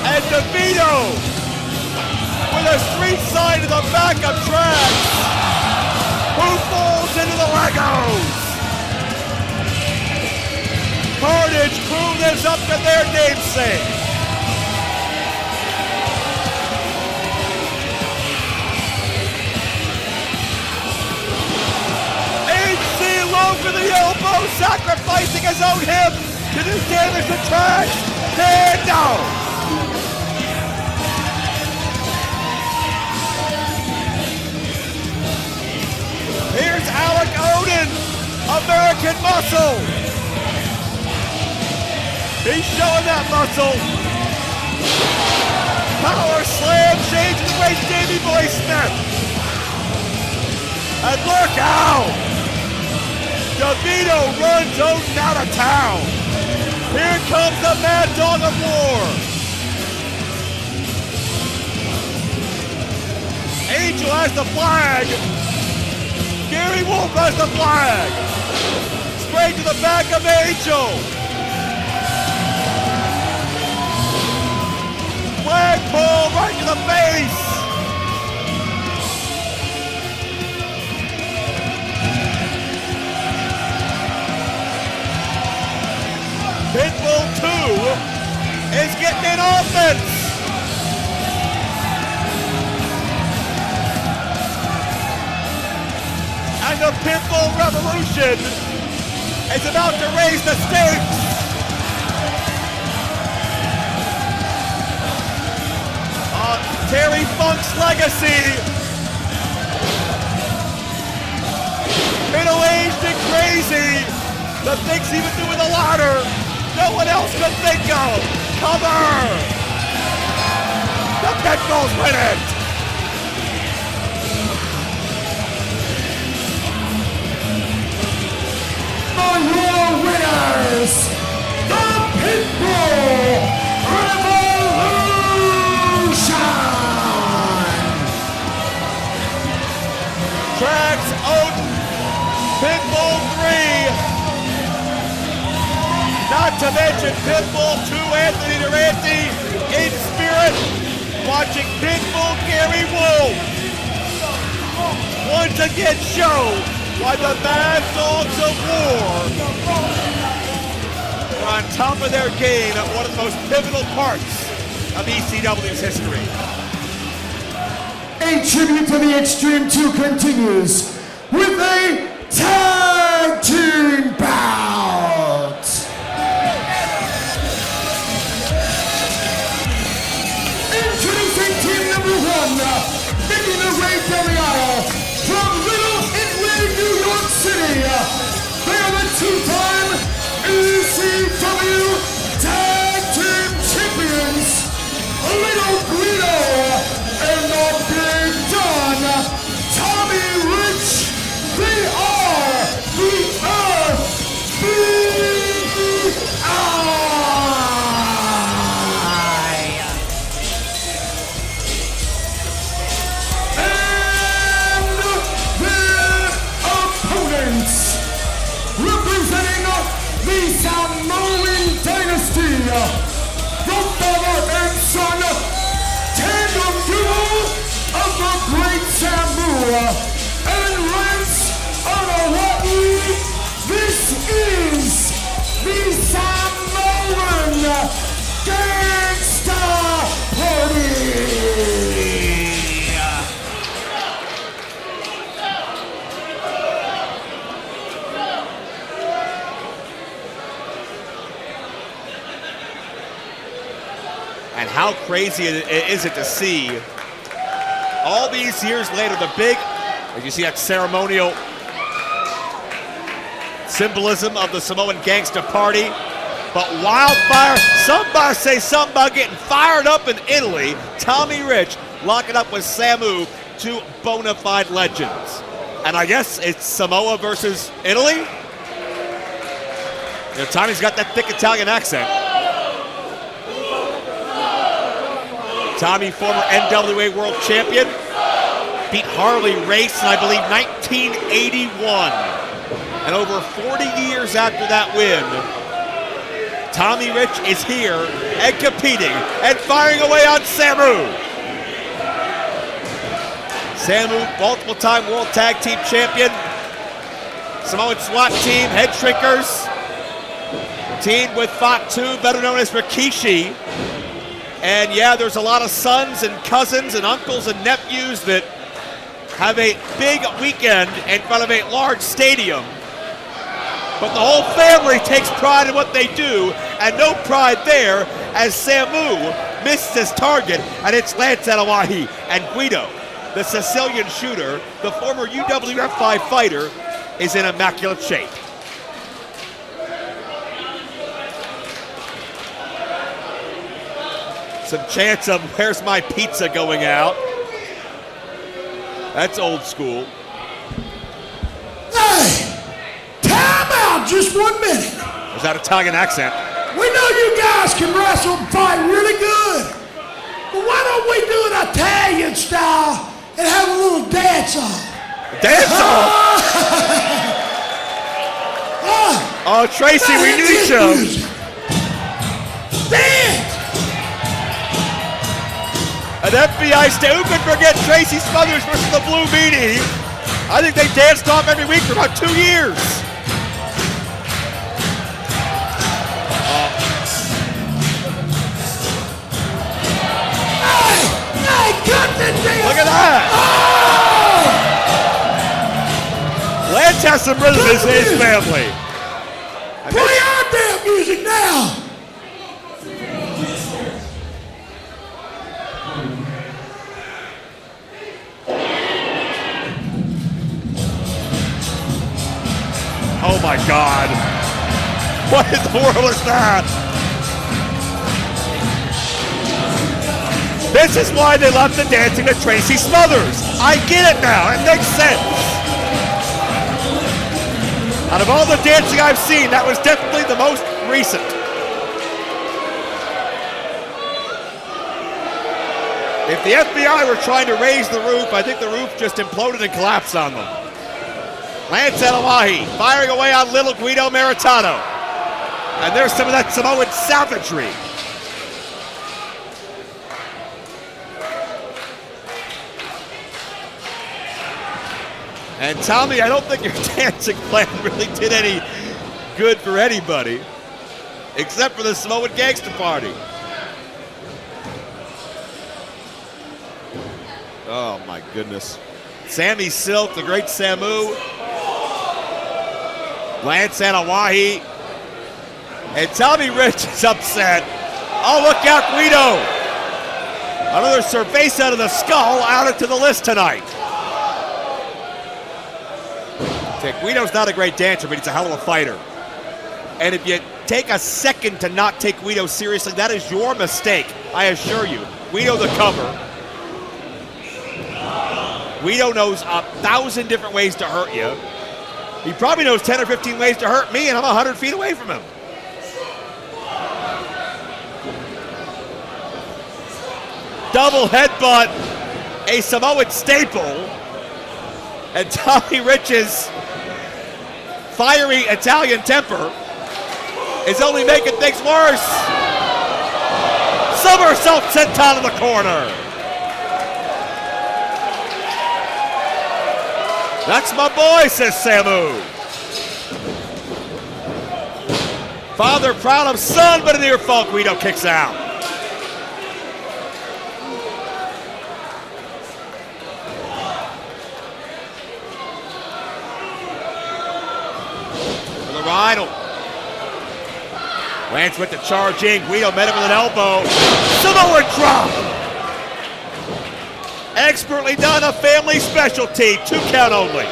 And DeVito with a street sign to the back of Trax. Who falls into the Legos? Carnage Crew lives up to their namesake. H.C. Loke with the elbow, sacrificing his own hip to do damage to Trax. And no! Here's Alec Odin, American Muscle. He's showing that muscle. Power slam, changing the way Davey Boy Smith. And look out! DeVito runs Odin out of town. Here comes the Mad Dog of War. Angel has the flag. Gary Wolf has the flag. Straight to the back of Angel. Flagpole right to the face. is getting in offense. And the Pitbull Revolution is about to raise the stakes. Terry Funk's legacy. Middle-aged and crazy. The things he would do with a ladder, no one else could think of. Cover. The Pitbulls win it. For your winners, the Pitbull Revolution! Tracks Odin, Pitbull 3. Not to mention Pitbull 2, Anthony Durante in spirit, watching Pitbull Gary Wolf once again show why the Mad Dogs of War are on top of their game at one of the most pivotal parts of ECW's history. A tribute to the Extreme 2 continues with a tag team bout. Introducing team number 1, making their way down the aisle from Little Italy, New York City. They are the two-time ECW Tag Team Champions, Little Guido and the Big Don, Tommy Rich. They are the F.B.I. And their opponents, representing the Samoan dynasty, the father and son tandem duo of the great Samu and Lance Anoa'i. This is the Samoan Gangsta Party. And how crazy is it to see all these years later, the big, as you see that ceremonial symbolism of the Samoan Gangsta Party, but wildfire, somebody say something about getting fired up in Italy. Tommy Rich locking up with Samu, two bona fide legends. And I guess it's Samoa versus Italy? You know, Tommy's got that thick Italian accent. Tommy, former NWA World Champion, beat Harley Race in, I believe, 1981. And over 40 years after that win, Tommy Rich is here and competing and firing away on Samu. Samu, multiple-time World Tag Team Champion. Samoan SWAT team, Head Shrinkers. Teamed with Fatu, better known as Rikishi. And yeah, there's a lot of sons and cousins and uncles and nephews that have a big weekend in front of a large stadium. But the whole family takes pride in what they do, and no pride there as Samu misses his target, and it's Lance Anoa'i. And Guido, the Sicilian shooter, the former UWF 5 fighter, is in immaculate shape. Some chance of "Where's my pizza" going out. That's old school. Hey! Time out just 1 minute. Was that Italian accent? We know you guys can wrestle and fight really good. But why don't we do it Italian style and have a little dance off? Dance off? Oh, Tracy, we need you. Dance! An F.B.I. Who could forget Tracy Smothers versus the Blue Meanie? I think they danced off every week for about 2 years. Look at that! Lance has some rhythm in his family. Play our damn music now! Oh my God. What in the world is that? This is why they left the dancing to Tracy Smothers. I get it now, it makes sense. Out of all the dancing I've seen, that was definitely the most recent. If the FBI were trying to raise the roof, I think the roof just imploded and collapsed on them. Lance Anoa'i firing away on little Guido Maritato. And there's some of that Samoan savagery. And Tommy, I don't think your dancing plan really did any good for anybody, except for the Samoan Gangster Party. Oh my goodness. Sammy Silk, the great Samu. Lance Anoa'i. And Tommy Rich is upset. Oh, look out, Guido. Another cerveza to the skull added to the list tonight. Guido's not a great dancer, but he's a hell of a fighter. And if you take a second to not take Guido seriously, that is your mistake, I assure you. Guido the cover. Guido knows 1,000 different ways to hurt you. He probably knows 10 or 15 ways to hurt me, and I'm 100 feet away from him. Double headbutt, a Samoan staple. And Tommy Rich's fiery Italian temper is only making things worse. Somersault senton in the corner. That's my boy, says Samu. Father proud of son, but a near fall. Guido kicks out. Rhino. Lance went to charging. Guido met him with an elbow. Samoan drop. Expertly done, a family specialty. 2 count only.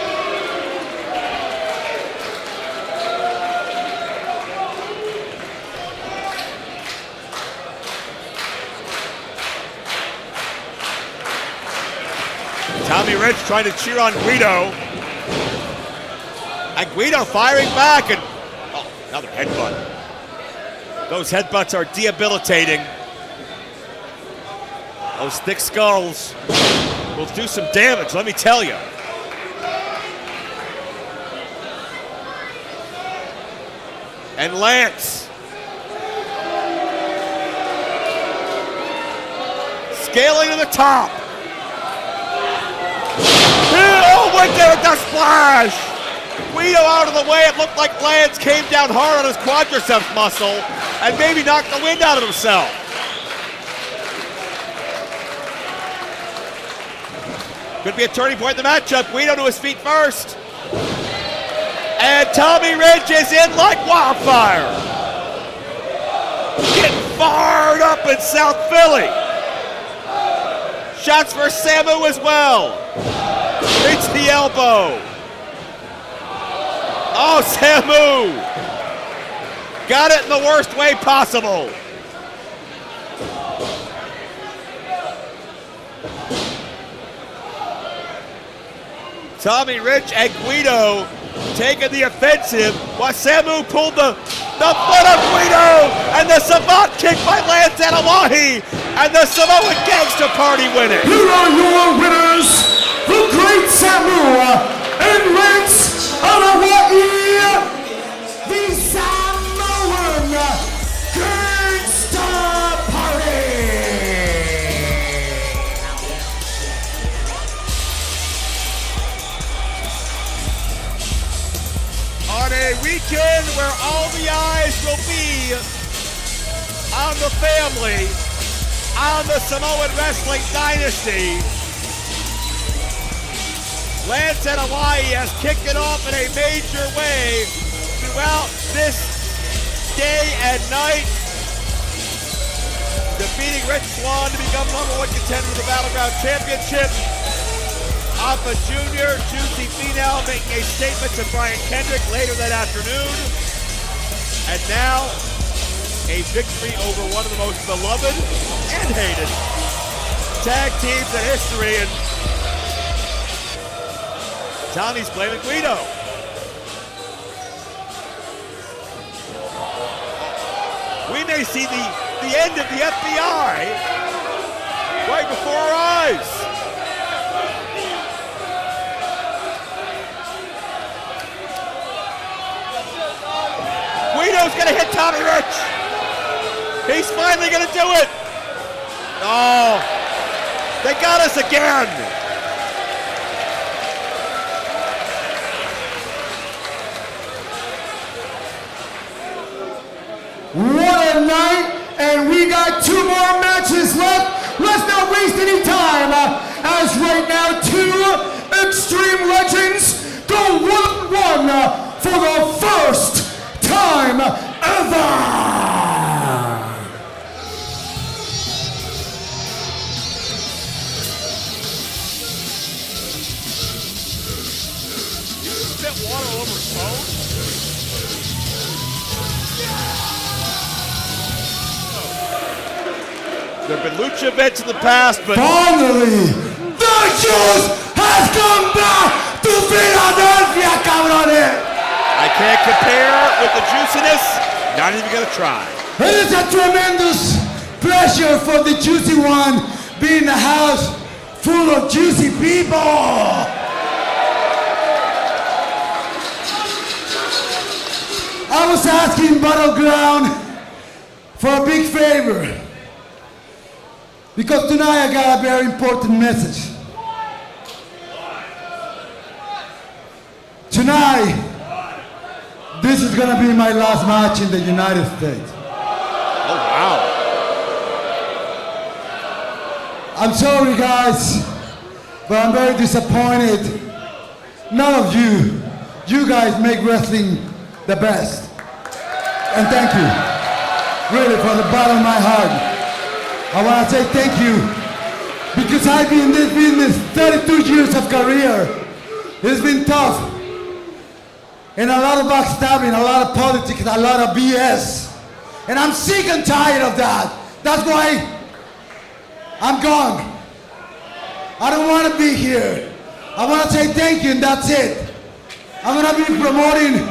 Tommy Rich trying to cheer on Guido. And Guido firing back, and oh, another headbutt. Those headbutts are debilitating. Those thick skulls will do some damage, let me tell you. And Lance. Scaling to the top. Oh, went there with the splash. Guido out of the way. It looked like Lance came down hard on his quadriceps muscle and maybe knocked the wind out of himself. Could be a turning point in the matchup. Guido to his feet first. And Tommy Ridge is in like wildfire. Getting fired up in South Philly. Shots for Samu as well. It's the elbow. Oh, Samu! Got it in the worst way possible. Tommy Rich and Guido taking the offensive while Samu pulled the foot of Guido, and the savant kick by Lance Anoa'i, and the Samoan Gangster Party win it. Here are your winners, the Great Samu and Lance Anoa'i, the Samoan Gangster Party. On a weekend where all the eyes will be on the family, on the Samoan Wrestling Dynasty. Lance Anoa'i has kicked it off in a major way throughout this day and night, defeating Rich Swann to become #1 contender for the Battleground Championship. Alpha Jr., Juicy Finau making a statement to Brian Kendrick later that afternoon. And now, a victory over one of the most beloved and hated tag teams in history. And Tony's blaming Guido. We may see the end of the F.B.I. right before our eyes. Guido's gonna hit Tommy Rich. He's finally gonna do it. Oh, they got us again. What a night, and we got 2 more matches left. Let's not waste any time, as right now 2 Extreme Legends go 1-1 for the first time ever. You spit water all over his phone? There have been lucha events in the past, but Finally, the juice has come back to Philadelphia, cabrones. I can't compare with the juiciness. Not even gonna try. It is a tremendous pleasure for the Juicy One being in a house full of juicy people. I was asking Battleground for a big favor, because tonight I got a very important message. Tonight, this is gonna be my last match in the United States. Oh, wow. I'm sorry guys, but I'm very disappointed. None of you guys make wrestling the best. And thank you, really from the bottom of my heart. I want to say thank you, because I've been in this business 32 years of career. It's been tough, and a lot of backstabbing, a lot of politics, a lot of BS. And I'm sick and tired of that. That's why I'm gone. I don't want to be here. I want to say thank you, and that's it. I'm going to be promoting.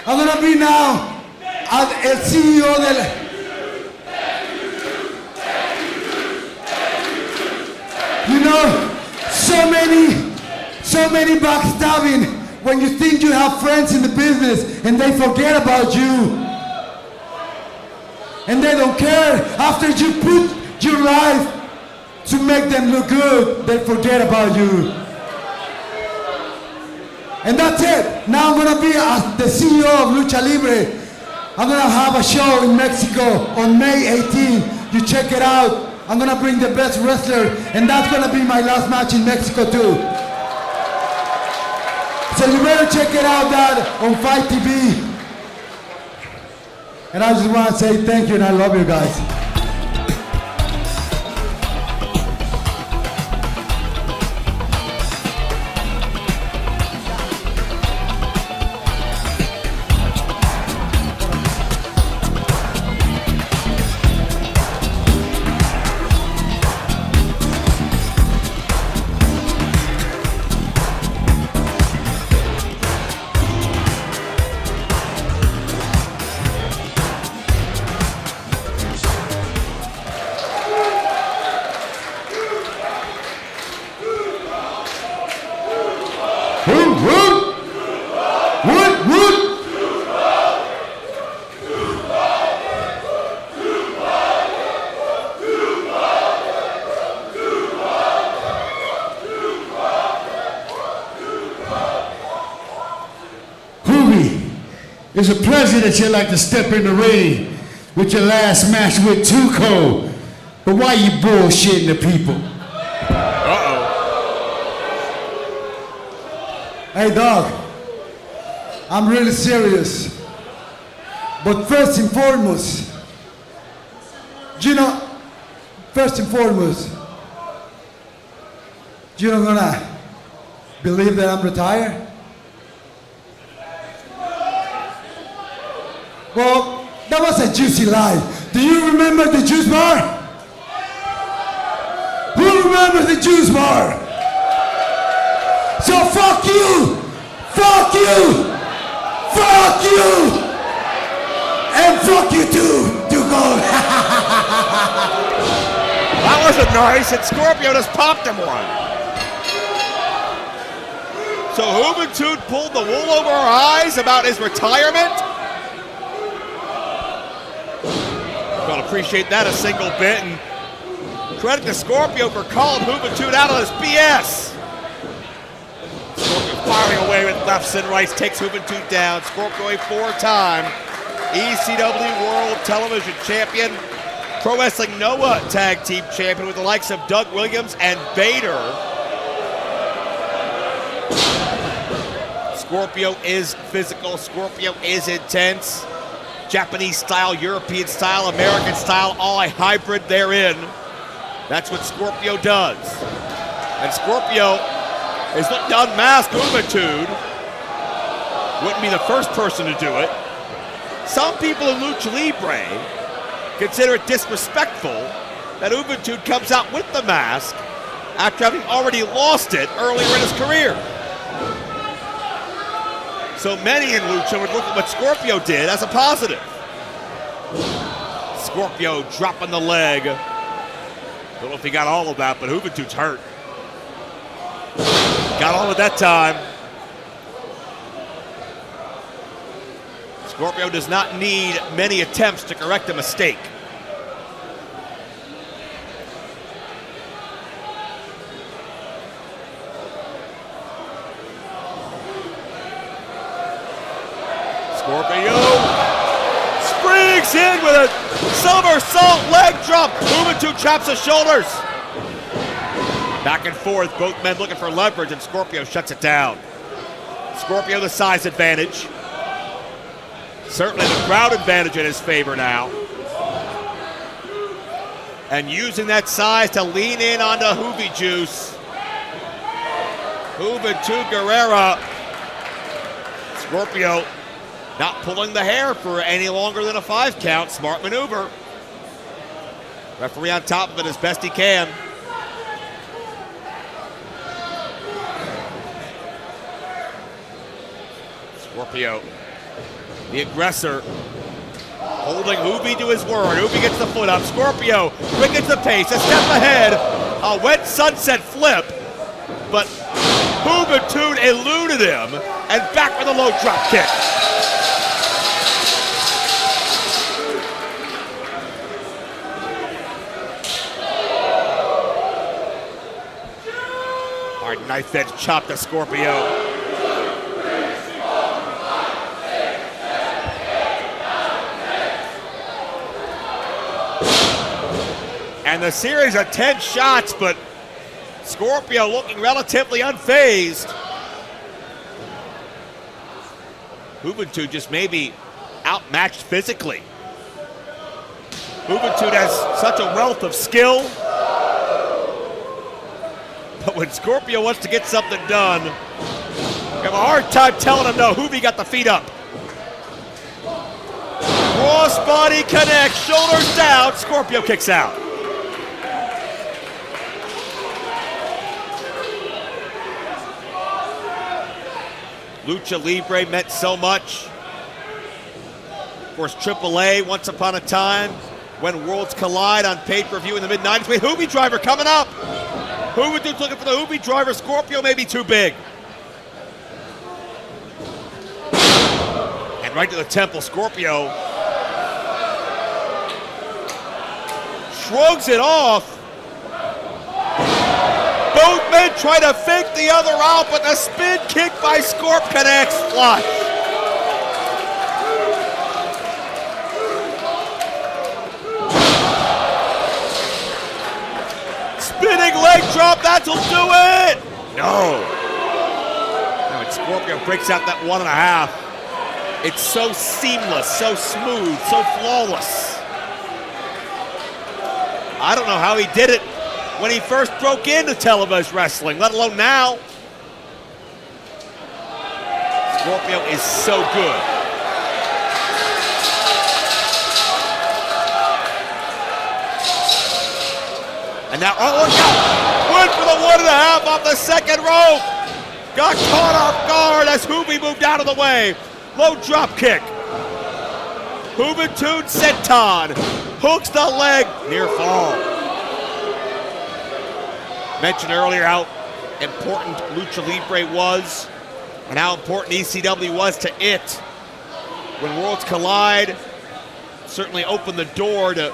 I'm going to be now el CEO del... You know, so many backstabbing when you think you have friends in the business and they forget about you. And they don't care. After you put your life to make them look good, they forget about you. And that's it. Now I'm gonna be the CEO of Lucha Libre. I'm gonna have a show in Mexico on May 18. You check it out. I'm gonna bring the best wrestler, and that's gonna be my last match in Mexico too. So you better check it out, Dad, on Fight TV. And I just wanna say thank you, and I love you guys. It's a pleasure that you'd like to step in the ring with your last match with Tuco. But why you bullshitting the people? Uh-oh. Hey, dog. I'm really serious. But first and foremost, you're not gonna believe that I'm retired? Well, that was a juicy lie. Do you remember the juice bar? Who remembers the juice bar? So fuck you! Fuck you! Fuck you! And fuck you too, Dugo! That wasn't nice, and Scorpio just popped him one. So Juventud pulled the wool over our eyes about his retirement? Don't appreciate that a single bit, and credit to Scorpio for calling Juventud out on his BS. Scorpio firing away with lefts and rights, takes Juventud down. Scorpio a four-time ECW World Television Champion, Pro Wrestling Noah Tag Team Champion with the likes of Doug Williams and Vader. Scorpio is physical, Scorpio is intense. Japanese style, European style, American style, all a hybrid therein. That's what Scorpio does. And Scorpio is looking to unmask Juventud. Wouldn't be the first person to do it. Some people in Lucha Libre consider it disrespectful that Juventud comes out with the mask after having already lost it earlier in his career. So many in Lucha would look at what Scorpio did as a positive. Scorpio dropping the leg. Don't know if he got all of that, but Juventud's hurt. Got all of that time. Scorpio does not need many attempts to correct a mistake. Scorpio springs in with a somersault leg drop. Juventud chops his shoulders. Back and forth, both men looking for leverage, and Scorpio shuts it down. Scorpio the size advantage. Certainly the crowd advantage in his favor now. And using that size to lean in onto Juvi Juice. Juventud Guerrera. Scorpio not pulling the hair for any longer than a 5 count. Smart maneuver. Referee on top of it as best he can. Scorpio, the aggressor, holding Juvi to his word. Juvi gets the foot up. Scorpio quickens the pace, a step ahead, a wet sunset flip, but Juventud eluded him and back with a low drop kick. Hard knife edge chop to Scorpio. And the series of 10 shots, but Scorpio looking relatively unfazed. Juventud just maybe outmatched physically. Juventud has such a wealth of skill. But when Scorpio wants to get something done, you have a hard time telling him no. Juvi got the feet up. Crossbody connects, shoulders down, Scorpio kicks out. Lucha Libre meant so much. Of course, AAA, once upon a time, when worlds collide on pay-per-view in the mid-90s. Wait, Juvi Driver coming up. Juventud's looking for the Juvi Driver. Scorpio may be too big. And right to the temple, Scorpio shrugs it off. Both men try to fake the other out, but the spin kick by Scorp connects flush. leg drop, that'll do it! No. Now when Scorpio breaks out that 1.5, it's so seamless, so smooth, so flawless. I don't know how he did it when he first broke into televised wrestling, let alone now. Scorpio is so good. And now, oh, look out! Went for the 1.5 off the second rope. Got caught off guard as Juvi moved out of the way. Low drop kick. Juventud senton. Hooks the leg. Near fall. Mentioned earlier how important Lucha Libre was and how important ECW was to it. When Worlds Collide, certainly opened the door to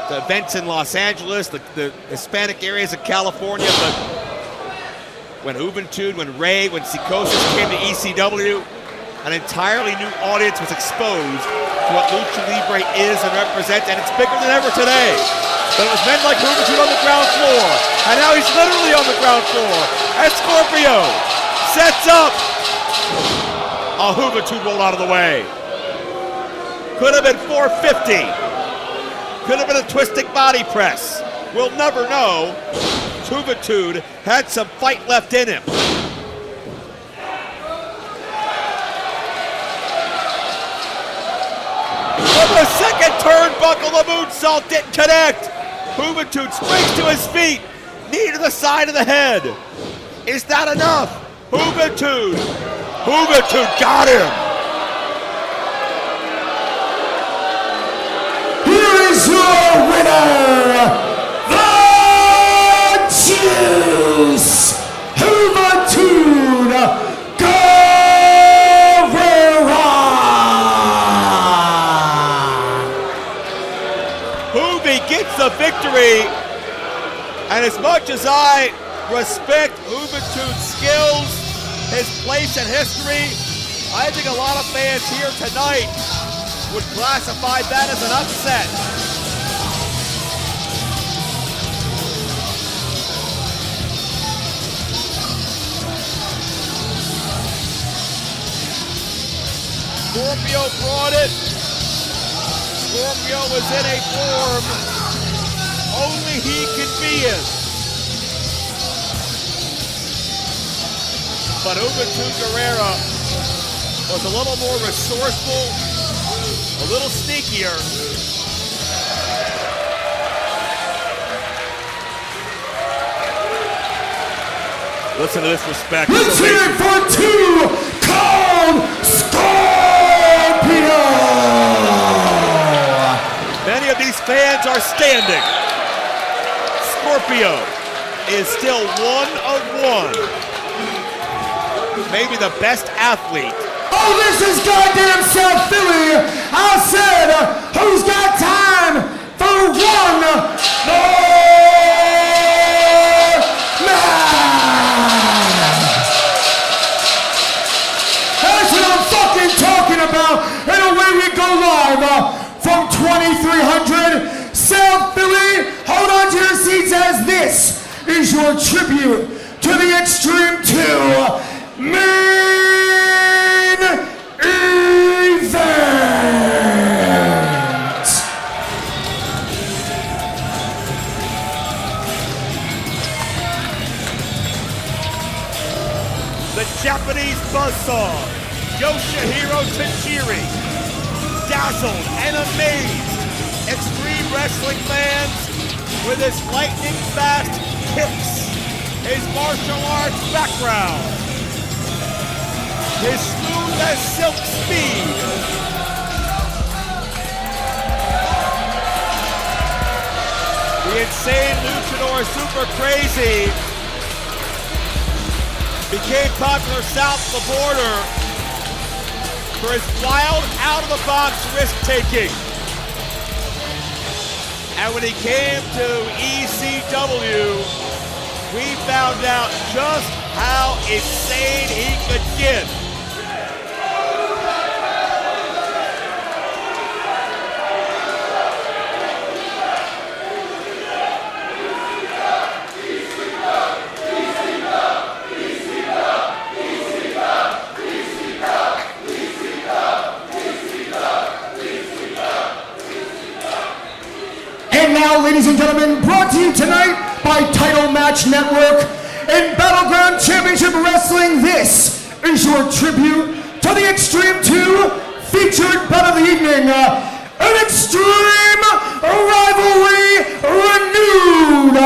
the events in Los Angeles, the Hispanic areas of California, but when Juventud, when Ray, when Psicosis came to ECW, an entirely new audience was exposed to what Lucha Libre is and represents, and it's bigger than ever today. But it was men like Juventud on the ground floor, and now he's literally on the ground floor, as Scorpio sets up. Juventud rolled out of the way. Could have been 450. Could have been a twisting body press. We'll never know. Juventud had some fight left in him. From the second turnbuckle, the moonsault didn't connect. Juventud springs to his feet. Knee to the side of the head. Is that enough? Juventud got him. Here is your winner, the Juice, Juventud Guerrera. Juvi gets the victory, and as much as I respect Juventud's skills, his place in history, I think a lot of fans here tonight would classify that as an upset. Scorpio brought it. Scorpio was in a form only he could be in. But Juventud Guerrera was a little more resourceful, a little sneakier. Listen to this respect. Let's hear it for two called Scorpio. Many of these fans are standing. Scorpio is still 1 of 1. Maybe the best athlete. Oh, this is goddamn South Philly. I said, who's got time for one more match? That's what I'm fucking talking about. And away we go live from 2300 South Philly. Hold on to your seats as this is your tribute to the Extreme 2 main event. The Japanese buzzsaw, Yoshihiro Tajiri, dazzled and amazed Extreme Wrestling fans with his lightning fast kicks, his martial arts background, his smooth as silk speed. The insane luchador Super Crazy became popular south of the border for his wild, out-of-the-box risk-taking. And when he came to ECW, we found out just how insane he could get. ladies and gentlemen, brought to you tonight by Title Match Network and Battleground Championship Wrestling. This is your tribute to the Extreme 2 featured bout of the evening. An Extreme Rivalry renewed.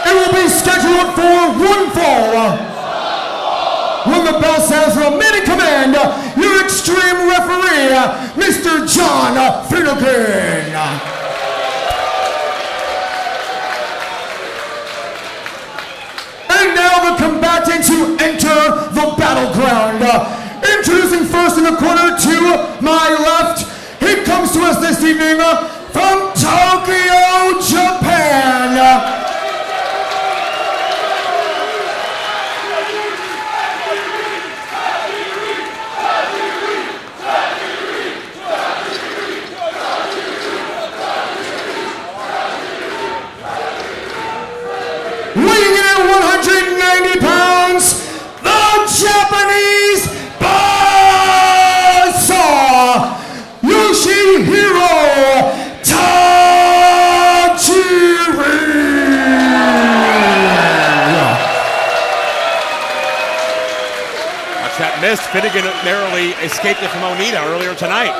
It will be scheduled for one fall. When the bell sounds from main in command, your Extreme referee, Mr. John Finnegan. And now the combatants who enter the battleground. Introducing first in the corner to my left, he comes to us this evening from Tokyo, Japan. Weighing in at 190 pounds, the Japanese Buzzsaw, Yoshihiro Tajiri. Watch that miss. Finnegan narrowly escaped it from Onita earlier tonight.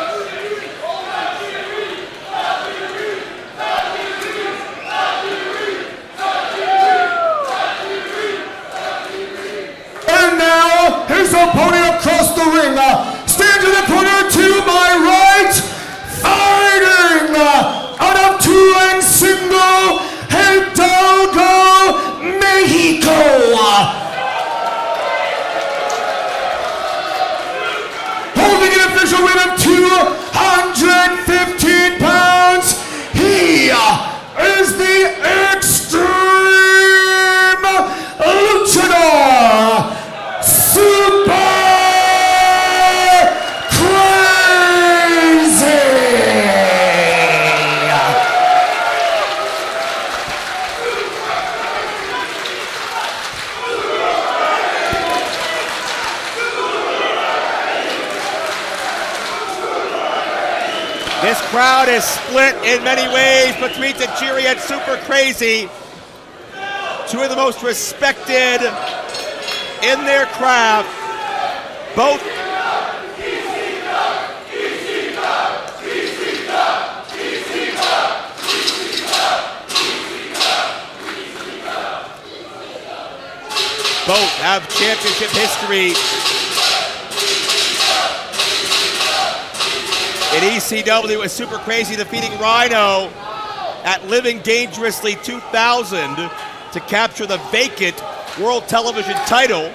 His opponent across the ring stands in the corner to my right, fighting out of 2 and single, Hidalgo, Mexico. Holding an official weight of 215 pounds, he is the Extreme Luchador. Super crazy! This crowd is split in many ways between Tajiri and Super Crazy. Two of the most respected in their craft. Both have championship history in ECW with Super Crazy defeating Rhino at Living Dangerously 2000 to capture the vacant World Television title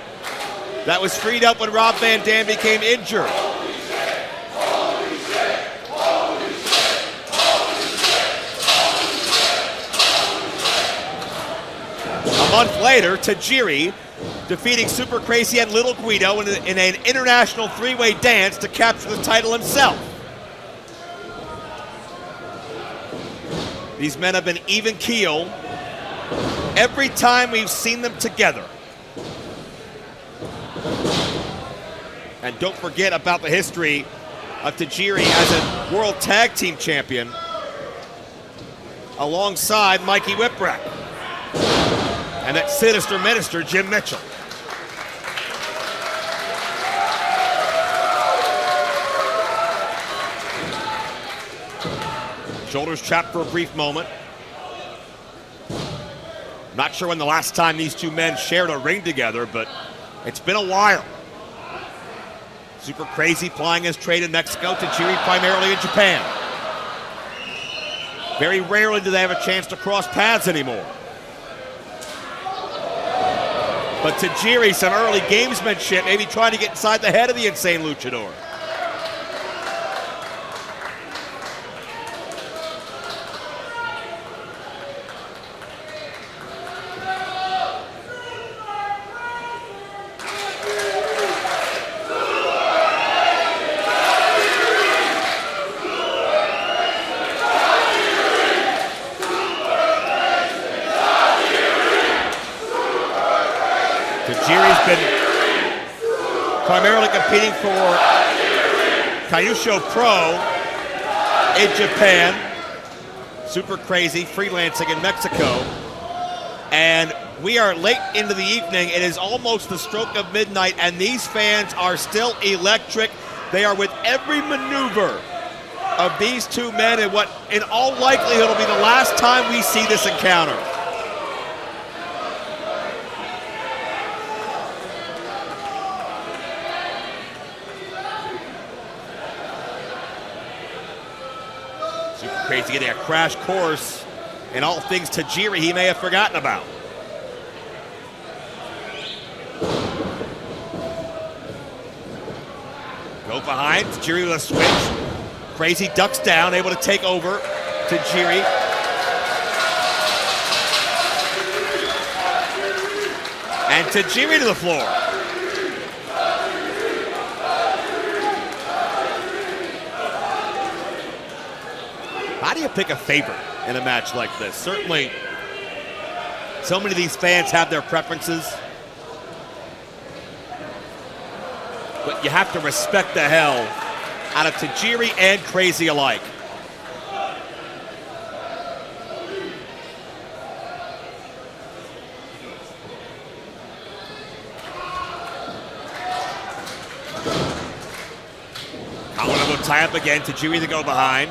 that was freed up when Rob Van Dam became injured. A month later, Tajiri defeating Super Crazy and Little Guido in an international three-way dance to capture the title himself. These men have been even keel every time we've seen them together. And don't forget about the history of Tajiri as a World Tag Team Champion alongside Mikey Whipwreck and that sinister minister, Jim Mitchell. Shoulders trapped for a brief moment. Not sure when the last time these two men shared a ring together, but it's been a while. Super Crazy plying his trade in Mexico, Tajiri primarily in Japan. Very rarely do they have a chance to cross paths anymore. But Tajiri, some early gamesmanship, maybe trying to get inside the head of the insane luchador. Tajiri's been primarily competing for Kyusho Pro in Japan. Super Crazy freelancing in Mexico. And we are late into the evening. It is almost the stroke of midnight, and these fans are still electric. They are with every maneuver of these two men, and what in all likelihood will be the last time we see this encounter. Super Crazy getting a crash course in all things Tajiri he may have forgotten about. Go behind, Tajiri with a switch. Crazy ducks down, able to take over Tajiri. And Tajiri to the floor. How do you pick a favorite in a match like this? Certainly, so many of these fans have their preferences. But you have to respect the hell out of Tajiri and Crazy alike. Colin will tie up again, Tajiri to go behind.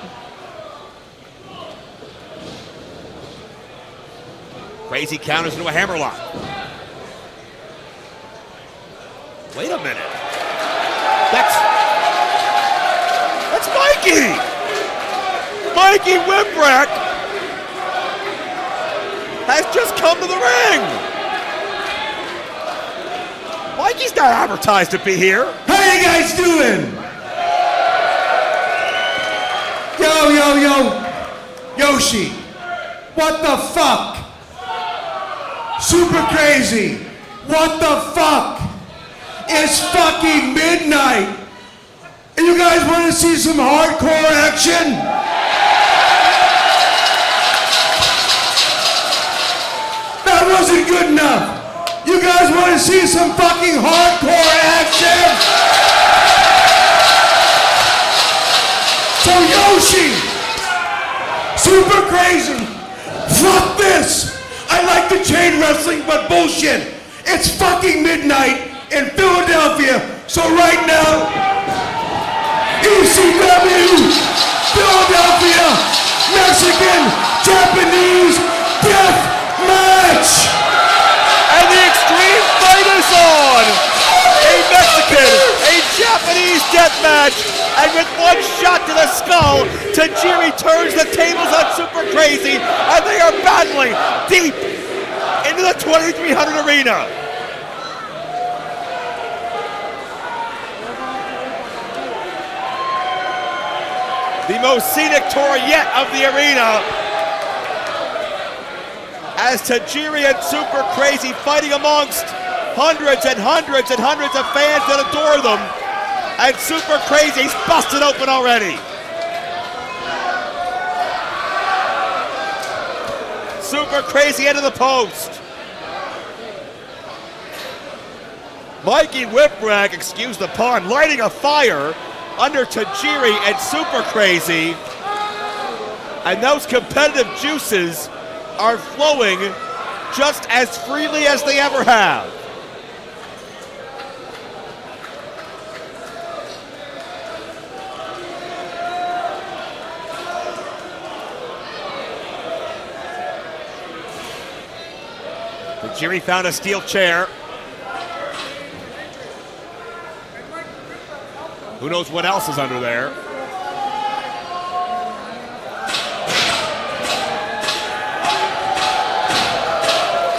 Crazy counters into a hammerlock. Wait a minute. That's Mikey! Mikey Whipwreck has just come to the ring. Mikey's not advertised to be here. How you guys doing? Yo. Yoshi, what the fuck? Super Crazy, what the fuck? It's fucking midnight. And you guys want to see some hardcore action? That wasn't good enough. You guys want to see some fucking hardcore action? So Yoshi, Super Crazy, fuck this. I like the chain wrestling, but bullshit. It's fucking midnight in Philadelphia. So right now, ECW, Philadelphia, Mexican, Japanese death match. And the extreme fight is on. A Mexican, a Japanese death match. And with one shot to the skull, Tajiri turns the tables on Super Crazy, and they are battling deep into the 2300 arena. The most scenic tour yet of the arena, as Tajiri and Super Crazy fighting amongst hundreds and hundreds and hundreds of fans that adore them, and Super Crazy's busted open already. Super Crazy into the post. Mikey Whipwreck, excuse the pun, lighting a fire under Tajiri and Super Crazy, and those competitive juices are flowing just as freely as they ever have. Tajiri found a steel chair. Who knows what else is under there?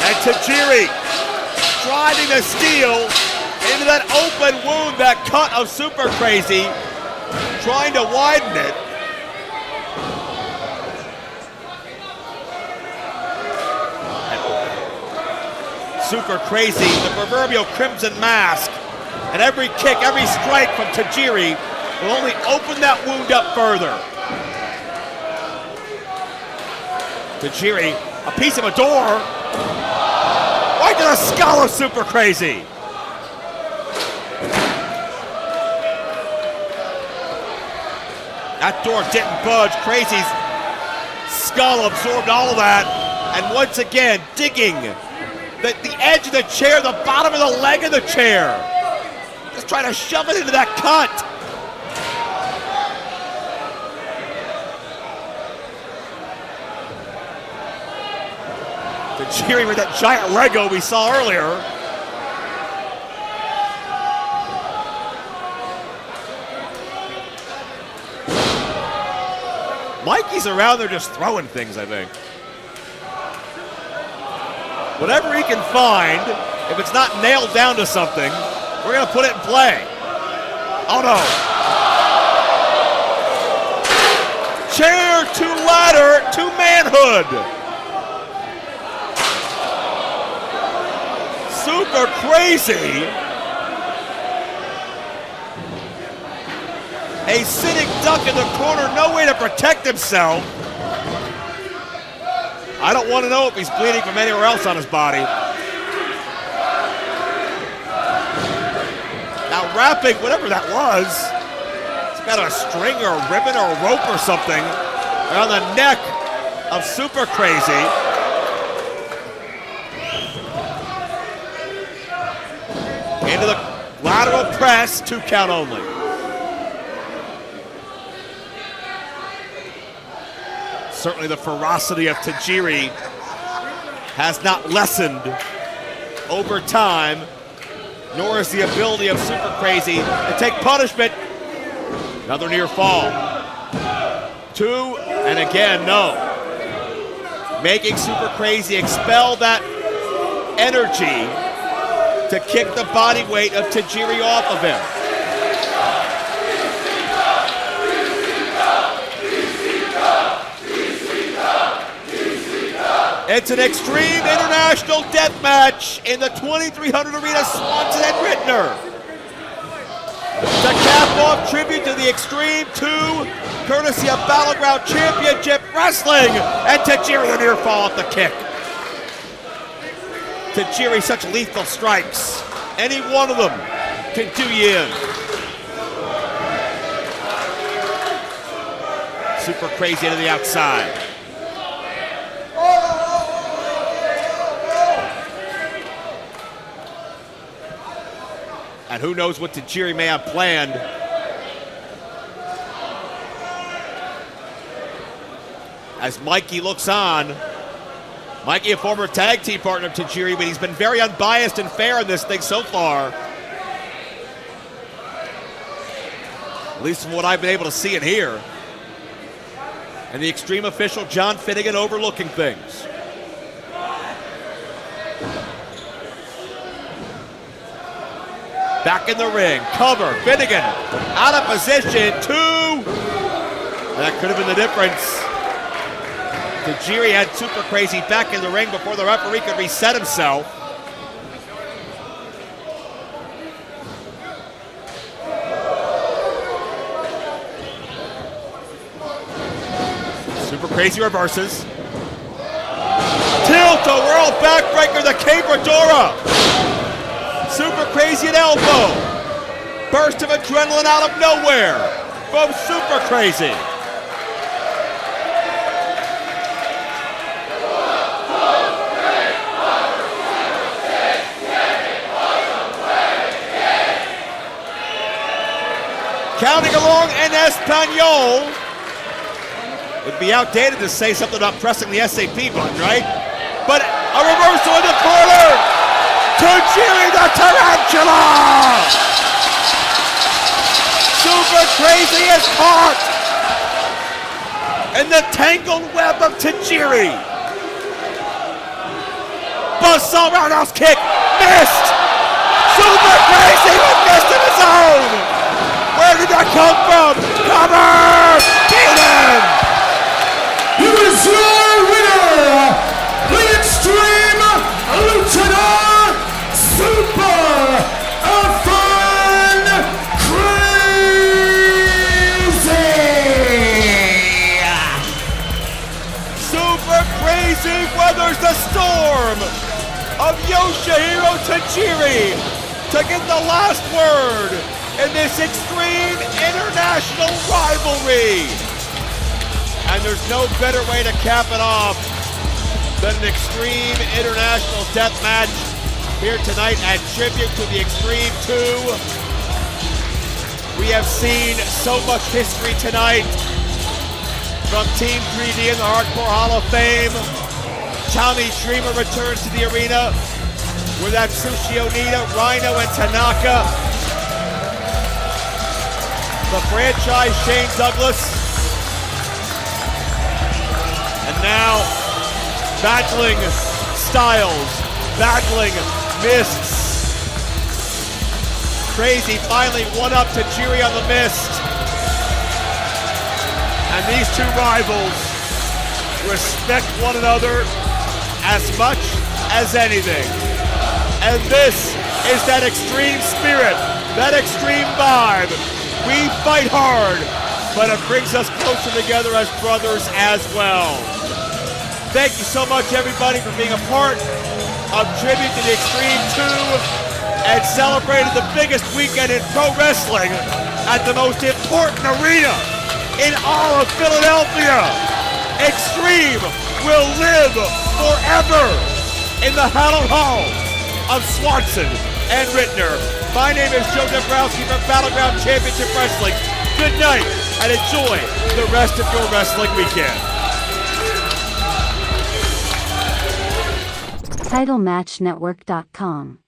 And Tajiri driving the steel into that open wound, that cut of Super Crazy, trying to widen it. Super Crazy, the proverbial crimson mask, and every kick, every strike from Tajiri will only open that wound up further. Tajiri, a piece of a door, right to the skull of Super Crazy. That door didn't budge. Crazy's skull absorbed all of that. And once again, digging the edge of the chair, the bottom of the leg of the chair. Just trying to shove it into that cut. Tajiri with that giant Lego we saw earlier. Mikey's around there just throwing things, I think. Whatever he can find, if it's not nailed down to something, we're gonna put it in play. Oh no. Chair to ladder to manhood. Super Crazy. A sitting duck in the corner, no way to protect himself. I don't want to know if he's bleeding from anywhere else on his body. Now wrapping whatever that was, it's got a string or a ribbon or a rope or something around the neck of Super Crazy. Into the lateral press, 2 count only. Certainly the ferocity of Tajiri has not lessened over time, nor is the ability of Super Crazy to take punishment. Another near fall. 2, and again, no. Making Super Crazy expel that energy to kick the body weight of Tajiri off of him. It's an Extreme International Death Match in the 2300 Arena, Swanson and Gertner. To cap off tribute to the Extreme 2, courtesy of Battleground Championship Wrestling, and Tajiri a near fall off the kick. Tajiri, such lethal strikes. Any one of them can do you in. Super Crazy to the outside. And who knows what Tajiri may have planned. As Mikey looks on. Mikey, a former tag team partner of Tajiri, but he's been very unbiased and fair in this thing so far. At least from what I've been able to see and hear. And the Extreme official, John Finnegan, overlooking things. Back in the ring, cover, Finnegan, out of position, 2. That could have been the difference. Tajiri had Super Crazy back in the ring before the referee could reset himself. Super Crazy reverses. Tilt-a-whirl backbreaker, the Cabradora. Super Crazy at elbow. Burst of adrenaline out of nowhere from Super Crazy. Counting along en Espanol. Would be outdated to say something about pressing the SAP button, right? But a reversal in the corner. Tajiri the Tarantula! Super Crazy is caught in the tangled web of Tajiri. Buzzsaw roundhouse kick, missed! Super Crazy with missed of his own! Where did that come from? Cover! Beaten! Here is your winner, the Extreme Luchador Super Alvin Crazy! Super Crazy weathers the storm of Yoshihiro Tajiri to get the last word in this extreme international rivalry. And there's no better way to cap it off than an extreme international death match here tonight at Tribute to the Extreme 2. We have seen so much history tonight from Team 3D in the Hardcore Hall of Fame. Tommy Dreamer returns to the arena with Atsushi, Onita, Rhino, and Tanaka. The franchise Shane Douglas. And now, battling styles, battling mists. Crazy finally one up Tajiri on the mist. And these two rivals respect one another as much as anything. And this is that extreme spirit, that extreme vibe. We fight hard, but it brings us closer together as brothers as well. Thank you so much, everybody, for being a part of Tribute to the Extreme 2 and celebrating the biggest weekend in pro wrestling at the most important arena in all of Philadelphia. Extreme will live forever in the hallowed halls of Swanson and Rittner. My name is Joe Dombrowski from Battleground Championship Wrestling. Good night and enjoy the rest of your wrestling weekend. TitleMatchNetwork.com